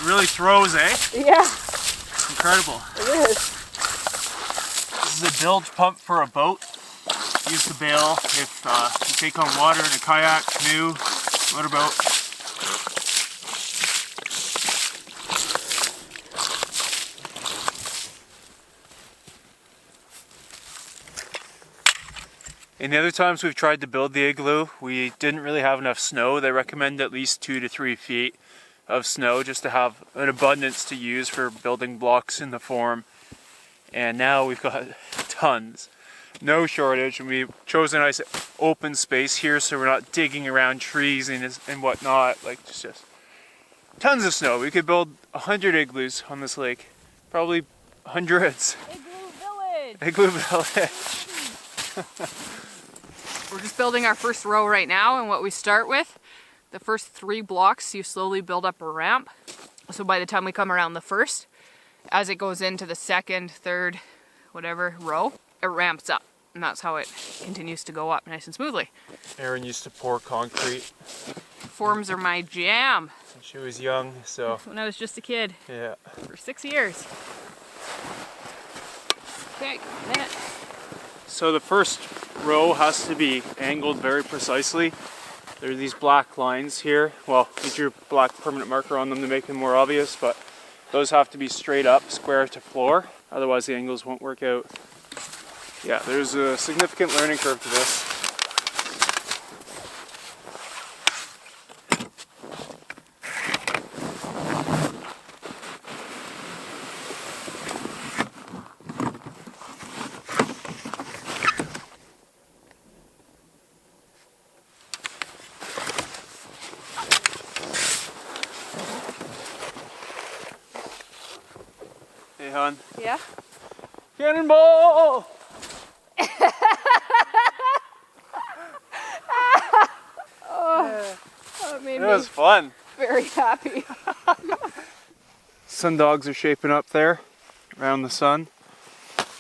Really throws, eh? Yeah. Incredible. It is. This is a bilge pump for a boat. Used to bail if you take on water in a kayak, canoe, motorboat. And the other times we've tried to build the igloo, we didn't really have enough snow. They recommend at least 2 to 3 feet of snow just to have an abundance to use for building blocks in the form. And now we've got tons, no shortage, and we've chosen a nice open space here so we're not digging around trees and whatnot. Like just tons of snow. We could build 100 igloos on this lake, probably hundreds. Igloo Village. Igloo Village. We're just building our first row right now, and what we start with, the first 3 blocks, you slowly build up a ramp. So by the time we come around the first, as it goes into the second, third, whatever row, it ramps up. And that's how it continues to go up nice and smoothly. Erin used to pour concrete. Forms are my jam. When she was young, so. When I was just a kid. Yeah. For 6 years. Okay, minute. So the first row has to be angled very precisely. There are these black lines here. Well, we drew a black permanent marker on them to make them more obvious, but those have to be straight up, square to floor. Otherwise the angles won't work out. Yeah, there's a significant learning curve to this. hon. Yeah? Cannonball! That made It me was fun. very happy. Sun dogs are shaping up there around the sun.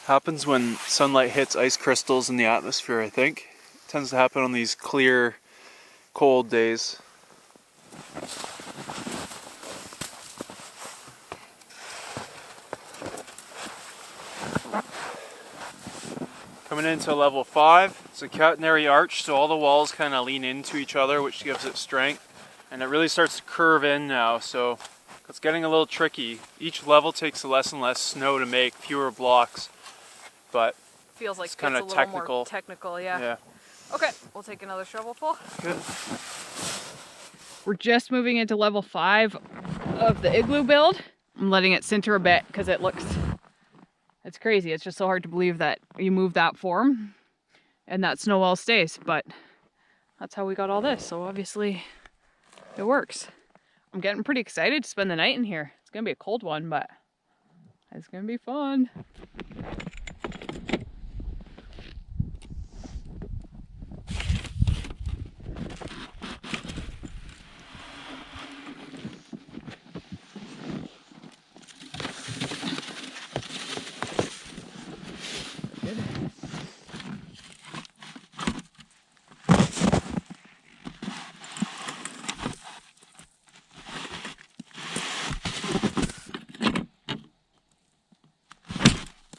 Happens when sunlight hits ice crystals in the atmosphere, I think. It tends to happen on these clear, cold days. Coming into level 5, it's a catenary arch, so all the walls kind of lean into each other, which gives it strength. And it really starts to curve in now, so it's getting a little tricky. Each level takes less and less snow to make, fewer blocks, but Feels like it's kind of a little technical. more technical, yeah. Yeah. Okay, we'll take another shovelful. Good. We're just moving into level 5 of the Igloo build. I'm letting it center a bit because it's crazy. It's just so hard to believe that you move that form and that snow wall stays, but that's how we got all this. So obviously it works. I'm getting pretty excited to spend the night in here. It's gonna be a cold one, but it's gonna be fun.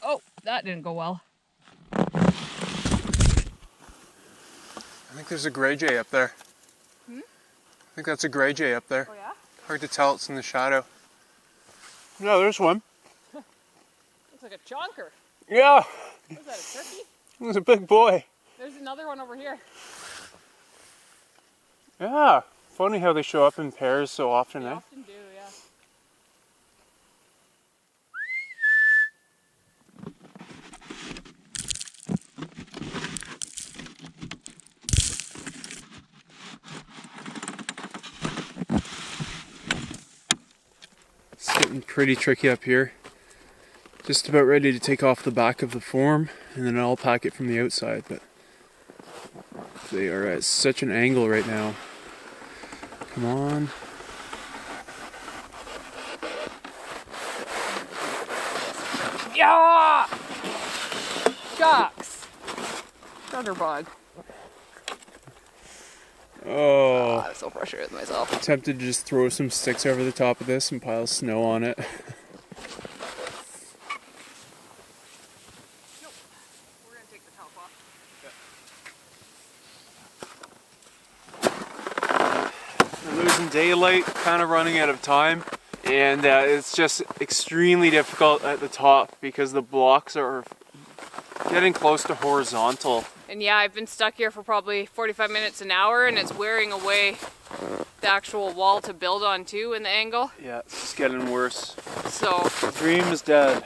Oh, that didn't go well. I think there's a gray jay up there. I think that's a gray jay up there. Oh yeah? Hard to tell, it's in the shadow. Yeah, there's one. Looks like a chonker. Yeah, What is that, a turkey? it was a big boy. There's another one over here. Yeah, funny how they show up in pairs so often, They eh? often do, yeah. It's getting pretty tricky up here. Just about ready to take off the back of the form and then I'll pack it from the outside, but they are at such an angle right now. Come on. Yeah! Shucks! Shutterbug. Oh, I'm so frustrated with myself. tempted to just throw some sticks over the top of this and pile snow on it. We're gonna take the top off. We're losing daylight, kind of running out of time, and it's just extremely difficult at the top because the blocks are getting close to horizontal. And yeah, I've been stuck here for probably 45 minutes an hour, and it's wearing away the actual wall to build on too in the angle. Yeah, it's just getting worse. So, The dream is dead.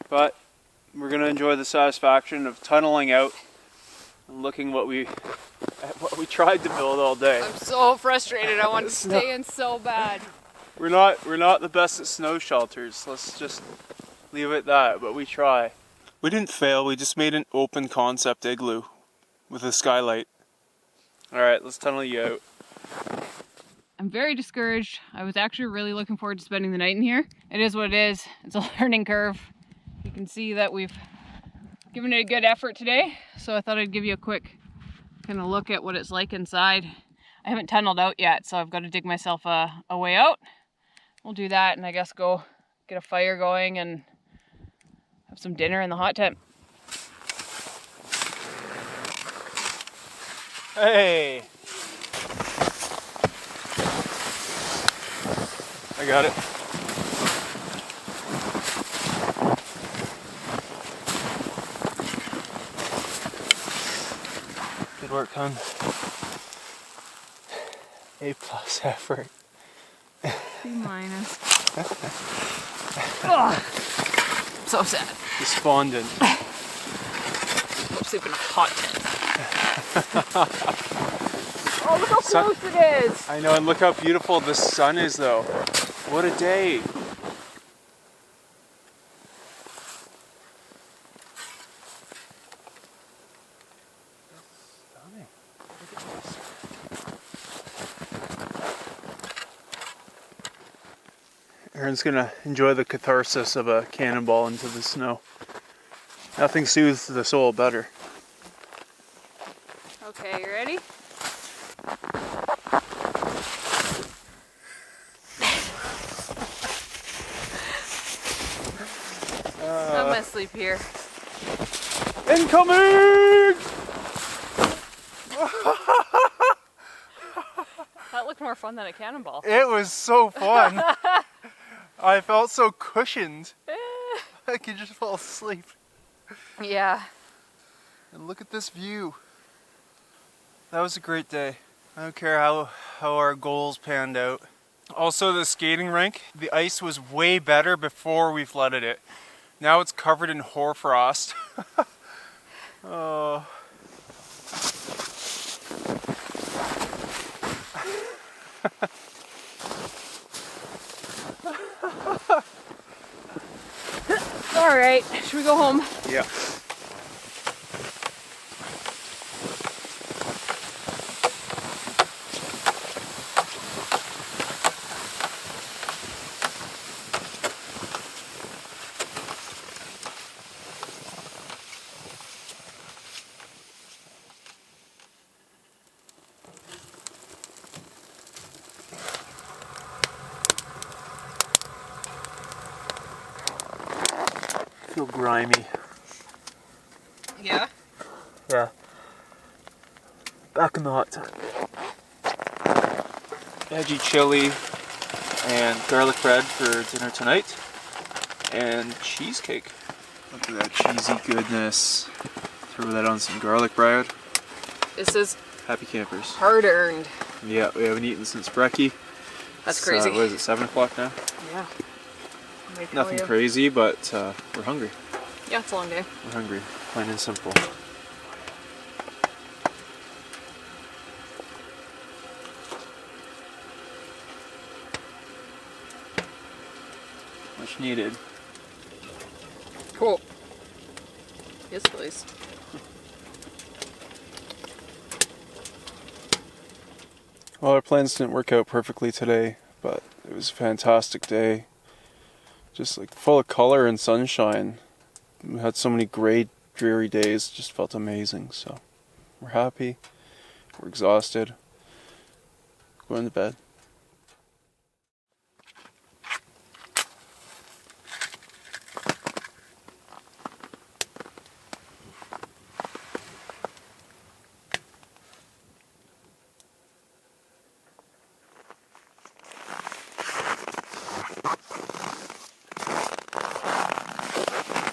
But we're gonna enjoy the satisfaction of tunneling out and looking at what we tried to build all day. I'm so frustrated. I want to stay in so bad. We're not the best at snow shelters. Let's just leave it at that, but we try. We didn't fail, we just made an open concept igloo with a skylight. Alright, let's tunnel you out. I'm very discouraged. I was actually really looking forward to spending the night in here. It is what it is. It's a learning curve. You can see that we've given it a good effort today, so I thought I'd give you a quick kind of look at what it's like inside. I haven't tunneled out yet, so I've got to dig myself a way out. We'll do that and I guess go get a fire going and have some dinner in the hot tent. Hey! I got it. Good work, hon. A+ effort. B-. Ugh. So sad. Despondent. I'm sleeping in a hot tent. Oh, look how close it is! I know, and look how beautiful the sun is, though. What a day. Erin's gonna enjoy the catharsis of a cannonball into the snow. Nothing soothes the soul better. Okay, you ready? I'm gonna sleep here. Incoming! That looked more fun than a cannonball. It was so fun. I felt so cushioned. I could just fall asleep. Yeah. And look at this view. That was a great day. I don't care how our goals panned out. Also, the skating rink, the ice was way better before we flooded it. Now it's covered in hoarfrost. Oh. All right, should we go home? Yeah. Feel grimy. Yeah. Yeah. Back in the hot tub. Veggie chili and garlic bread for dinner tonight. And cheesecake. Look at that cheesy goodness. Throw that on some garlic bread. This is Happy campers. hard earned. Yeah, we haven't eaten since brekkie. That's It's, crazy. what is it, 7 o'clock now? Yeah. Nothing crazy, but we're hungry. Yeah, it's a long day. We're hungry, plain and simple. Much needed. Cool. Yes, please. Well, our plans didn't work out perfectly today, but it was a fantastic day. Just like full of color and sunshine. We had so many gray, dreary days, just felt amazing. So we're happy, we're exhausted, going to bed.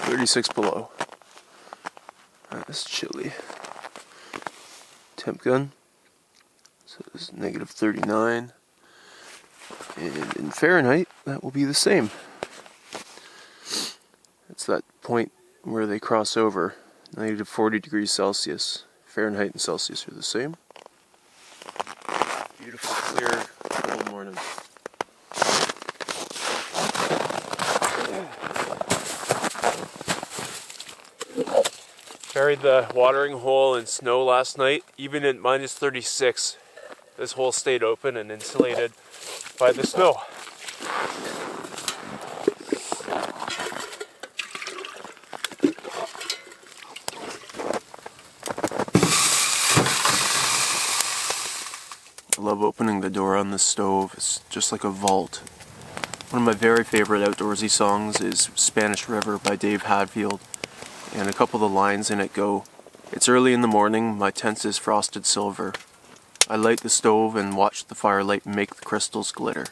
.36 below. That's chilly. Temp gun says negative 39. And in Fahrenheit, that will be the same. It's that point where they cross over. Negative 40 degrees Celsius. Fahrenheit and Celsius are the same. Beautiful, clear, cold morning. Buried the watering hole in snow last night. Even at minus 36, this hole stayed open and insulated by the snow. I love opening the door on the stove. It's just like a vault. One of my very favorite outdoorsy songs is Spanish River by Dave Hadfield. And a couple of the lines in it go, "It's early in the morning, my tent is frosted silver. I light the stove and watch the firelight make the crystals glitter."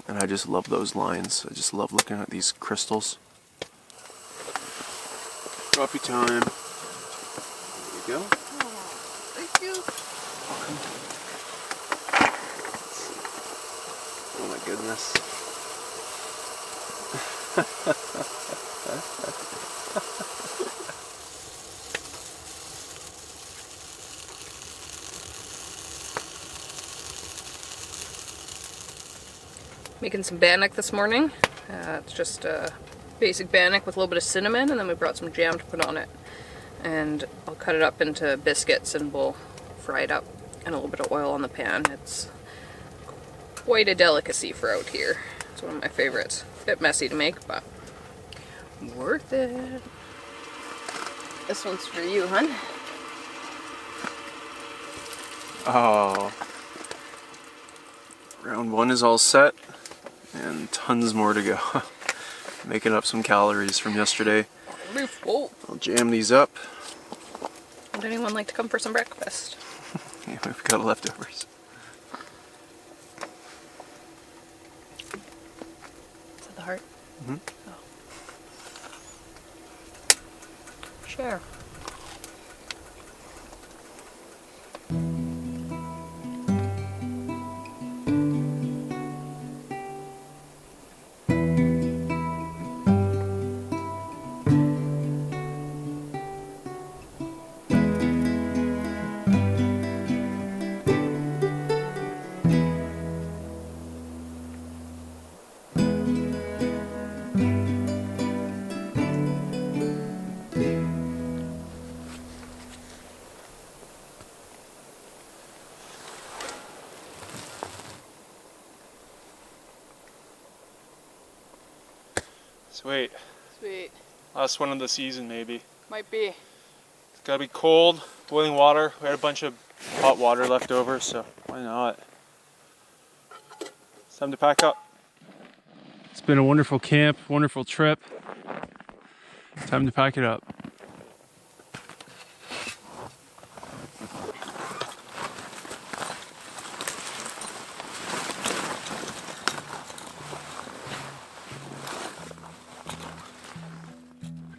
And I just love those lines. I just love looking at these crystals. Coffee time. There you go. Thank you. Oh my goodness. Making some bannock this morning. It's just basic bannock with a little bit of cinnamon, and then we brought some jam to put on it. And I'll cut it up into biscuits and we'll fry it up in a little bit of oil on the pan. It's quite a delicacy for out here. It's one of my favorites. A bit messy to make, but worth it. This one's for you, hun. Oh. Round 1 is all set, and tons more to go. Making up some calories from yesterday. Be full. I'll jam these up. Would anyone like to come for some breakfast? Yeah, we've got leftovers. Is that the heart? Mm-hmm. Oh. Share. Sweet. Sweet. Last one of the season, maybe. Might be. It's gotta be cold, boiling water. We had a bunch of hot water left over, so why not? It's time to pack up. It's been a wonderful camp, wonderful trip. Time to pack it up.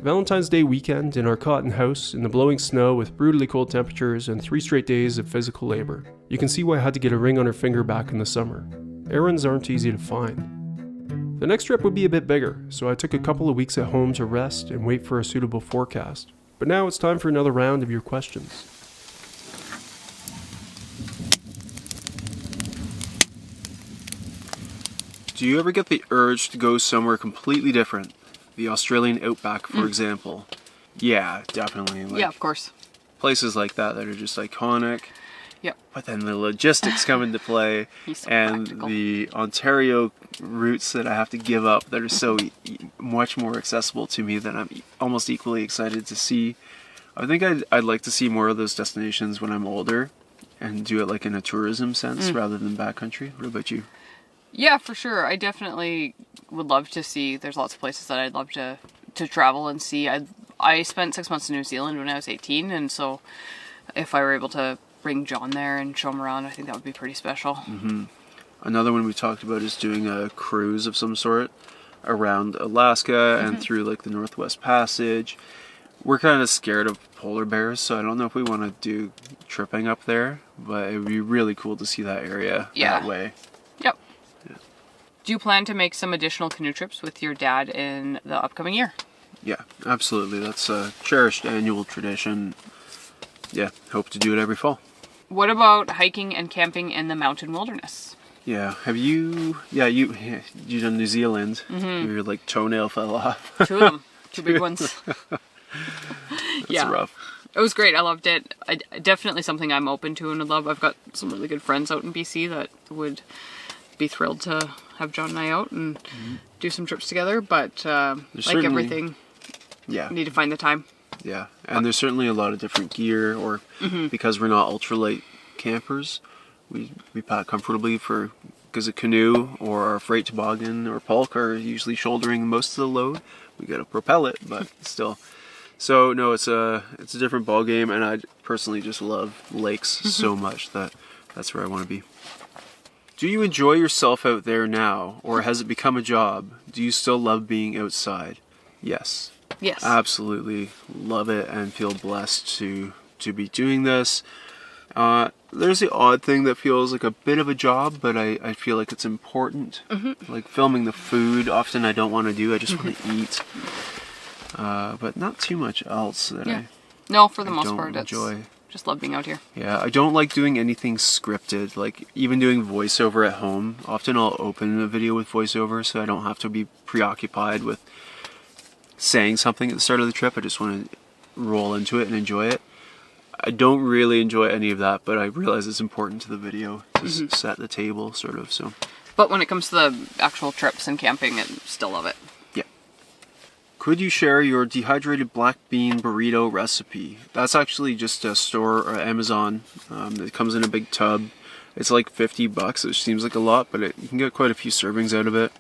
Valentine's Day weekend in our cotton house in the blowing snow with brutally cold temperatures and 3 straight days of physical labor. You can see why I had to get a ring on her finger back in the summer. Errands aren't easy to find. The next trip would be a bit bigger, so I took a couple of weeks at home to rest and wait for a suitable forecast. But now it's time for another round of your questions. Do you ever get the urge to go somewhere completely different? The Australian outback, for example. Yeah, definitely. Like, yeah, of course. Places like that are just iconic. Yep. But then the logistics come into play, and practical. the Ontario routes that I have to give up that are so much more accessible to me that I'm almost equally excited to see. I think I'd like to see more of those destinations when I'm older and do it like in a tourism sense rather than backcountry. What about you? Yeah, for sure. I definitely would love to see. There's lots of places that I'd love to travel and see. I spent 6 months in New Zealand when I was 18, and so if I were able to bring John there and show him around, I think that would be pretty special. Mm-hmm. Another one we talked about is doing a cruise of some sort around Alaska and through like the Northwest Passage. We're kind of scared of polar bears, so I don't know if we want to do tripping up there, but it would be really cool to see that area that way. Yep. Yeah. Do you plan to make some additional canoe trips with your dad in the upcoming year? Yeah, absolutely. That's a cherished annual tradition. Yeah, hope to do it every fall. What about hiking and camping in the mountain wilderness? Yeah, have you... Yeah, you done New Zealand. Your like toenail fell off. 2 of them. 2 big ones. That's rough. It was great. I loved it. Definitely something I'm open to and would love. I've got some really good friends out in BC that would be thrilled to have John and I out and do some trips together. But like everything, yeah, need to find the time. Yeah, and there's certainly a lot of different gear, or because we're not ultralight campers, we pack comfortably because a canoe or our freight toboggan or Polk are usually shouldering most of the load. We got to propel it, but still. So no, it's a different ball game, and I personally just love lakes so much that's where I want to be. Do you enjoy yourself out there now, or has it become a job? Do you still love being outside? Yes. Yes. Absolutely love it and feel blessed to be doing this. There's the odd thing that feels like a bit of a job, but I feel like it's important. Like filming the food, often I don't want to do, I just want to eat. But not too much else that No, for the most part, enjoy. Just love being out here. Yeah, I don't like doing anything scripted, like even doing voiceover at home. Often I'll open a video with voiceover so I don't have to be preoccupied with saying something at the start of the trip. I just want to roll into it and enjoy it. I don't really enjoy any of that, but I realize it's important to the video to set the table, sort of. So But when it comes to the actual trips and camping, I still love it. Yeah. Could you share your dehydrated black bean burrito recipe? That's actually just a store or Amazon. It comes in a big tub. It's like $50, which seems like a lot, but you can get quite a few servings out of it.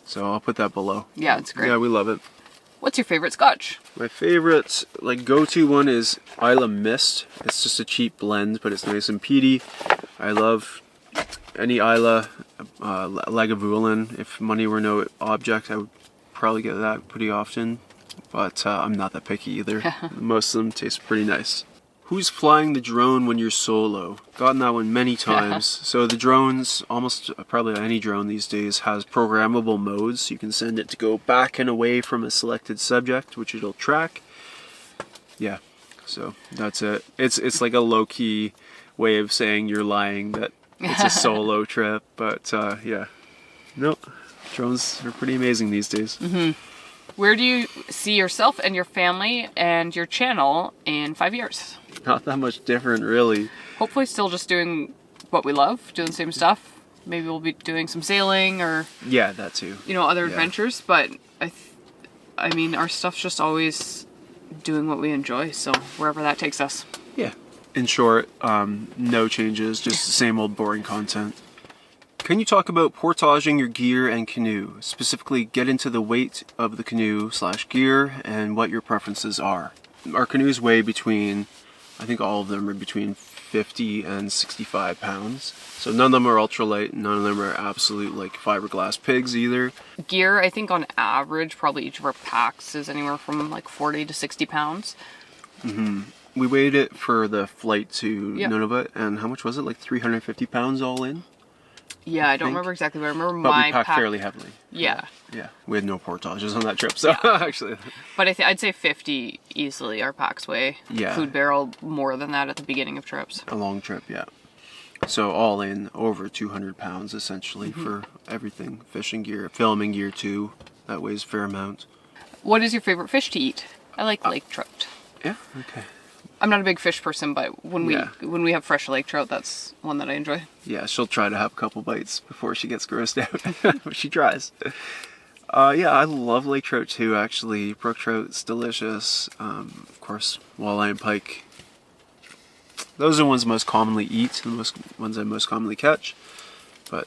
So I'll put that below. Yeah, it's great. Yeah, we love it. What's your favorite scotch? My favorite, like, go-to one is Islay Mist. It's just a cheap blend, but it's nice and peaty. I love any Islay, Lagavulin. If money were no object, I would probably get that pretty often. But I'm not that picky either. Most of them taste pretty nice. Who's flying the drone when you're solo? Gotten that one many times. So the drones, almost probably any drone these days, has programmable modes. You can send it to go back and away from a selected subject, which it'll track. Yeah, so that's it. It's like a low-key way of saying you're lying that it's a solo trip. But yeah, no, drones are pretty amazing these days. Where do you see yourself and your family and your channel in 5 years? Not that much different, really. Hopefully still just doing what we love, doing the same stuff. Maybe we'll be doing some sailing or... Yeah, that too. You know, other adventures. But, I mean, our stuff's just always doing what we enjoy. So, wherever that takes us. Yeah. In short, no changes, just the same old boring content. Can you talk about portaging your gear and canoe? Specifically, get into the weight of the canoe/gear and what your preferences are. Our canoes weigh between, I think all of them are between 50 and 65 pounds. So none of them are ultralight, none of them are absolute like fiberglass pigs either. Gear, I think on average, probably each of our packs is anywhere from like 40 to 60 pounds. We weighed it for the flight to Nunavut, and how much was it? Like 350 pounds all in? Yeah, I don't remember exactly, but I remember but my we packed fairly heavily. Yeah. Yeah, we had no portages on that trip, so actually. But I'd say 50 easily our packs weigh. Yeah. Food barrel more than that at the beginning of trips. A long trip, yeah. So all in, over 200 pounds essentially for everything. Fishing gear, filming gear too. That weighs a fair amount. What is your favorite fish to eat? I like lake trout. Yeah, okay. I'm not a big fish person, but when we have fresh lake trout, that's one that I enjoy. Yeah, she'll try to have a couple bites before she gets grossed out. But she tries. Yeah, I love lake trout too, actually. Brook trout's delicious. Of course, walleye and pike. Those are the ones I most commonly eat, the ones I most commonly catch. But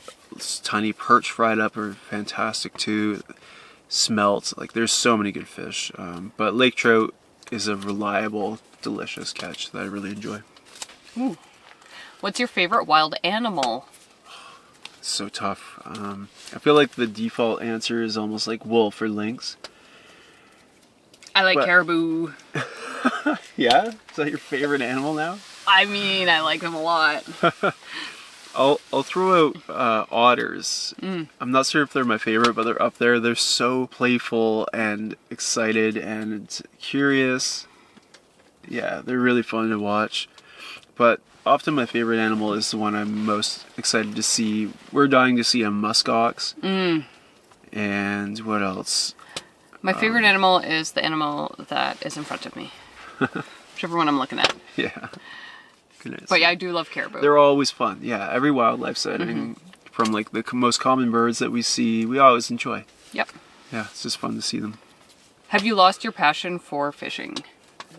tiny perch fried up are fantastic too. Smelt, like there's so many good fish. But lake trout is a reliable, delicious catch that I really enjoy. Ooh. What's your favorite wild animal? It's so tough. I feel like the default answer is almost like wolf or lynx. I like caribou. Yeah? Is that your favorite animal now? I mean, I like them a lot. I'll throw out otters. I'm not sure if they're my favorite, but they're up there. They're so playful and excited and curious. Yeah, they're really fun to watch. But often my favorite animal is the one I'm most excited to see. We're dying to see a muskox. And what else? My favorite animal is the animal that is in front of me. Whichever one I'm looking at. Yeah. Goodness. But yeah, I do love caribou. They're always fun. Yeah, every wildlife setting, from like the most common birds that we see, we always enjoy. Yep. Yeah, it's just fun to see them. Have you lost your passion for fishing?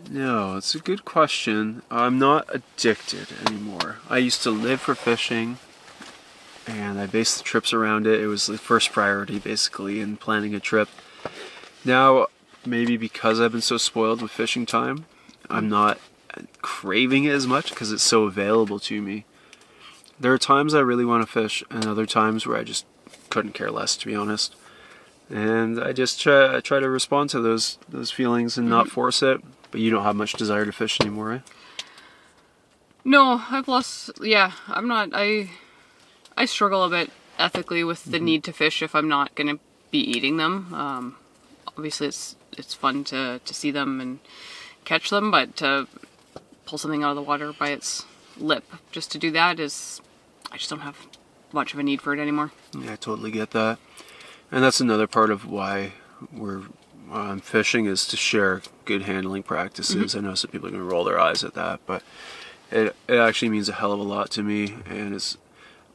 No, it's a good question. I'm not addicted anymore. I used to live for fishing, and I based the trips around it. It was the first priority, basically, in planning a trip. Now, maybe because I've been so spoiled with fishing time, I'm not craving it as much because it's so available to me. There are times I really want to fish, and other times where I just couldn't care less, to be honest. And I just try to respond to those feelings and not force it. But you don't have much desire to fish anymore, right? No, I've lost... Yeah, I'm not... I struggle a bit ethically with the need to fish if I'm not going to be eating them. Obviously, it's fun to see them and catch them, but to pull something out of the water by its lip just to do that is... I just don't have much of a need for it anymore. Yeah, I totally get that. And that's another part of why we're fishing, is to share good handling practices. I know some people are going to roll their eyes at that, but it actually means a hell of a lot to me, and it's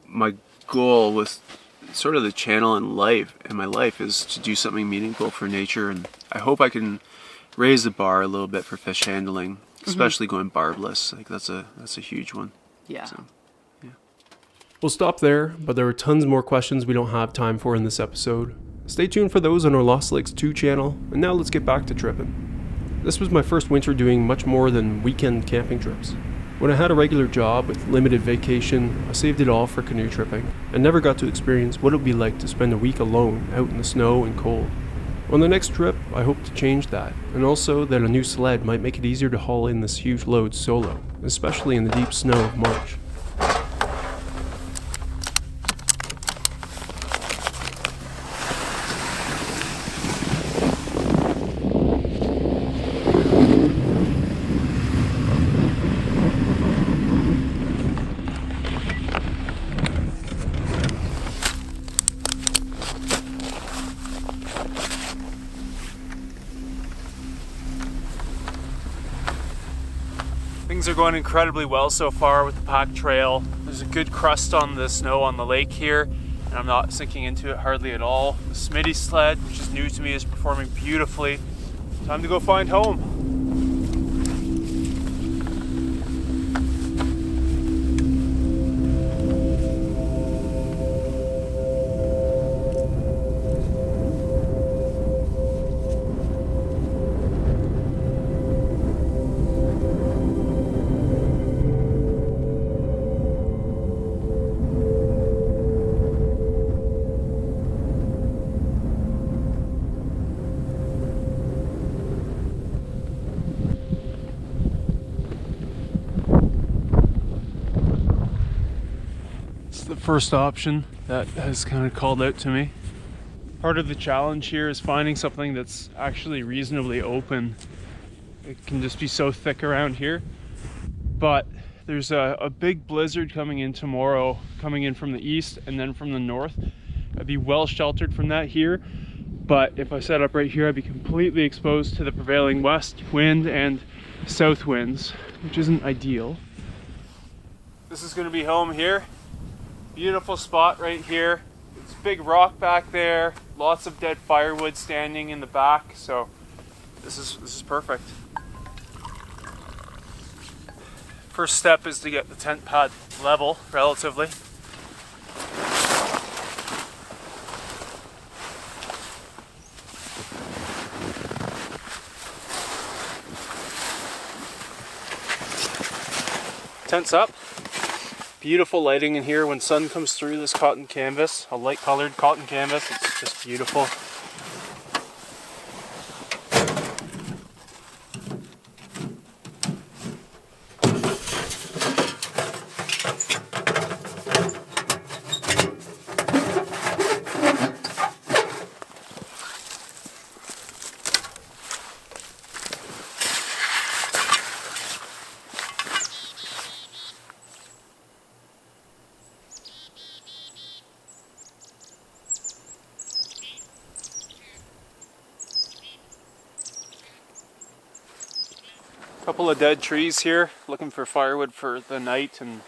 my goal with sort of the channel in my life is to do something meaningful for nature, and I hope I can raise the bar a little bit for fish handling, especially going barbless. Like that's a huge one. Yeah. So, yeah. We'll stop there, but there are tons more questions we don't have time for in this episode. Stay tuned for those on our Lost Lakes 2 channel, and now let's get back to tripping. This was my first winter doing much more than weekend camping trips. When I had a regular job with limited vacation, I saved it all for canoe tripping, and never got to experience what it would be like to spend a week alone out in the snow and cold. On the next trip, I hope to change that, and also that a new sled might make it easier to haul in this huge load solo, especially in the deep snow of March. Things are going incredibly well so far with the pack trail. There's a good crust on the snow on the lake here, and I'm not sinking into it hardly at all. The Smitty sled, which is new to me, is performing beautifully. Time to go find home. The first option that has kind of called out to me. Part of the challenge here is finding something that's actually reasonably open. It can just be so thick around here, but there's a big blizzard coming in tomorrow, coming in from the east and then from the north. I'd be well sheltered from that here, but if I set up right here, I'd be completely exposed to the prevailing west wind and south winds, which isn't ideal. This is going to be home here. Beautiful spot right here. It's a big rock back there. Lots of dead firewood standing in the back, so this is perfect. First step is to get the tent pad level, relatively. Tent's up. Beautiful lighting in here when sun comes through this cotton canvas, a light colored cotton canvas. It's just beautiful. Couple of dead trees here, looking for firewood for the night, and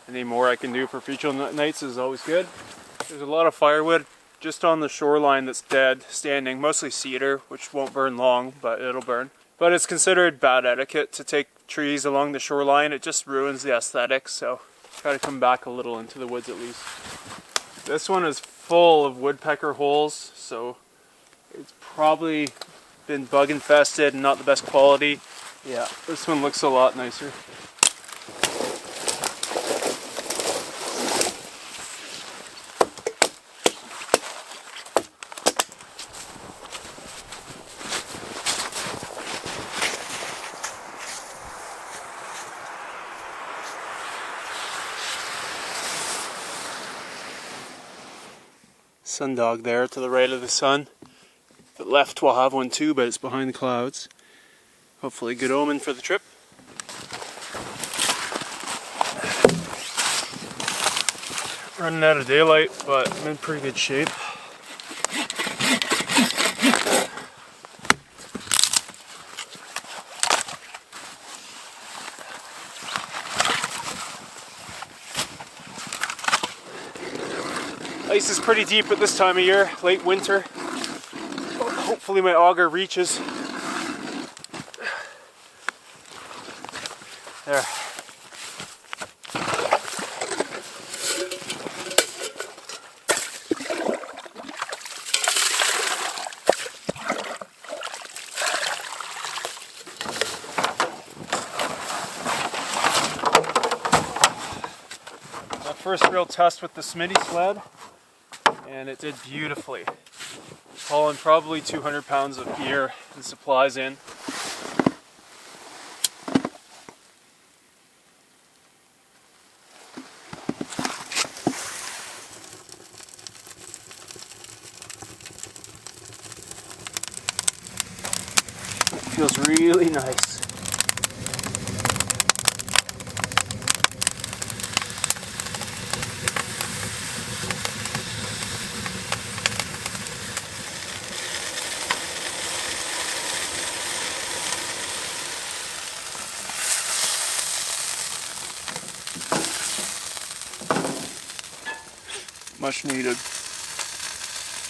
any more I can do for future nights is always good. There's a lot of firewood just on the shoreline that's dead, standing, mostly cedar, which won't burn long, but it'll burn. But it's considered bad etiquette to take trees along the shoreline. It just ruins the aesthetics, so try to come back a little into the woods at least. This one is full of woodpecker holes, so it's probably been bug infested and not the best quality. Yeah, this one looks a lot nicer. Sundog there to the right of the sun. The left will have one too, but it's behind the clouds. Hopefully good omen for the trip. Running out of daylight, but I'm in pretty good shape. Ice is pretty deep at this time of year, late winter. Hopefully my auger reaches. There. First real test with the Smitty sled, and it did beautifully. Hauling probably 200 pounds of gear and supplies in. It feels really nice. Much needed.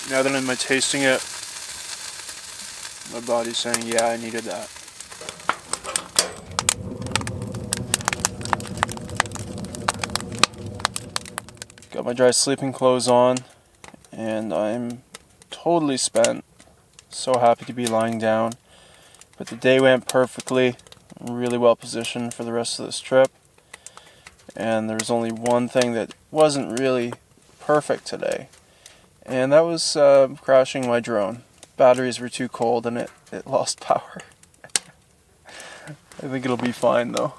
Now that I'm tasting it, my body's saying, yeah, I needed that. Got my dry sleeping clothes on, and I'm totally spent. So happy to be lying down. But the day went perfectly. I'm really well positioned for the rest of this trip. And there was only one thing that wasn't really perfect today, and that was crashing my drone. Batteries were too cold and it lost power. I think it'll be fine though.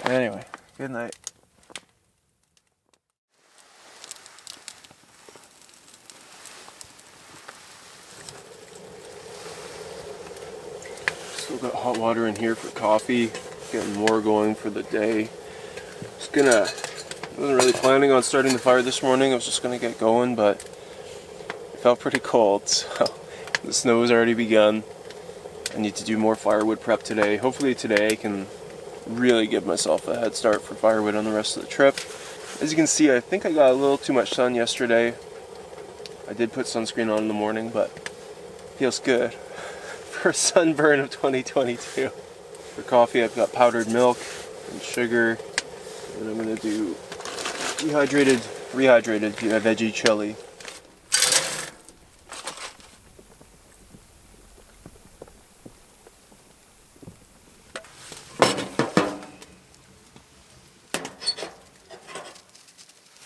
Anyway, good night. Still got hot water in here for coffee, getting more going for the day. I wasn't really planning on starting the fire this morning. I was just going to get going, but it felt pretty cold, so the snow has already begun. I need to do more firewood prep today. Hopefully today I can really give myself a head start for firewood on the rest of the trip. As you can see, I think I got a little too much sun yesterday. I did put sunscreen on in the morning, but it feels good. First sunburn of 2022. For coffee, I've got powdered milk and sugar, and I'm going to do rehydrated veggie chili.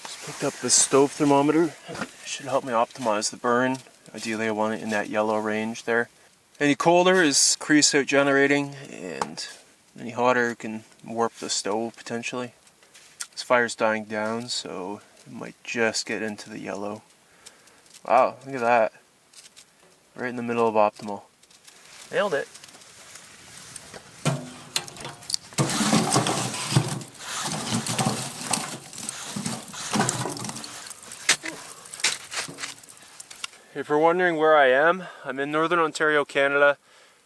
Just picked up the stove thermometer. It should help me optimize the burn. Ideally I want it in that yellow range there. Any colder is crease out generating, and any hotter can warp the stove potentially. This fire's dying down, so it might just get into the yellow. Wow, look at that. Right in the middle of optimal. Nailed it. If you're wondering where I am, I'm in Northern Ontario, Canada,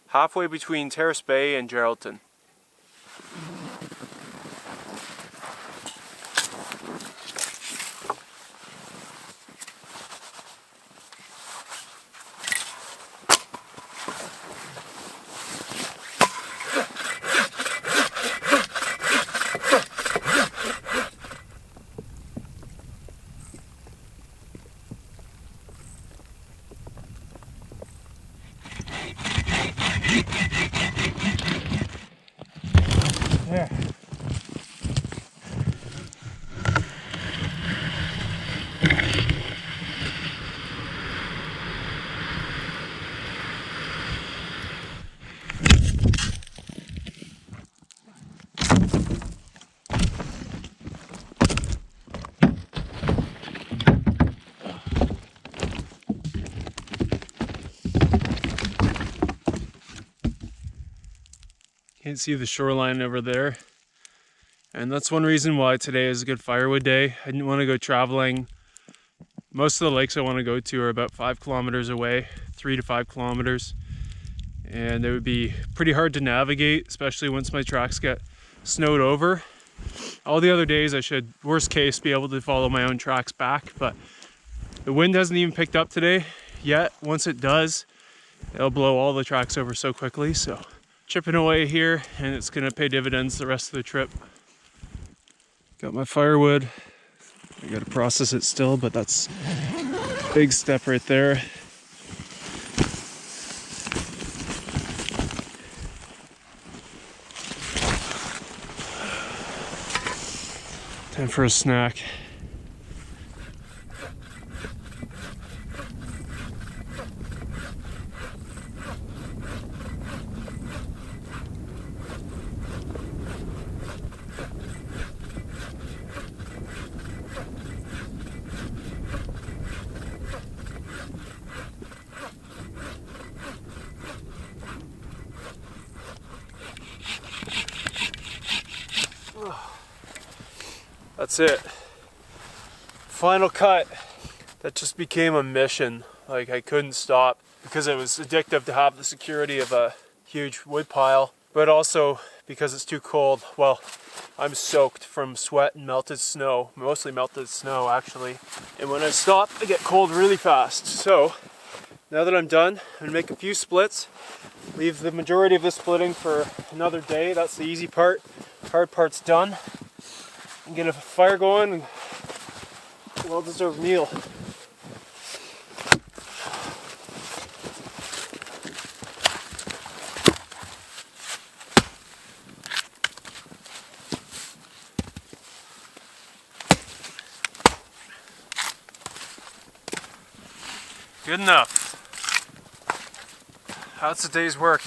halfway between Terrace Bay and Geraldton. There. Can't see the shoreline over there, and that's one reason why today is a good firewood day. I didn't want to go traveling. Most of the lakes I want to go to are about 5 kilometers away, 3 to 5 kilometers, and it would be pretty hard to navigate, especially once my tracks get snowed over. All the other days I should, worst case, be able to follow my own tracks back, but the wind hasn't even picked up today yet. Once it does, it'll blow all the tracks over so quickly. So chipping away here, and it's gonna pay dividends the rest of the trip. Got my firewood. I gotta process it still, but that's a big step right there. Time for a snack. That's it. Final cut. That just became a mission. Like, I couldn't stop because it was addictive to have the security of a huge wood pile, but also because it's too cold. Well, I'm soaked from sweat and melted snow, mostly melted snow actually. And when I stop, I get cold really fast. So now that I'm done, I'm gonna make a few splits, leave the majority of the splitting for another day. That's the easy part. Hard part's done. And get a fire going and a well-deserved meal. Good enough. How's the day's work?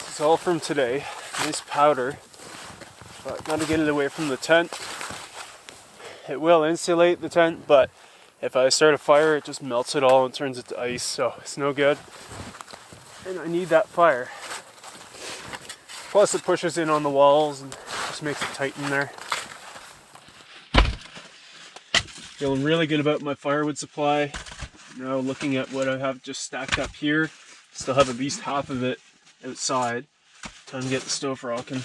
It's all from today. Nice powder, but gotta get it away from the tent. It will insulate the tent, but if I start a fire, it just melts it all and turns it to ice, so it's no good. And I need that fire. Plus it pushes in on the walls and just makes it tight in there. Feeling really good about my firewood supply. Now looking at what I have just stacked up here, still have at least half of it outside. Time to get the stove rocking.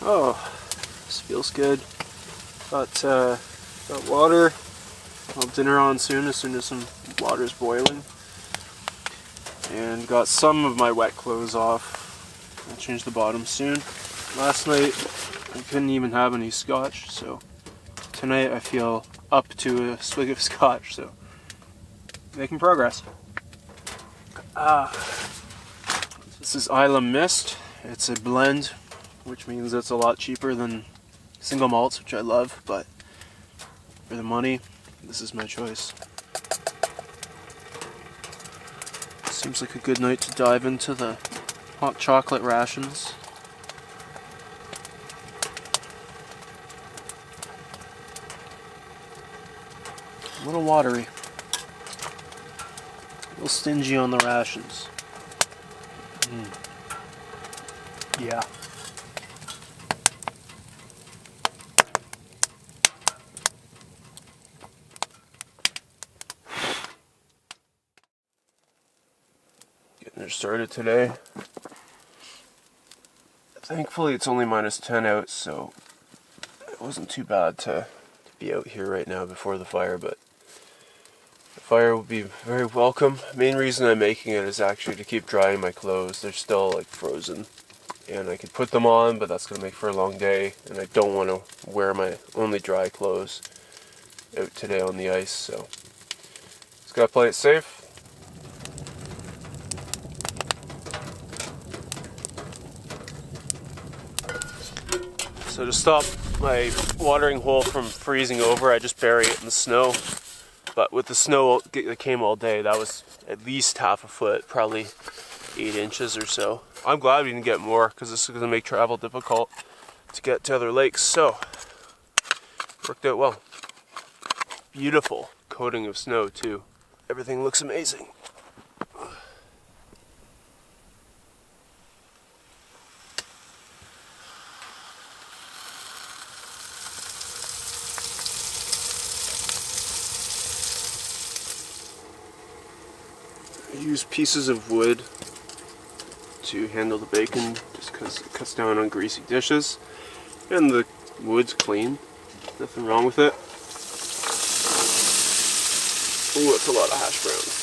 Oh, this feels good. Got water. I'll have dinner on soon as some water's boiling. And got some of my wet clothes off. I'll change the bottom soon. Last night I couldn't even have any scotch, so tonight I feel up to a swig of scotch, so making progress. This is Isla Mist. It's a blend, which means it's a lot cheaper than single malts, which I love, but for the money, this is my choice. Seems like a good night to dive into the hot chocolate rations. A little watery. A little stingy on the rations. Yeah. Getting her started today. Thankfully it's only -10 out, so it wasn't too bad to be out here right now before the fire, but the fire will be very welcome. Main reason I'm making it is actually to keep drying my clothes. They're still like frozen, and I could put them on, but that's going to make for a long day, and I don't want to wear my only dry clothes out today on the ice, so just got to play it safe. So to stop my watering hole from freezing over, I just bury it in the snow. But with the snow that came all day, that was at least half a foot, probably 8 inches or so. I'm glad we didn't get more because this is going to make travel difficult to get to other lakes. So, worked out well. Beautiful coating of snow too. Everything looks amazing. I use pieces of wood to handle the bacon just because it cuts down on greasy dishes, and the wood's clean, nothing wrong with it. Oh, that's a lot of hash browns.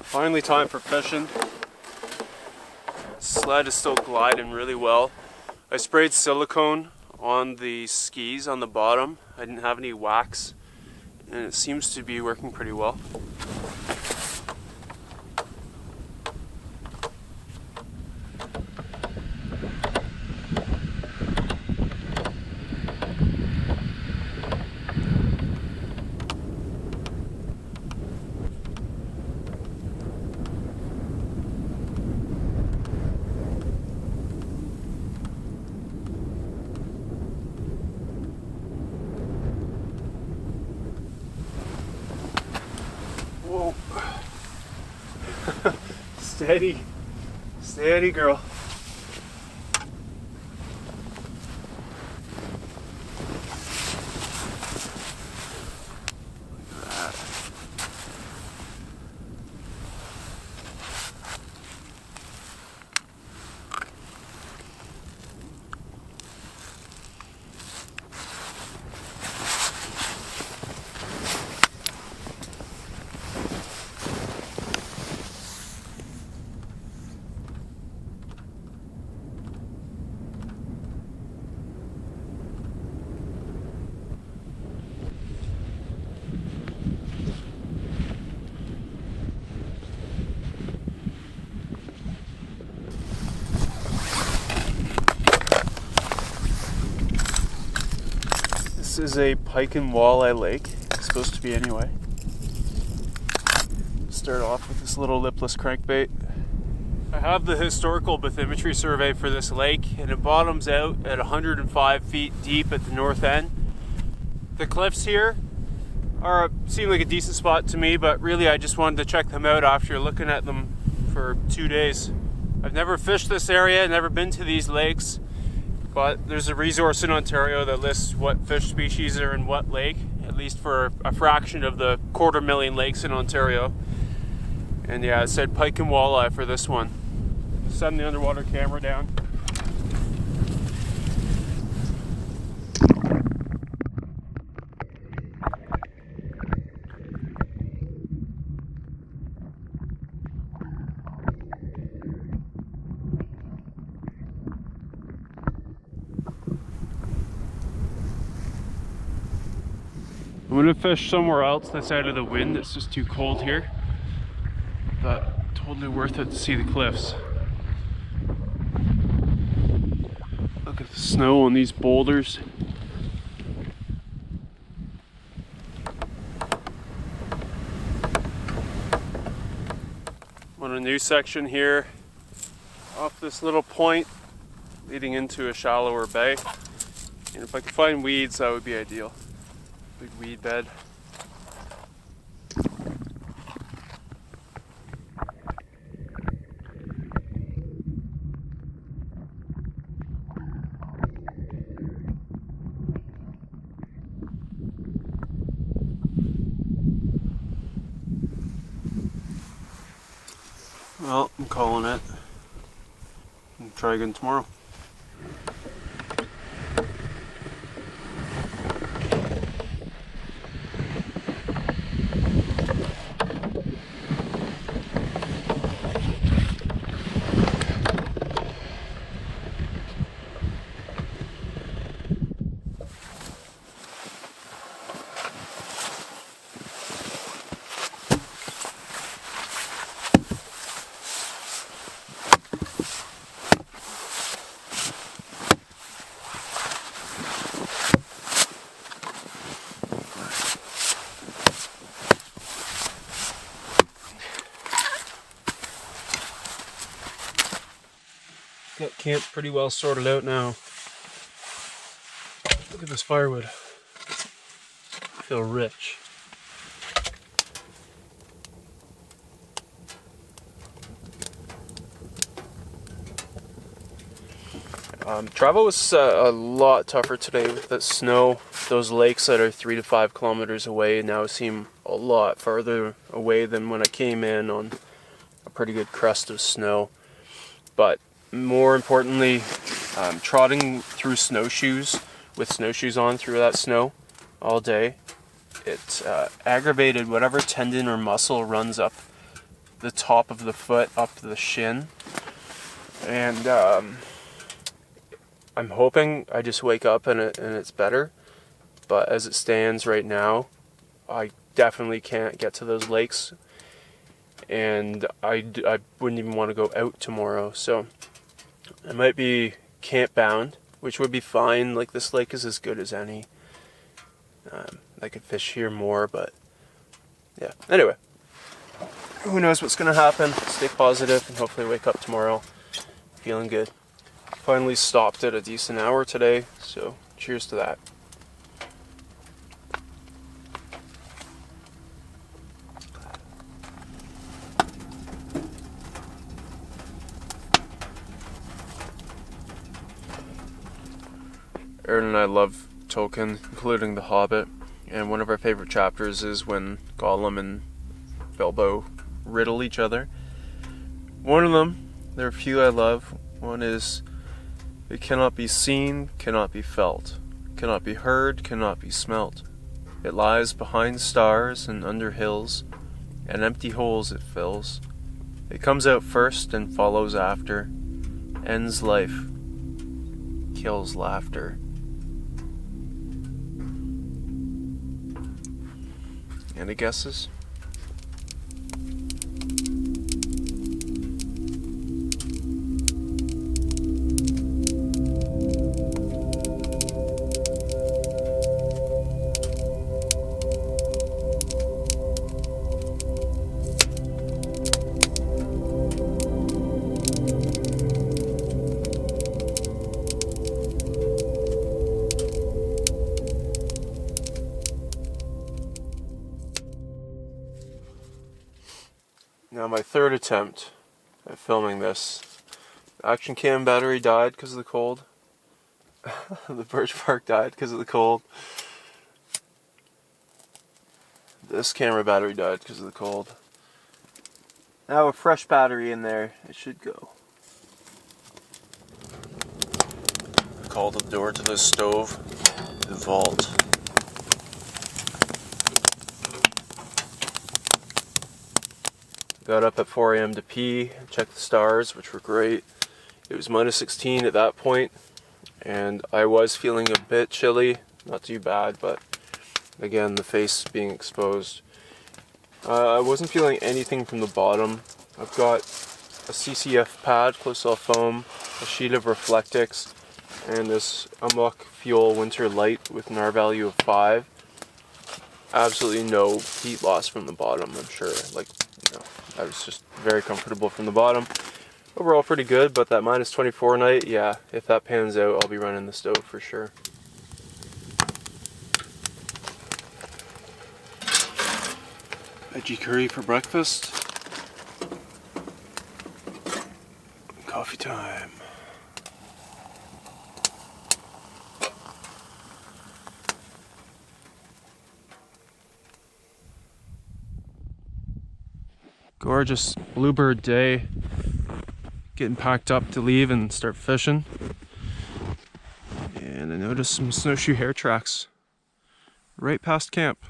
Finally time for fishing. Sled is still gliding really well. I sprayed silicone on the skis on the bottom. I didn't have any wax, and it seems to be working pretty well. Whoa. Steady. Steady, girl. Look at that. This is a pike and walleye lake. It's supposed to be anyway. Start off with this little lipless crankbait. I have the historical bathymetry survey for this lake, and it bottoms out at 105 feet deep at the north end. The cliffs here seem like a decent spot to me, but really I just wanted to check them out after looking at them for 2 days. I've never fished this area, never been to these lakes, but there's a resource in Ontario that lists what fish species are in what lake, at least for a fraction of the 250,000 lakes in Ontario. And yeah, it said pike and walleye for this one. Setting the underwater camera down. I'm gonna fish somewhere else that's out of the wind. It's just too cold here, but totally worth it to see the cliffs. Look at the snow on these boulders. I'm on a new section here off this little point leading into a shallower bay, and if I could find weeds, that would be ideal. Big weed bed. Well, I'm calling it. I'll try again tomorrow. Got camp pretty well sorted out now. Look at this firewood. I feel rich. Travel was a lot tougher today with the snow. Those lakes that are 3 to 5 kilometers away now seem a lot farther away than when I came in on a pretty good crust of snow. But more importantly, trotting through snowshoes with snowshoes on through that snow all day, it aggravated whatever tendon or muscle runs up the top of the foot, up to the shin. And I'm hoping I just wake up and it's better. But as it stands right now, I definitely can't get to those lakes. And I wouldn't even want to go out tomorrow. So I might be camp bound, which would be fine. Like, this lake is as good as any. I could fish here more, but yeah. Anyway, who knows what's going to happen. Stay positive and hopefully wake up tomorrow feeling good. Finally stopped at a decent hour today, so cheers to that. Erin and I love Tolkien, including The Hobbit, and one of our favorite chapters is when Gollum and Bilbo riddle each other. One of them, there are a few I love. One is, it cannot be seen, cannot be felt, cannot be heard, cannot be smelt. It lies behind stars and under hills, and empty holes it fills. It comes out first and follows after, ends life, kills laughter. Any guesses? Now my third attempt at filming this. The action cam battery died because of the cold. The birch bark died because of the cold. This camera battery died because of the cold. Now a fresh battery in there, it should go. Call the door to the stove, the vault. Got up at 4 a.m. to pee, check the stars, which were great. It was minus 16 at that point, and I was feeling a bit chilly. Not too bad, but again, the face being exposed. I wasn't feeling anything from the bottom. I've got a CCF pad, close-cell foam, a sheet of Reflectix, and this Amok Fuel Winter Light with an R value of 5. Absolutely no heat loss from the bottom, I'm sure. Like, you know, I was just very comfortable from the bottom. Overall pretty good, but that minus 24 night, yeah, if that pans out, I'll be running the stove for sure. Veggie curry for breakfast. Coffee time. Gorgeous bluebird day. Getting packed up to leave and start fishing. And I noticed some snowshoe hare tracks right past camp.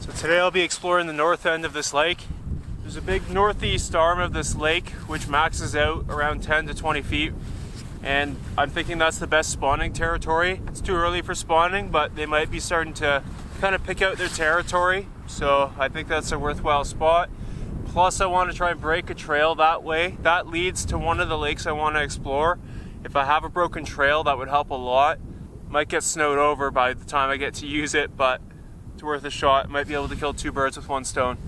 So today I'll be exploring the north end of this lake. There's a big northeast arm of this lake which maxes out around 10 to 20 feet, and I'm thinking that's the best spawning territory. It's too early for spawning, but they might be starting to kind of pick out their territory, so I think that's a worthwhile spot. Plus I want to try and break a trail that way. That leads to one of the lakes I want to explore. If I have a broken trail, that would help a lot. Might get snowed over by the time I get to use it, but it's worth a shot. Might be able to kill 2 birds with 1 stone.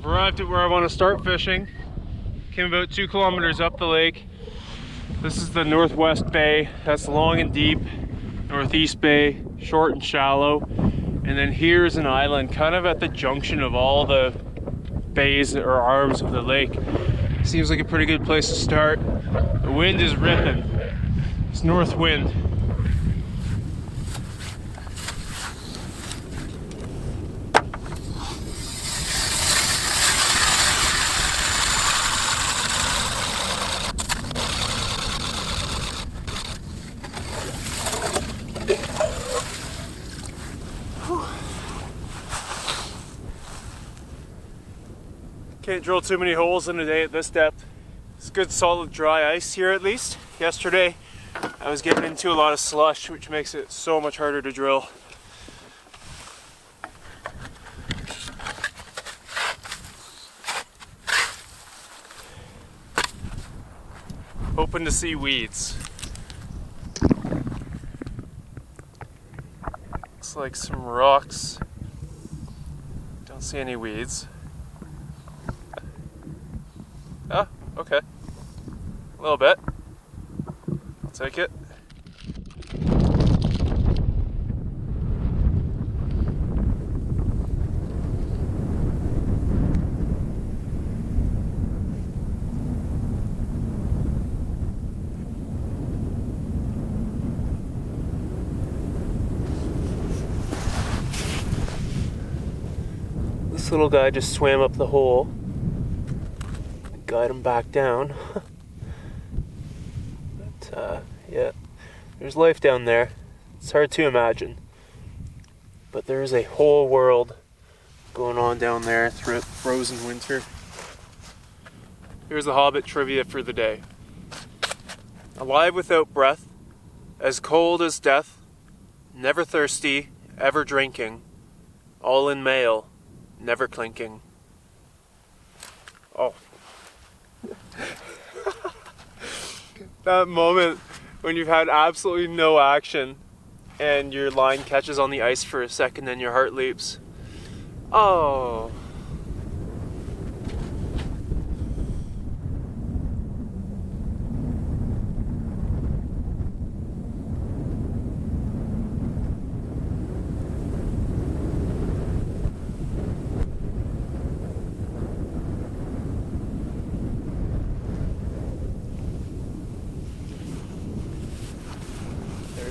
Arrived at where I want to start fishing. Came about 2 kilometers up the lake. This is the northwest bay. That's long and deep. Northeast bay, short and shallow. And then here's an island kind of at the junction of all the bays or arms of the lake. Seems like a pretty good place to start. The wind is ripping. It's north wind. Can't drill too many holes in a day at this depth. It's good solid dry ice here at least. Yesterday I was getting into a lot of slush, which makes it so much harder to drill. Hoping to see weeds. Looks like some rocks. Don't see any weeds. Oh, okay. A little bit. I'll take it. This little guy just swam up the hole. Guide him back down. But yeah, there's life down there. It's hard to imagine, but there is a whole world going on down there throughout the frozen winter. Here's the Hobbit trivia for the day. Alive without breath, as cold as death, never thirsty, ever drinking, all in mail, never clinking. Oh. That moment when you've had absolutely no action and your line catches on the ice for a second and your heart leaps. Oh.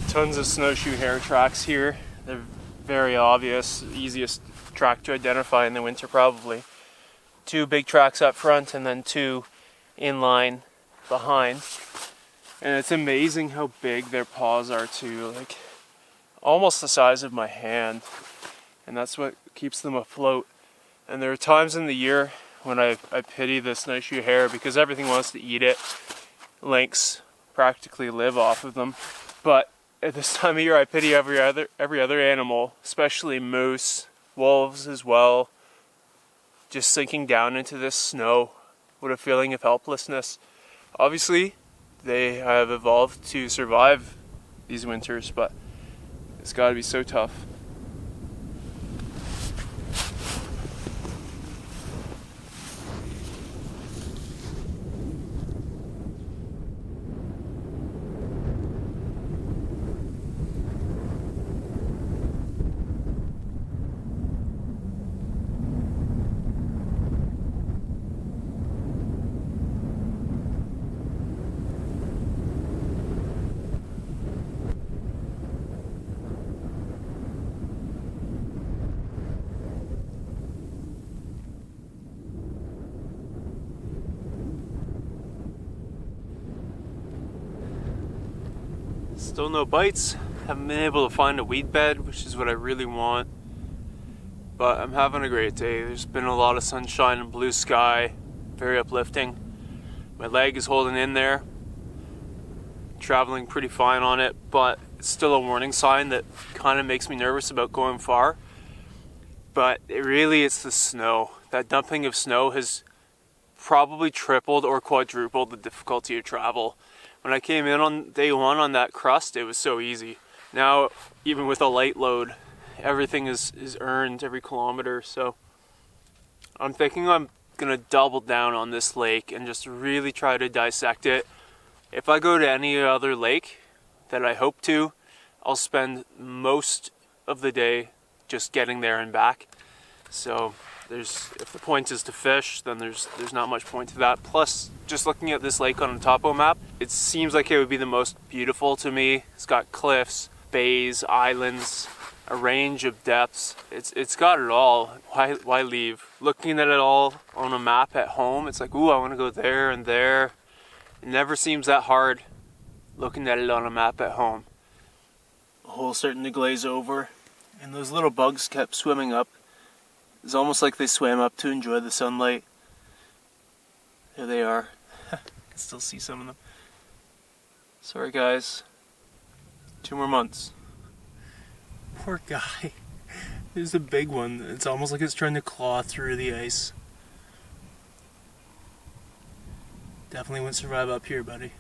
Tons of snowshoe hare tracks here. They're very obvious, easiest track to identify in the winter probably. 2 big tracks up front and then 2 in line behind. And it's amazing how big their paws are too, like almost the size of my hand. And that's what keeps them afloat. And there are times in the year when I pity the snowshoe hare because everything wants to eat it. Lynx practically live off of them. But at this time of year, I pity every other animal, especially moose, wolves as well. Just sinking down into this snow with a feeling of helplessness. Obviously, they have evolved to survive these winters, but it's got to be so tough. Still no bites. Haven't been able to find a weed bed, which is what I really want. But I'm having a great day. There's been a lot of sunshine and blue sky. Very uplifting. My leg is holding in there. Traveling pretty fine on it, but it's still a warning sign that kind of makes me nervous about going far. But it's the snow. That dumping of snow has probably tripled or quadrupled the difficulty of travel. When I came in on day one on that crust, it was so easy. Now, even with a light load, everything is earned every kilometer. So I'm thinking I'm gonna double down on this lake and just really try to dissect it. If I go to any other lake that I hope to, I'll spend most of the day just getting there and back. So if the point is to fish, then there's not much point to that. Plus, just looking at this lake on a topo map, it seems like it would be the most beautiful to me. It's got cliffs, bays, islands, a range of depths. It's got it all. Why leave? Looking at it all on a map at home, it's like, ooh, I want to go there and there. It never seems that hard looking at it on a map at home. The hole's starting to glaze over, and those little bugs kept swimming up. It's almost like they swam up to enjoy the sunlight. There they are. I can still see some of them. Sorry guys. 2 more months. Poor guy. There's a big one. It's almost like it's trying to claw through the ice. Definitely wouldn't survive up here, buddy.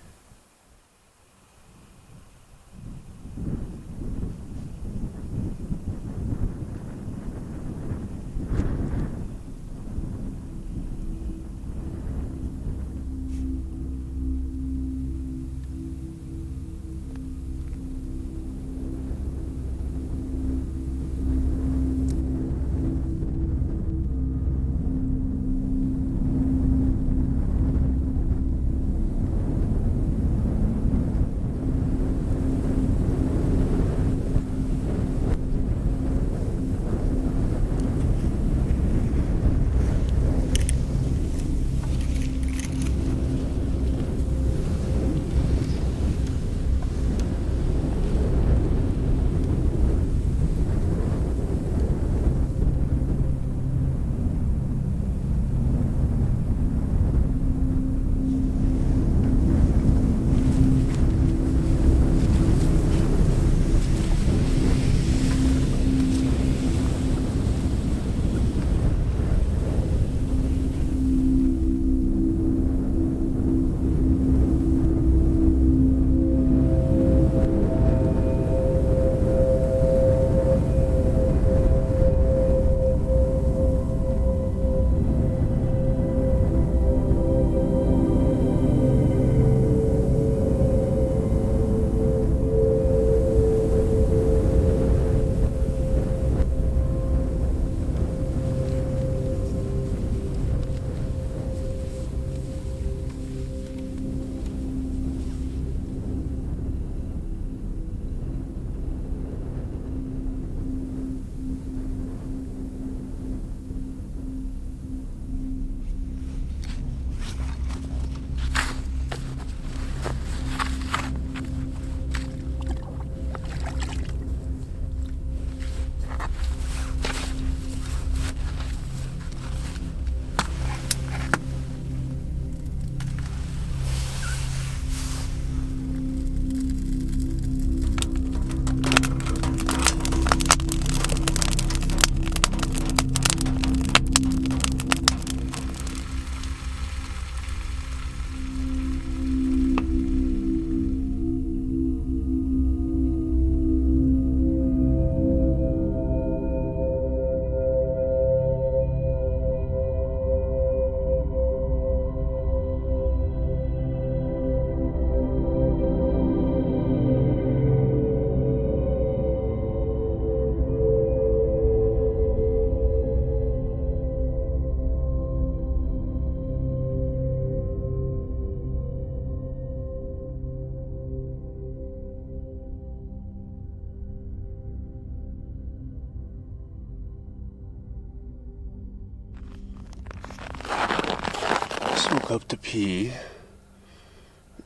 Woke up to pee.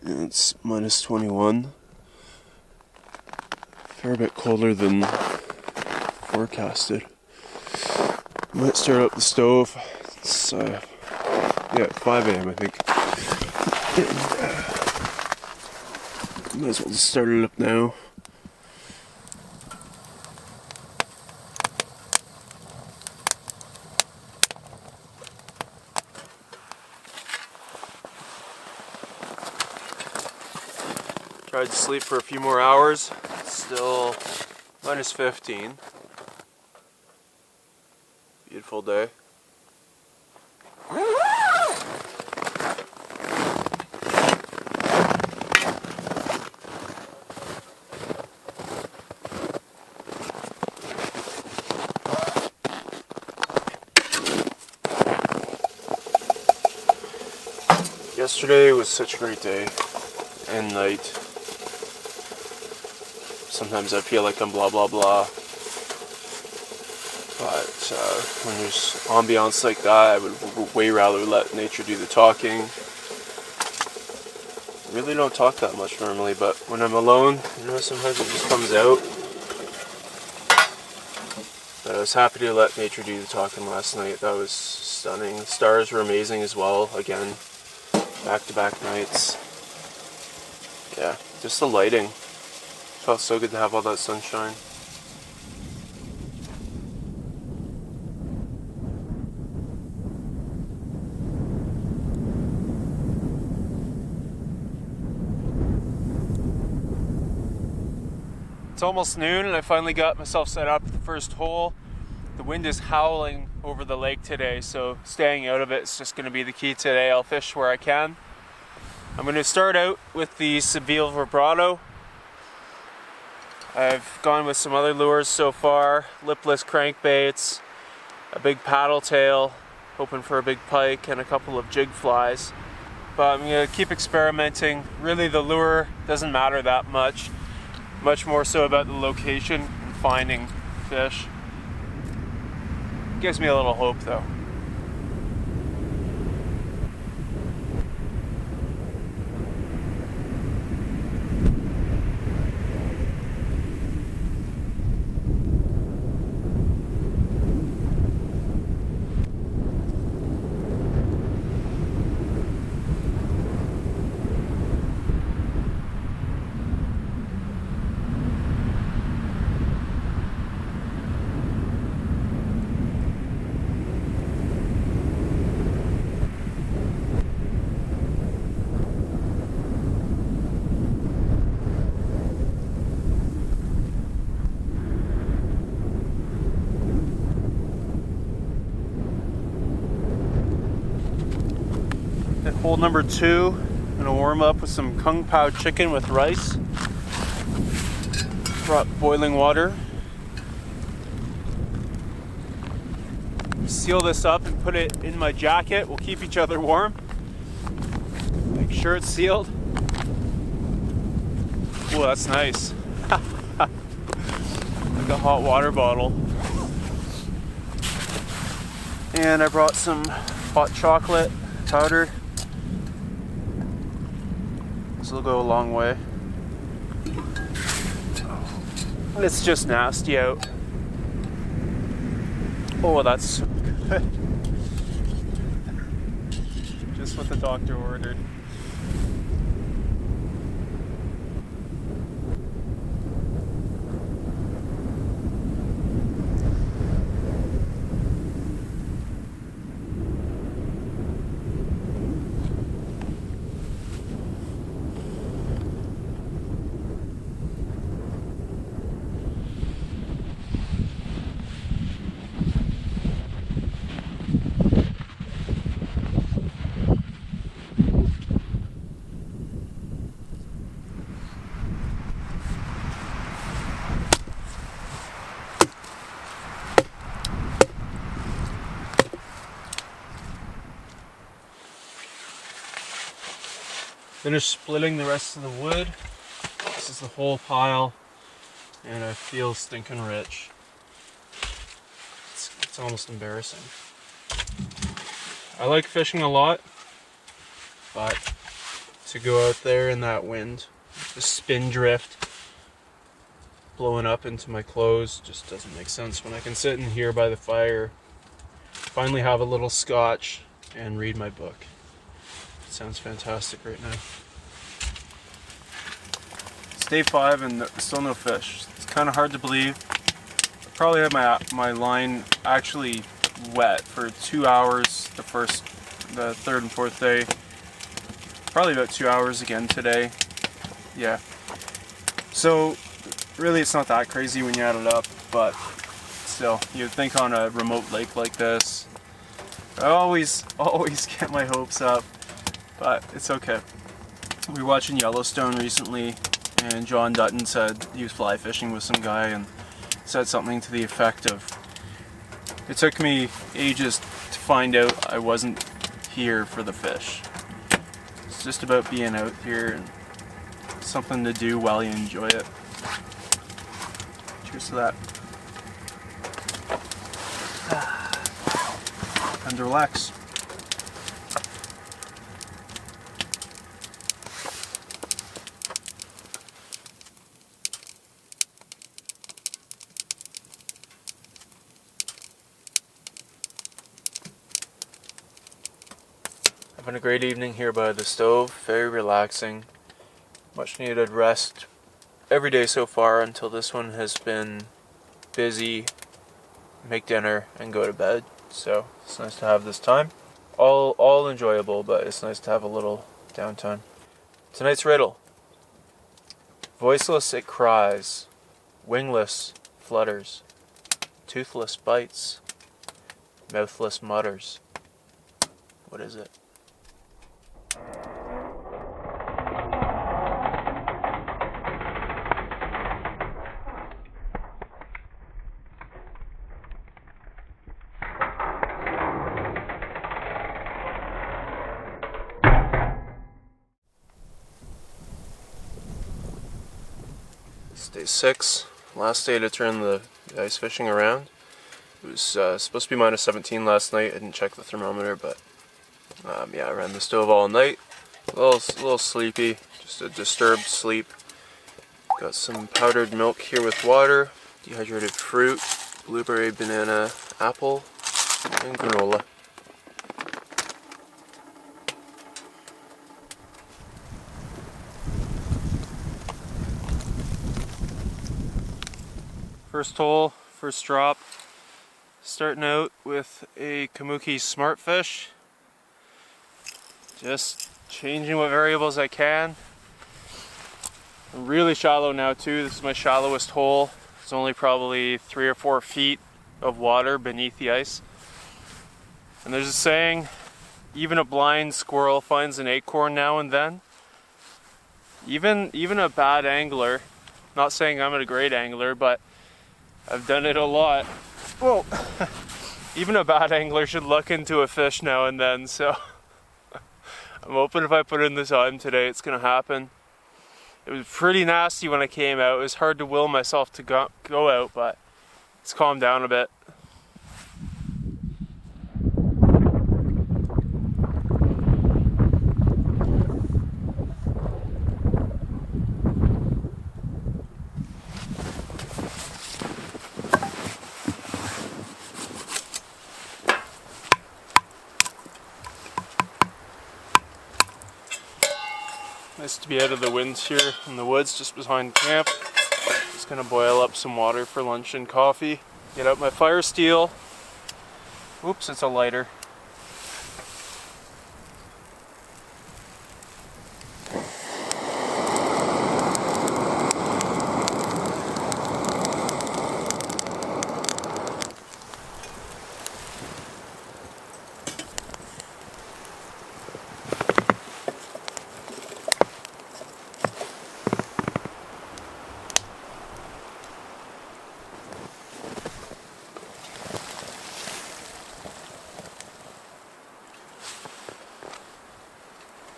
It's minus 21. fair bit colder than forecasted. Might start up the stove. It's 5 a.m. I think. Might as well just start it up now. Tried to sleep for a few more hours. Still minus 15. Beautiful day. Yesterday was such a great day and night. Sometimes I feel like I'm blah blah blah, but when there's ambiance like that, I would way rather let nature do the talking. I really don't talk that much normally, but when I'm alone, you know, sometimes it just comes out. But I was happy to let nature do the talking last night. That was stunning. The stars were amazing as well. Again, back-to-back nights. Yeah, just the lighting. Felt so good to have all that sunshine. It's almost noon and I finally got myself set up at the first hole. The wind is howling over the lake today, so staying out of it is just going to be the key today. I'll fish where I can. I'm going to start out with the Seville vibrato. I've gone with some other lures so far, lipless crankbaits, a big paddle tail, hoping for a big pike, and a couple of jig flies. But I'm going to keep experimenting. Really, the lure doesn't matter that much. Much more so about the location and finding fish. Gives me a little hope though. At hole number 2, I'm gonna warm up with some kung pao chicken with rice. Brought boiling water. Seal this up and put it in my jacket. We'll keep each other warm. Make sure it's sealed. Oh, that's nice. Like a hot water bottle. And I brought some hot chocolate powder. This will go a long way. It's just nasty out. Oh, that's good. Just what the doctor ordered. Finished splitting the rest of the wood. This is the whole pile, and I feel stinking rich. It's almost embarrassing. I like fishing a lot, but to go out there in that wind, the spin drift, blowing up into my clothes just doesn't make sense when I can sit in here by the fire, finally have a little scotch, and read my book. It sounds fantastic right now. It's day 5 and still no fish. It's kind of hard to believe. I probably had my line actually wet for 2 hours the 3rd and 4th day. Probably about 2 hours again today. Yeah. So really it's not that crazy when you add it up, but still, you'd think on a remote lake like this. I always get my hopes up, but it's okay. We were watching Yellowstone recently, and John Dutton said he was fly fishing with some guy and said something to the effect of, it took me ages to find out I wasn't here for the fish. It's just about being out here and something to do while you enjoy it. Cheers to that. And relax. Having a great evening here by the stove, very relaxing. Much needed rest every day so far until this one has been busy, make dinner, and go to bed. So it's nice to have this time. All enjoyable, but it's nice to have a little downtime. Tonight's riddle. Voiceless it cries, wingless flutters, toothless bites, mouthless mutters. What is it? It's day 6, last day to turn the ice fishing around. It was supposed to be minus 17 last night. I didn't check the thermometer, but yeah, I ran the stove all night. A little sleepy, just a disturbed sleep. Got some powdered milk here with water, dehydrated fruit, blueberry, banana, apple, and granola. First hole, first drop. Starting out with a Kamuki Smartfish. Just changing what variables I can. I'm really shallow now too. This is my shallowest hole. It's only probably 3 or 4 feet of water beneath the ice. And there's a saying, even a blind squirrel finds an acorn now and then. Even a bad angler, not saying I'm a great angler, but I've done it a lot. Whoa! Even a bad angler should look into a fish now and then, so I'm hoping if I put in the time today, it's gonna happen. It was pretty nasty when I came out. It was hard to will myself to go out, but it's calmed down a bit. Nice to be out of the winds here in the woods just behind camp. Just gonna boil up some water for lunch and coffee. Get out my fire steel. Oops, it's a lighter.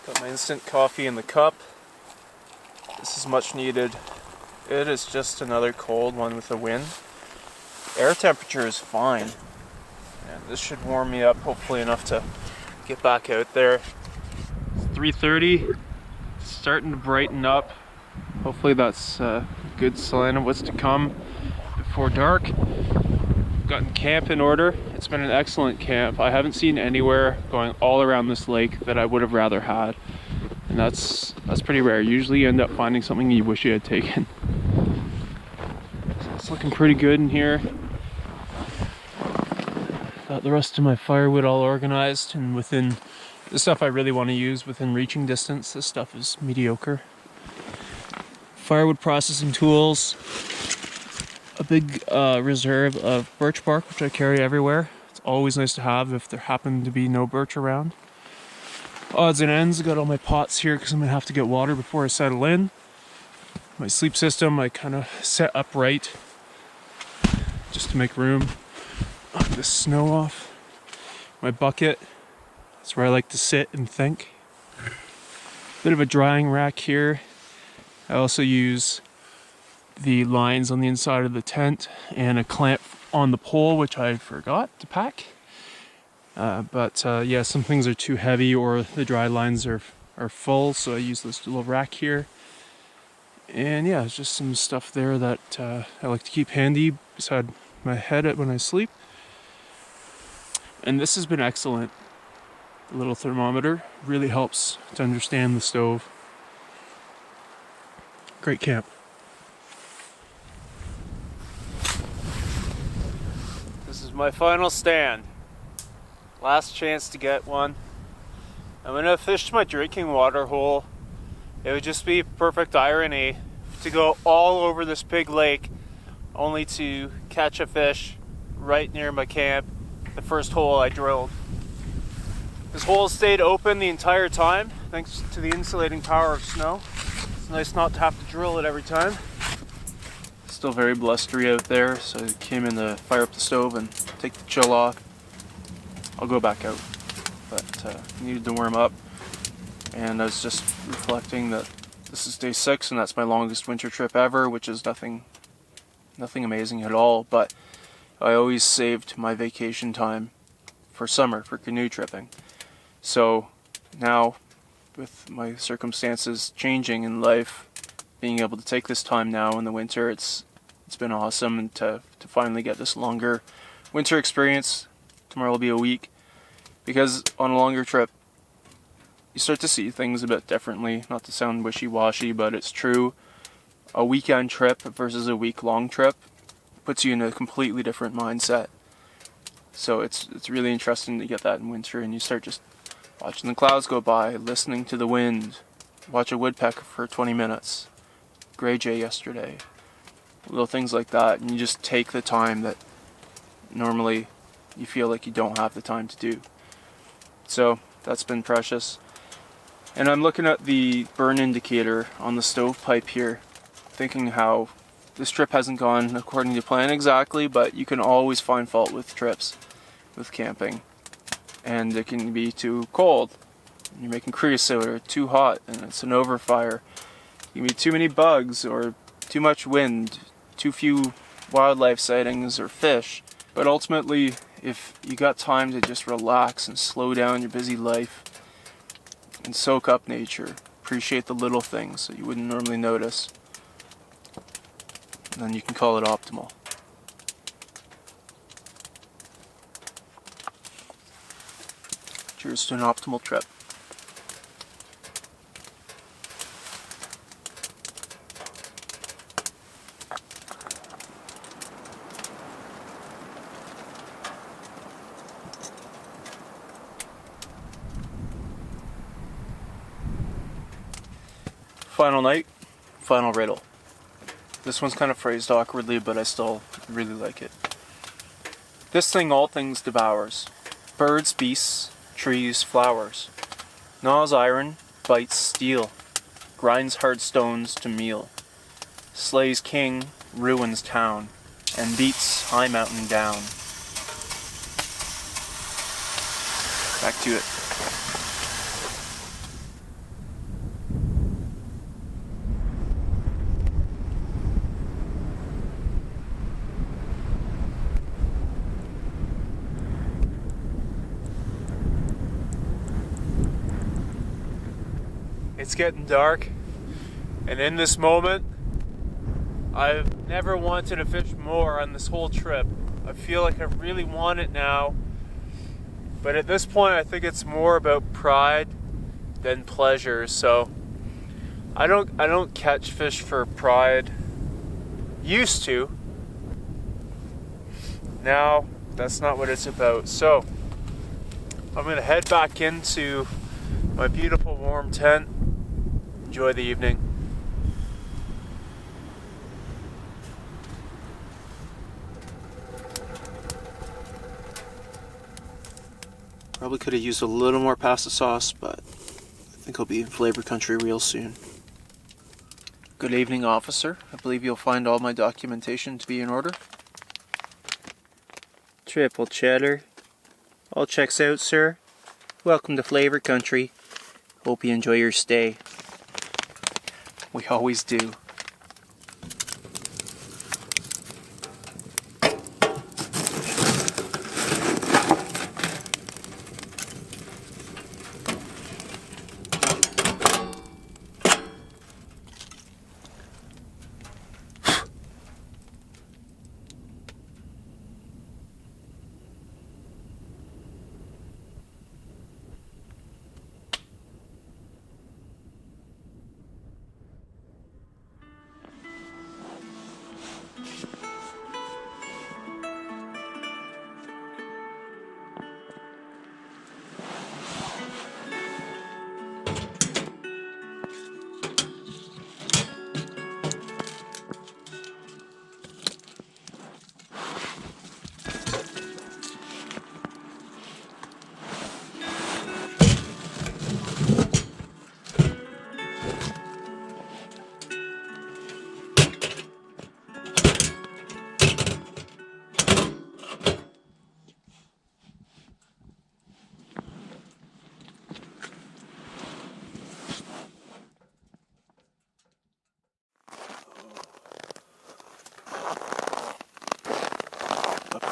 Got my instant coffee in the cup. This is much needed. It is just another cold one with the wind. Air temperature is fine. And this should warm me up hopefully enough to get back out there. It's 3:30. It's starting to brighten up. Hopefully that's good sign of what's to come before dark. Gotten camp in order. It's been an excellent camp. I haven't seen anywhere going all around this lake that I would have rather had. And that's pretty rare. Usually you end up finding something you wish you had taken. So it's looking pretty good in here. Got the rest of my firewood all organized and within the stuff I really want to use within reaching distance. This stuff is mediocre. Firewood processing tools. A big reserve of birch bark, which I carry everywhere. It's always nice to have if there happen to be no birch around. Odds and ends, I got all my pots here because I'm gonna have to get water before I settle in. My sleep system, I kind of set upright just to make room. Knock the snow off. My bucket, that's where I like to sit and think. Bit of a drying rack here. I also use the lines on the inside of the tent and a clamp on the pole, which I forgot to pack. Yeah, some things are too heavy or the dry lines are full, so I use this little rack here. And yeah, it's just some stuff there that I like to keep handy beside my head when I sleep. And this has been excellent. The little thermometer really helps to understand the stove. Great camp. This is my final stand. Last chance to get one. I'm gonna fish my drinking water hole. It would just be perfect irony to go all over this big lake only to catch a fish right near my camp, the first hole I drilled. This hole stayed open the entire time thanks to the insulating power of snow. It's nice not to have to drill it every time. Still very blustery out there, so I came in to fire up the stove and take the chill off. I'll go back out, but needed to warm up, and I was just reflecting that this is day 6 and that's my longest winter trip ever, which is nothing amazing at all, but I always saved my vacation time for summer for canoe tripping. So now, with my circumstances changing in life, being able to take this time now in the winter, it's been awesome, and to finally get this longer winter experience. Tomorrow will be a week, because on a longer trip you start to see things a bit differently. Not to sound wishy-washy, but it's true. A weekend trip versus a week-long trip puts you in a completely different mindset. So it's really interesting to get that in winter, and you start just watching the clouds go by, listening to the wind, watch a woodpecker for 20 minutes, gray jay yesterday, little things like that, and you just take the time that normally you feel like you don't have the time to do. So that's been precious. And I'm looking at the burn indicator on the stovepipe here, thinking how this trip hasn't gone according to plan exactly, but you can always find fault with trips, with camping. And it can be too cold, you're making creosote, or too hot and it's an overfire. It can be too many bugs, or too much wind, too few wildlife sightings or fish. But ultimately, if you got time to just relax and slow down your busy life and soak up nature, appreciate the little things that you wouldn't normally notice, then you can call it optimal. Cheers to an optimal trip. Final night, final riddle. This one's kind of phrased awkwardly, but I still really like it. This thing all things devours. Birds, beasts, trees, flowers. Gnaws iron, bites steel. Grinds hard stones to meal. Slays king, ruins town. And beats high mountain down. Back to it. It's getting dark, and in this moment, I've never wanted to fish more on this whole trip. I feel like I really want it now. But at this point, I think it's more about pride than pleasure. So I don't catch fish for pride. Used to. Now that's not what it's about. So I'm gonna head back into my beautiful warm tent. Enjoy the evening. Probably could have used a little more pasta sauce, but I think I'll be in flavor country real soon. Good evening, officer. I believe you'll find all my documentation to be in order. Triple cheddar. All checks out, sir. Welcome to flavor country. Hope you enjoy your stay. We always do.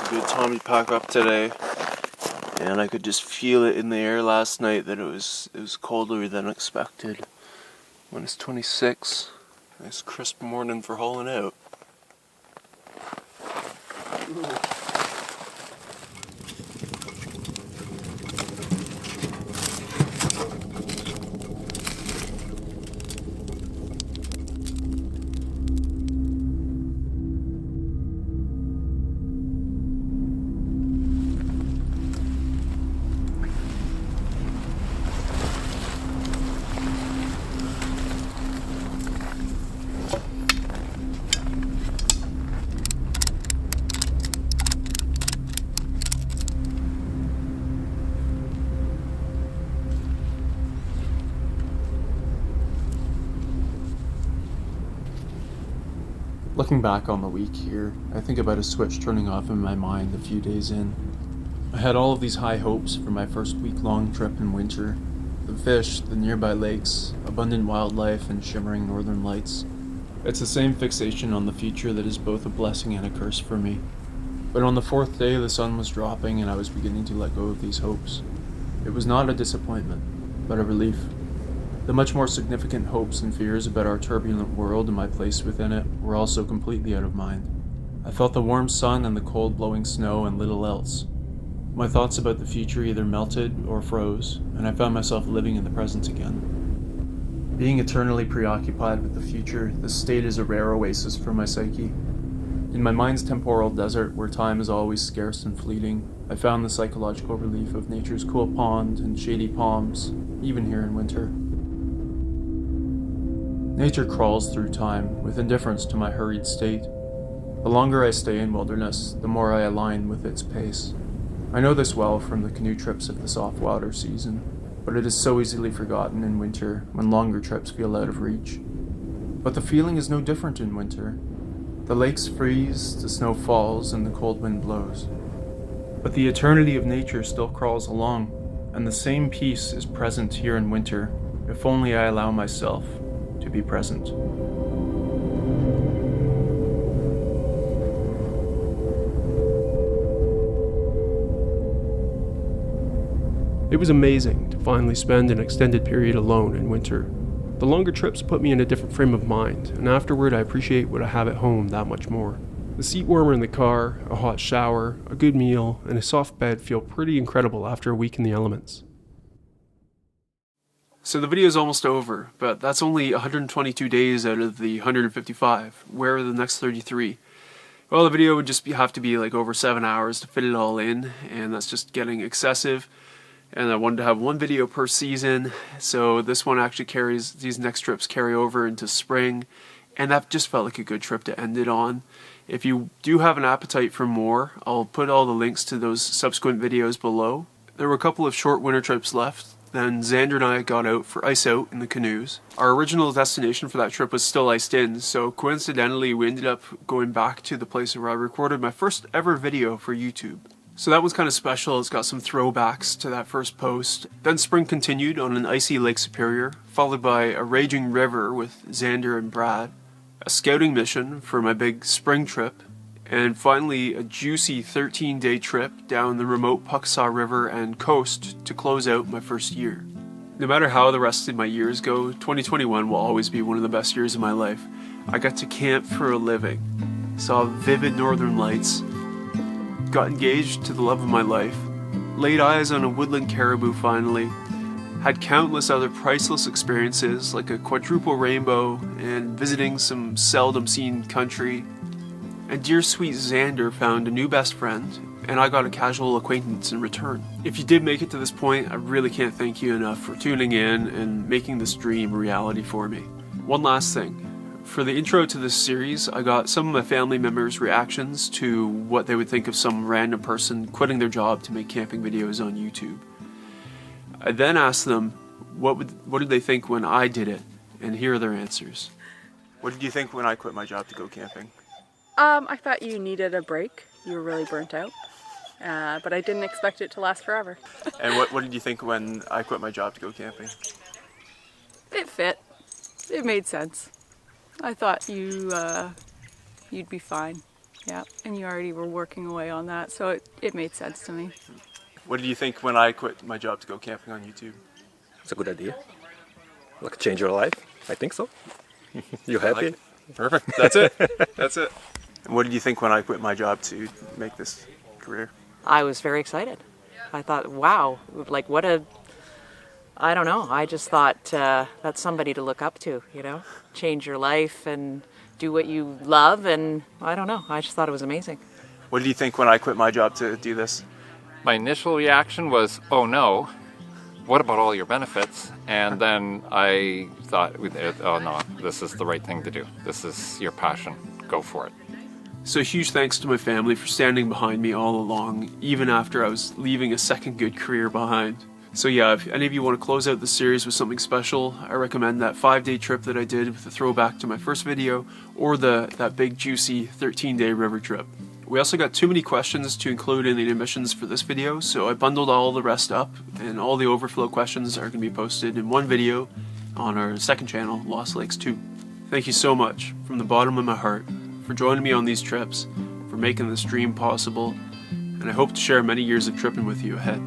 Good time to pack up today, and I could just feel it in the air last night that it was colder than expected. When it's 26, nice crisp morning for hauling out. Looking back on the week here, I think about a switch turning off in my mind a few days in. I had all of these high hopes for my first week-long trip in winter. The fish, the nearby lakes, abundant wildlife, and shimmering northern lights. It's the same fixation on the future that is both a blessing and a curse for me. But on the fourth day, the sun was dropping and I was beginning to let go of these hopes. It was not a disappointment, but a relief. The much more significant hopes and fears about our turbulent world and my place within it were also completely out of mind. I felt the warm sun and the cold blowing snow and little else. My thoughts about the future either melted or froze, and I found myself living in the present again. Being eternally preoccupied with the future, this state is a rare oasis for my psyche. In my mind's temporal desert, where time is always scarce and fleeting, I found the psychological relief of nature's cool pond and shady palms, even here in winter. Nature crawls through time with indifference to my hurried state. The longer I stay in wilderness, the more I align with its pace. I know this well from the canoe trips of the soft water season, but it is so easily forgotten in winter when longer trips feel out of reach. But the feeling is no different in winter. The lakes freeze, the snow falls, and the cold wind blows. But the eternity of nature still crawls along, and the same peace is present here in winter, if only I allow myself to be present. It was amazing to finally spend an extended period alone in winter. The longer trips put me in a different frame of mind, and afterward I appreciate what I have at home that much more. The seat warmer in the car, a hot shower, a good meal, and a soft bed feel pretty incredible after a week in the elements. So the video is almost over, but that's only 122 days out of the 155. Where are the next 33? Well, the video would just have to be like over 7 hours to fit it all in, and that's just getting excessive. And I wanted to have one video per season, so this one actually carries, these next trips carry over into spring, and that just felt like a good trip to end it on. If you do have an appetite for more, I'll put all the links to those subsequent videos below. There were a couple of short winter trips left, then Xander and I got out for ice out in the canoes. Our original destination for that trip was still iced in, so coincidentally we ended up going back to the place where I recorded my first ever video for YouTube. So that was kind of special. It's got some throwbacks to that first post. Then spring continued on an icy Lake Superior, followed by a raging river with Xander and Brad, a scouting mission for my big spring trip, and finally a juicy 13-day trip down the remote Pucksaw River and coast to close out my first year. No matter how the rest of my years go, 2021 will always be one of the best years of my life. I got to camp for a living, saw vivid northern lights, got engaged to the love of my life, laid eyes on a woodland caribou finally, had countless other priceless experiences like a quadruple rainbow and visiting some seldom seen country, and dear sweet Xander found a new best friend, and I got a casual acquaintance in return. If you did make it to this point, I really can't thank you enough for tuning in and making this dream a reality for me. One last thing. For the intro to this series, I got some of my family members' reactions to what they would think of some random person quitting their job to make camping videos on YouTube. I then asked them what did they think when I did it, and here are their answers. What did you think when I quit my job to go camping? I thought you needed a break. You were really burnt out. But I didn't expect it to last forever. And what did you think when I quit my job to go camping? It fit. It made sense. I thought you'd be fine. Yeah, and you already were working away on that, so it made sense to me. What did you think when I quit my job to go camping on YouTube? It's a good idea. Like change your life? I think so. You happy? Perfect. That's it. That's it. And what did you think when I quit my job to make this career? I was very excited. I thought, wow, like what a, I don't know. I just thought that's somebody to look up to, you know? Change your life and do what you love, and I don't know. I just thought it was amazing. What did you think when I quit my job to do this? My initial reaction was, oh no, what about all your benefits? And then I thought, oh no, this is the right thing to do. This is your passion. Go for it. So huge thanks to my family for standing behind me all along, even after I was leaving a second good career behind. So yeah, if any of you want to close out the series with something special, I recommend that 5-day trip that I did with a throwback to my first video, or that big juicy 13-day river trip. We also got too many questions to include in the admissions for this video, so I bundled all the rest up, and all the overflow questions are going to be posted in one video on our second channel, Lost Lakes 2. Thank you so much, from the bottom of my heart, for joining me on these trips, for making this dream possible, and I hope to share many years of tripping with you ahead.